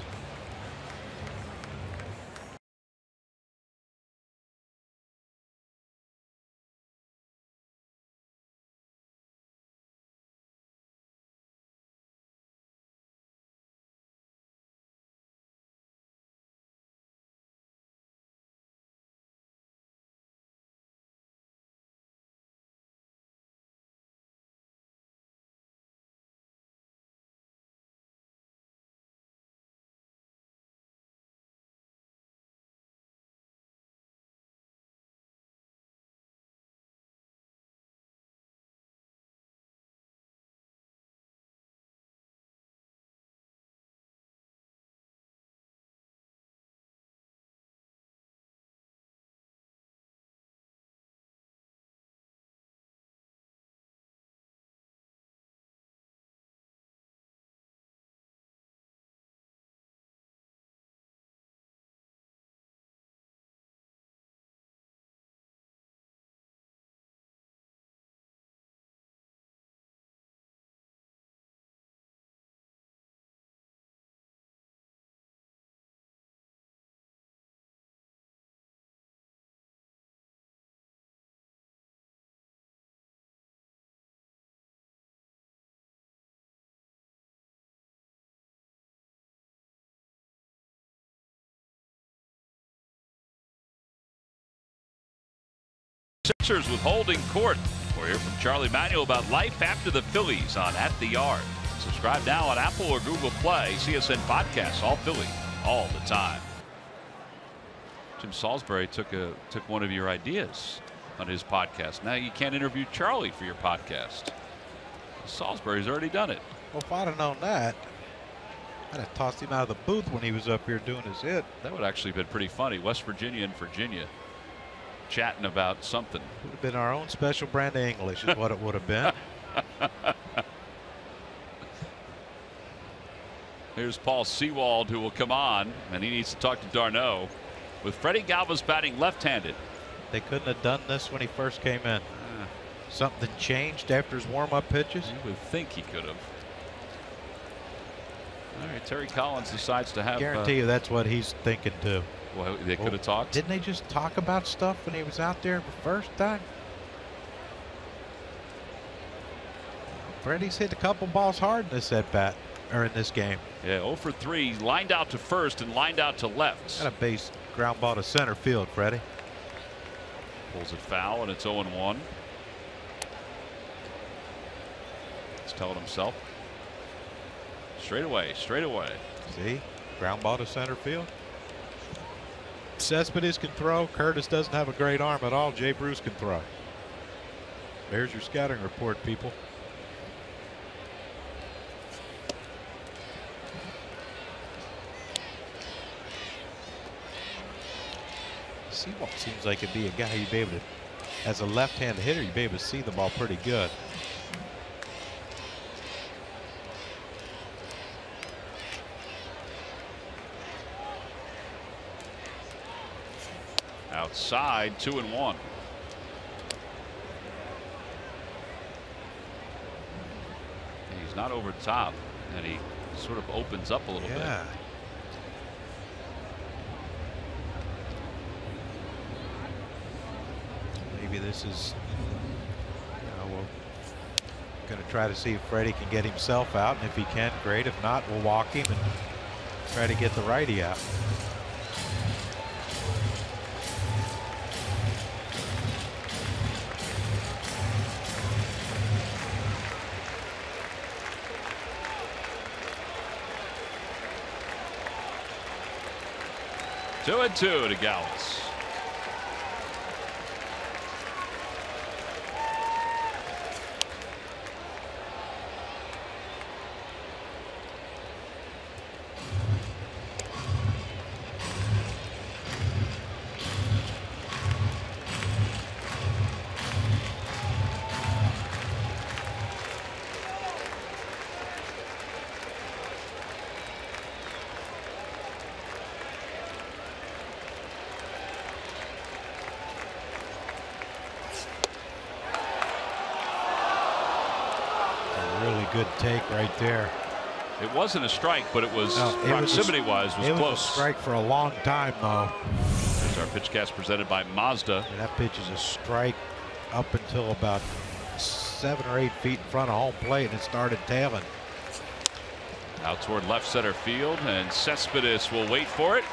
Sixers with holding court. We'll hear from Charlie Manuel about life after the Phillies on At the Yard. Subscribe now on Apple or Google Play. CSN Podcasts, all Philly, all the time. Jim Salisbury took one of your ideas on his podcast. Now you can't interview Charlie for your podcast. Salisbury's already done it. Well, if I'd have known that, I'd have tossed him out of the booth when he was up here doing his hit. That would actually have been pretty funny. West Virginia and Virginia chatting about something. Would have been our own special brand of English is what it would have been. Here's Paul Sewald, who will come on, and he needs to talk to Darno. With Freddie Galvis batting left-handed. They couldn't have done this when he first came in. Something changed after his warm-up pitches? You would think he could have. All right, Terry Collins decides to have. I guarantee you that's what he's thinking too. Well, they could have talked. Didn't they just talk about stuff when he was out there the first time? Freddie's hit a couple balls hard in this at-bat, or in this game. Yeah, 0 for 3, lined out to first and lined out to left. Got a base ground ball to center field, Freddie. Pulls it foul, and it's 0-1. He's telling himself. Straight away, straight away. See? Ground ball to center field. Cespedes can throw. Curtis doesn't have a great arm at all. Jay Bruce can throw. There's your scouting report, people. Sewald seems like it'd be a guy you'd be able to, as a left-handed hitter, you'd be able to see the ball pretty good. Outside, 2-1. He's not over top, and he sort of opens up a little bit. Maybe this is, we're going to try to see if Freddie can get himself out, and if he can, great. If not, we'll walk him and try to get the righty out. Two and two to Galvis. Good take right there. It wasn't a strike, but it was proximity-wise was close. It was a strike for a long time, though. There's our pitch cast presented by Mazda. And that pitch is a strike up until about 7 or 8 feet in front of home plate, and it started tailing. Out toward left center field, and Cespedes will wait for it.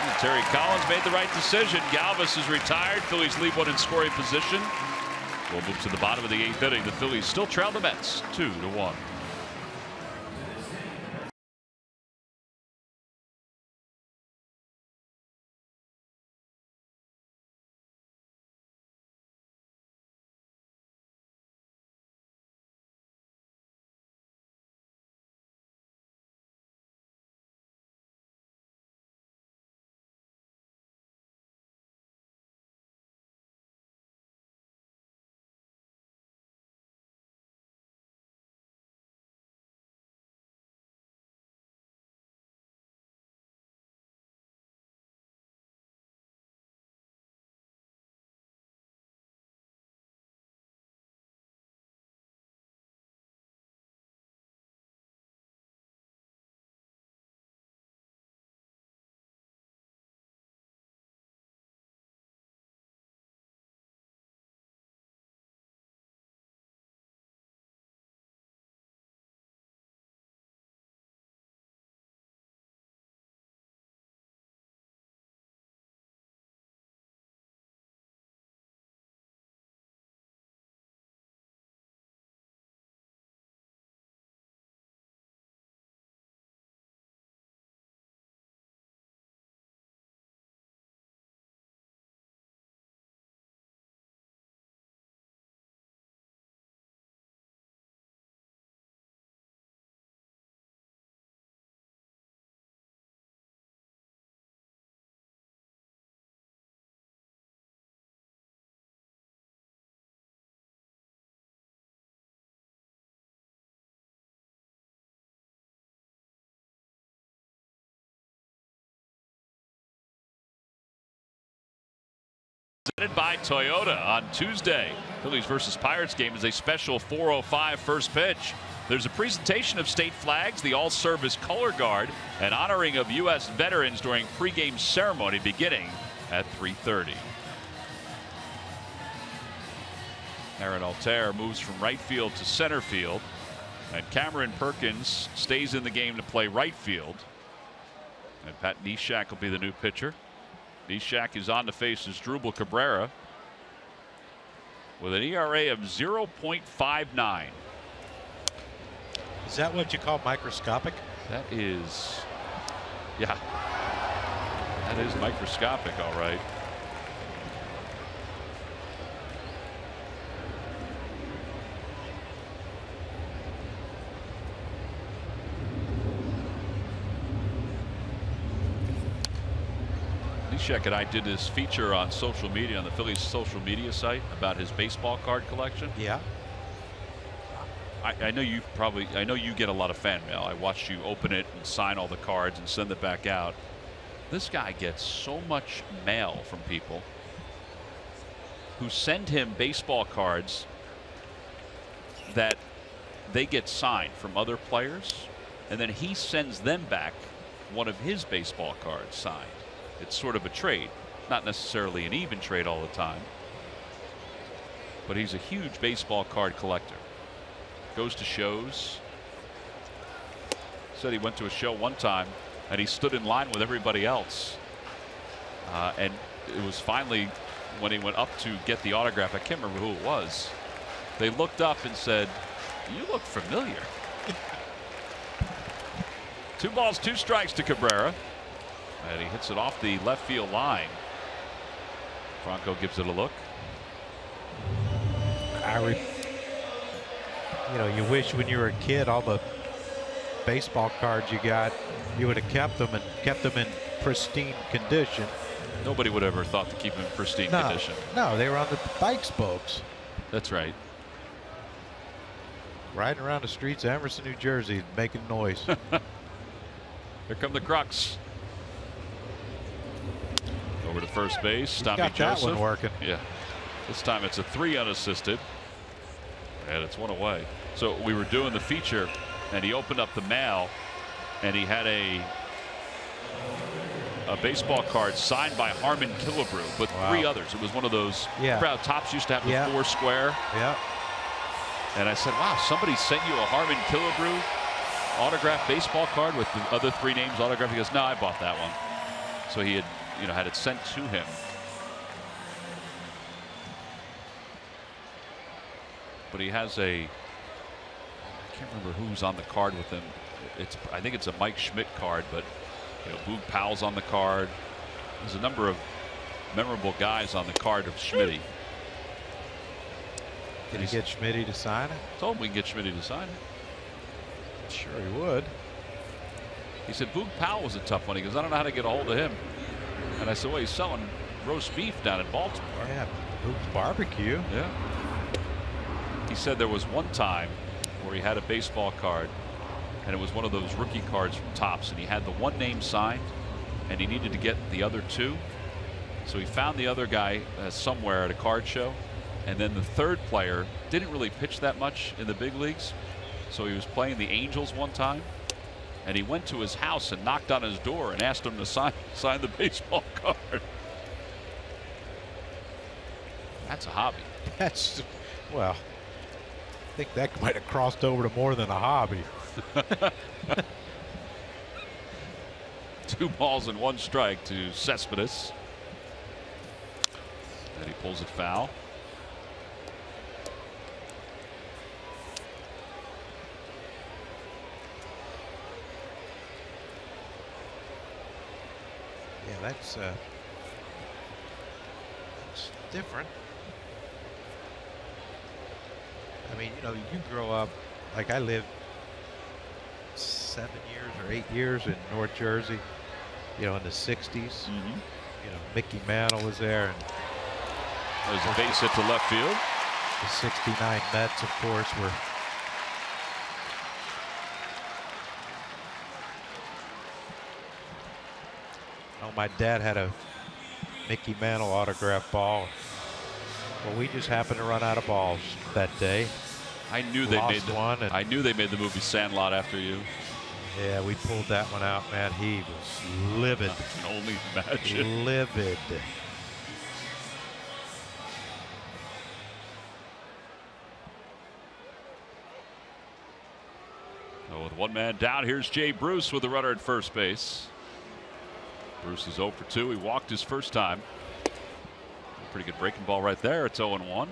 And Terry Collins made the right decision. Galvis is retired. Phillies leave one in scoring position. We'll move to the bottom of the 8th inning. The Phillies still trail the Mets 2-1. Presented by Toyota on Tuesday. Phillies versus Pirates game is a special 4:05 first pitch. There's a presentation of state flags, the all-service color guard, and honoring of U.S. veterans during pregame ceremony beginning at 3:30. Aaron Altair moves from right field to center field, and Cameron Perkins stays in the game to play right field. And Pat Neshek will be the new pitcher. Neshek is on to face Asdrubal Cabrera with an ERA of 0.59. Is that what you call microscopic? That is, yeah, that is microscopic, all right. Neshek and I did this feature on social media, on the Phillies social media site, about his baseball card collection. Yeah. I know you get a lot of fan mail. I watched you open it and sign all the cards and send it back out. This guy gets so much mail from people who send him baseball cards that they get signed from other players, and then he sends them back one of his baseball cards signed. It's sort of a trade, not necessarily an even trade all the time, but he's a huge baseball card collector. Goes to shows. Said he went to a show one time and he stood in line with everybody else, and it was finally when he went up to get the autograph, I can't remember who it was, they looked up and said, "You look familiar." 2 balls 2 strikes to Cabrera, and he hits it off the left field line. Franco gives it a look. You know, you wish when you were a kid all the baseball cards you got, you would have kept them in pristine condition. Nobody would ever thought to keep them in pristine condition. No, they were on the bike spokes. That's right. Riding around the streets of Emerson, New Jersey, making noise. Here come the Crux. Over to first base. Got that one working. Yeah. This time it's a 3 unassisted. And it's 1 away. So we were doing the feature, and he opened up the mail, and he had a baseball card signed by Harmon Killebrew, but 3 others. It was one of those. Remember how Topps used to have the 4 square? Yeah. And I said, wow, somebody sent you a Harmon Killebrew autographed baseball card with the other 3 names autographed. He goes, no, I bought that one. So he had, had it sent to him. But he has I can't remember who's on the card with him. I think it's a Mike Schmidt card, but Boog Powell's on the card. There's a number of memorable guys on the card of Schmitty. Can you get Schmitty to sign it? Told him we can get Schmitty to sign it. Sure he would. He said Boog Powell was a tough one. He goes, I don't know how to get a hold of him. And I said, well, he's selling roast beef down in Baltimore. Yeah, Boog's barbecue. Yeah. He said there was one time where he had a baseball card, and it was one of those rookie cards from Topps, and he had the one name signed, and he needed to get the other 2. So he found the other guy somewhere at a card show, and then the third player didn't really pitch that much in the big leagues, so he was playing the Angels one time, and he went to his house and knocked on his door and asked him to sign the baseball card. That's a hobby. That's, well, I think that might have crossed over to more than a hobby. 2 balls and 1 strike to Cespedes. And he pulls it foul. Yeah, that's different. I mean, you grow up, like I lived 7 years or 8 years in North Jersey, in the 60s. Mm-hmm. Mickey Mantle was there. And there's a base hit to left field. The 69 Mets, of course, were. My dad had a Mickey Mantle autograph ball. Well, we just happened to run out of balls that day. I knew they made one. I knew they made the movie Sandlot after you. Yeah, we pulled that one out, man. He was livid. I can only imagine. Livid. So with one man down, here's Jay Bruce with the runner at first base. Bruce is 0 for 2. He walked his first time. Pretty good breaking ball right there. It's 0-1.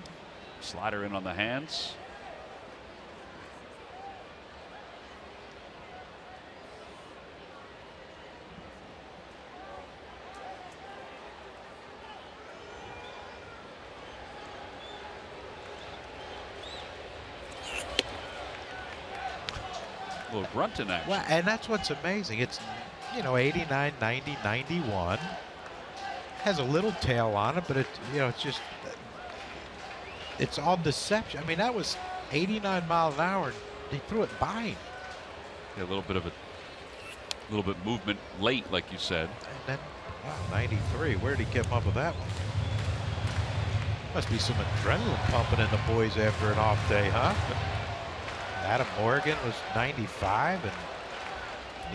Slider in on the hands. A little grunt in action. Well, and that's what's amazing. It's, you know, 89, 90, 91. Has a little tail on it, but it, you know, it's just, it's all deception. I mean, that was 89 miles an hour. He threw it by him. Yeah, a little bit movement late, like you said. And then, wow, 93. Where did he come up with that one? Must be some adrenaline pumping in the boys after an off day, huh? Adam Morgan was 95, and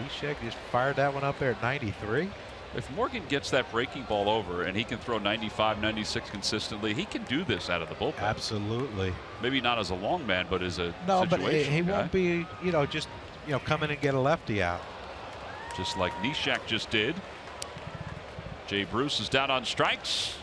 Neshek just fired that one up there at 93. If Morgan gets that breaking ball over and he can throw 95, 96 consistently, he can do this out of the bullpen. Absolutely. Maybe not as a long man, but as a no, but situation he guy. won't be, you know, just, you know, come in and get a lefty out. Just like Neshek just did. Jay Bruce is down on strikes.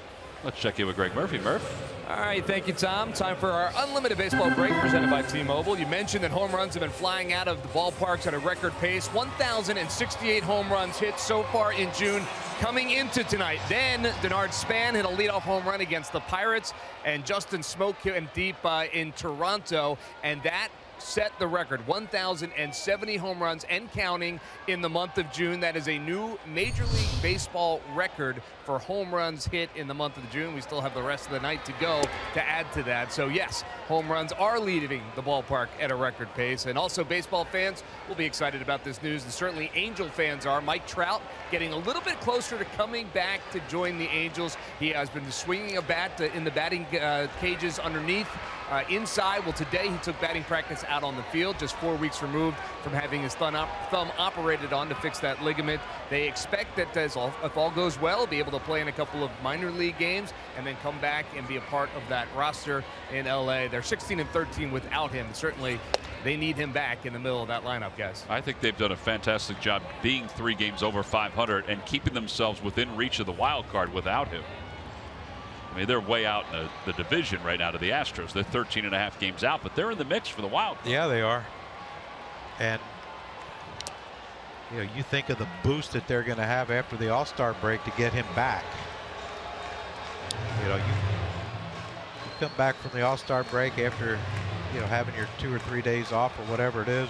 Let's check in with Greg Murphy. Murph. All right, thank you, Tom. Time for our unlimited baseball break presented by T-Mobile. You mentioned that home runs have been flying out of the ballparks at a record pace. 1,068 home runs hit so far in June coming into tonight. Then Denard Span hit a leadoff home run against the Pirates, and Justin Smoke hit deep in Toronto, and that set the record. 1,070 home runs and counting in the month of June. That is a new Major League Baseball record for home runs hit in the month of June. We still have the rest of the night to go to add to that. So yes, home runs are leaving the ballpark at a record pace. And also baseball fans will be excited about this news, and certainly Angel fans are. Mike Trout getting a little bit closer to coming back to join the Angels. He has been swinging a bat in the batting cages underneath. Inside, well, today he took batting practice out on the field, just 4 weeks removed from having his thumb operated on to fix that ligament. They expect that if all goes well, be able to play in a couple of minor league games and then come back and be a part of that roster in LA. They're 16-13 without him. Certainly, they need him back in the middle of that lineup, guys. I think they've done a fantastic job being 3 games over 500 and keeping themselves within reach of the wild card without him. I mean, they're way out in the division right now to the Astros. They're 13.5 games out, but they're in the mix for the wild card. Yeah, they are. And, you know, you think of the boost that they're going to have after the All-Star break to get him back. You know, you come back from the All-Star break after, you know, having your 2 or 3 days off or whatever it is.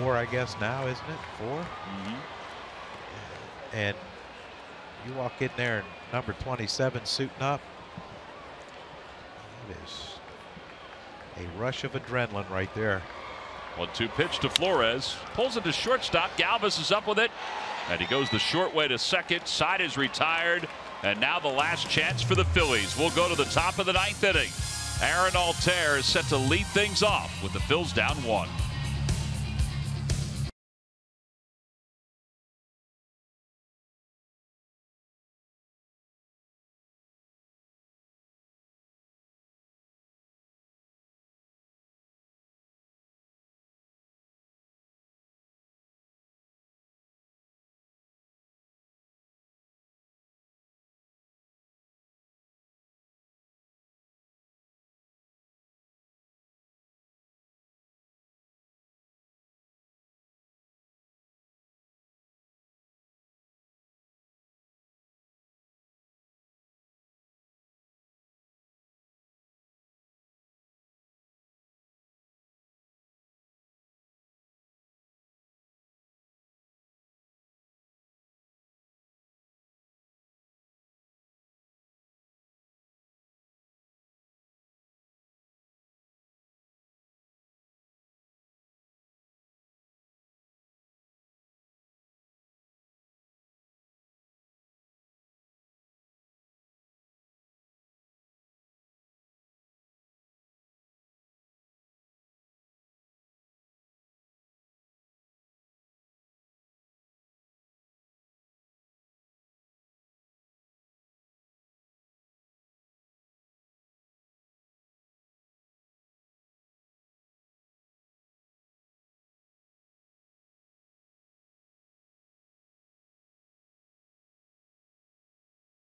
4, I guess now, isn't it? 4? Mm-hmm. And you walk in there and number 27 suiting up. It is a rush of adrenaline right there. 1-2 pitch to Flores. Pulls it to shortstop. Galvis is up with it. And he goes the short way to second. Side is retired. And now the last chance for the Phillies. We'll go to the top of the 9th inning. Aaron Altair is set to lead things off with the Phils down 1.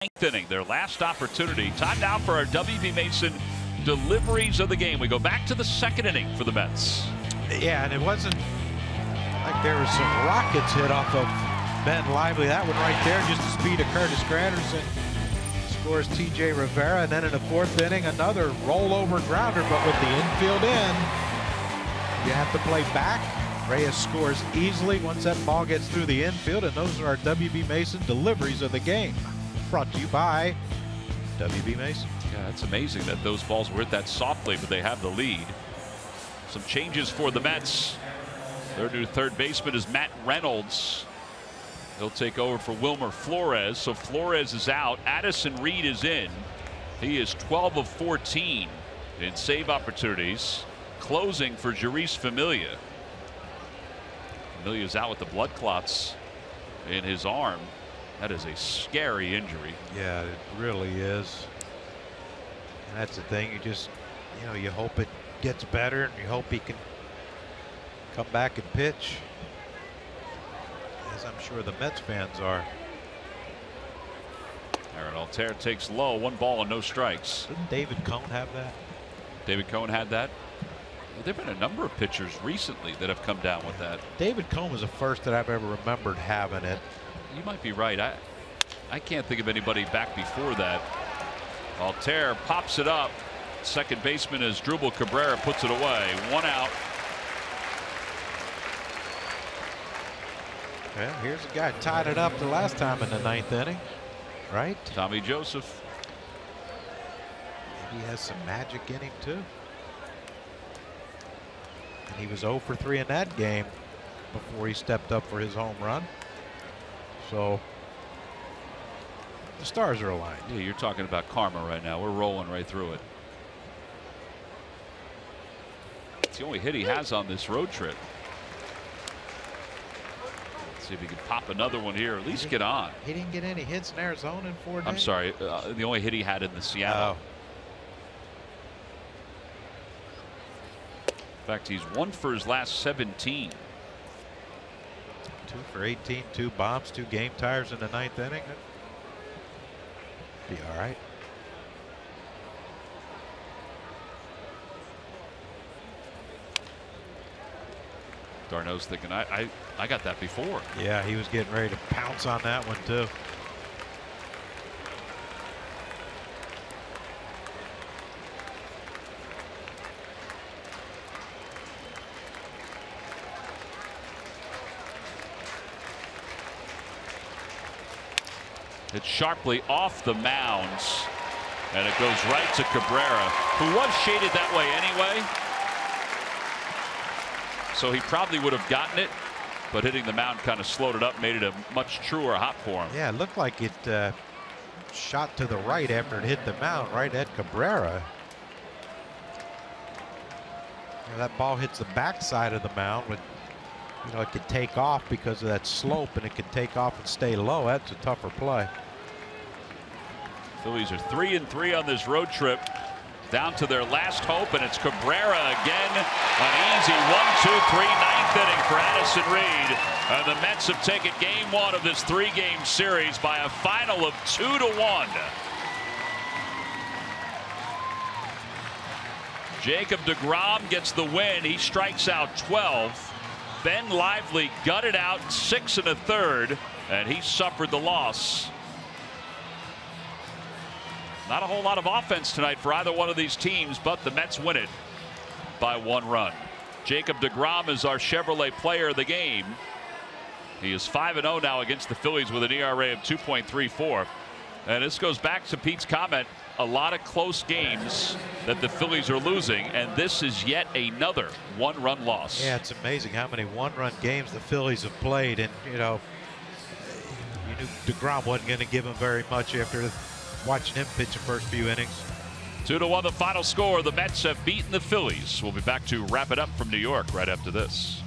Ninth inning, their last opportunity. Time now for our WB Mason deliveries of the game. We go back to the second inning for the Mets. Yeah, and it wasn't like there was some rockets hit off of Ben Lively. That one right there, just the speed of Curtis Granderson. Scores T.J. Rivera, and then in the fourth inning, another rollover grounder, but with the infield in, you have to play back. Reyes scores easily once that ball gets through the infield, and those are our WB Mason deliveries of the game. Brought to you by WB Mason. Yeah, it's amazing that those balls were hit that softly, but they have the lead. Some changes for the Mets. Their new third baseman is Matt Reynolds. He'll take over for Wilmer Flores. So Flores is out. Addison Reed is in. He is 12 of 14 in save opportunities. Closing for Jeurys Familia. Familia's out with the blood clots in his arm. That is a scary injury. Yeah, it really is. And that's the thing. You just, you hope it gets better, and you hope he can come back and pitch, as I'm sure the Mets fans are. Aaron Altair takes low, 1 ball and no strikes. Didn't David Cone have that? David Cone had that. Well, there have been a number of pitchers recently that have come down with that. David Cone was the first that I've ever remembered having it. You might be right. I can't think of anybody back before that. Altair pops it up. Second baseman is Drupal Cabrera, puts it away. 1 out. Well, here's a guy tied it up the last time in the 9th inning, right? Tommy Joseph. Maybe he has some magic in him too. And he was 0 for 3 in that game before he stepped up for his home run. So the stars are aligned. Yeah, you're talking about karma right now. We're rolling right through it. It's the only hit he has on this road trip. Let's see if he can pop another one here, at least get on. He didn't get any hits in Arizona in 4 days? I'm sorry, the only hit he had in the Seattle. In fact, he's 1 for his last 17. 2 for 18, 2 bombs, 2 game tires in the 9th inning. Be all right. Darno's thinking, I got that before. Yeah, he was getting ready to pounce on that one too. It's sharply off the mounds, and it goes right to Cabrera, who was shaded that way anyway. So he probably would have gotten it, but hitting the mound kind of slowed it up, made it a much truer hop for him. Yeah, it looked like it shot to the right after it hit the mound, right at Cabrera. That ball hits the backside of the mound, but it could take off because of that slope, and it could take off and stay low. That's a tougher play. Phillies are 3-3 on this road trip, down to their last hope, and it's Cabrera again. An easy 1-2-3 9th inning for Addison Reed, and the Mets have taken game 1 of this 3-game series by a final of 2-1. Jacob deGrom gets the win. He strikes out 12. Ben Lively gutted out 6 1/3, and he suffered the loss. Not a whole lot of offense tonight for either one of these teams, but the Mets win it by 1 run. Jacob deGrom is our Chevrolet player of the game. He is 5-0 now against the Phillies with an ERA of 2.34. And this goes back to Pete's comment. A lot of close games that the Phillies are losing, and this is yet another 1-run loss. Yeah, it's amazing how many 1-run games the Phillies have played, and you knew deGrom wasn't going to give him very much after watching him pitch the first few innings. 2-1 the final score. The Mets have beaten the Phillies. We'll be back to wrap it up from New York right after this.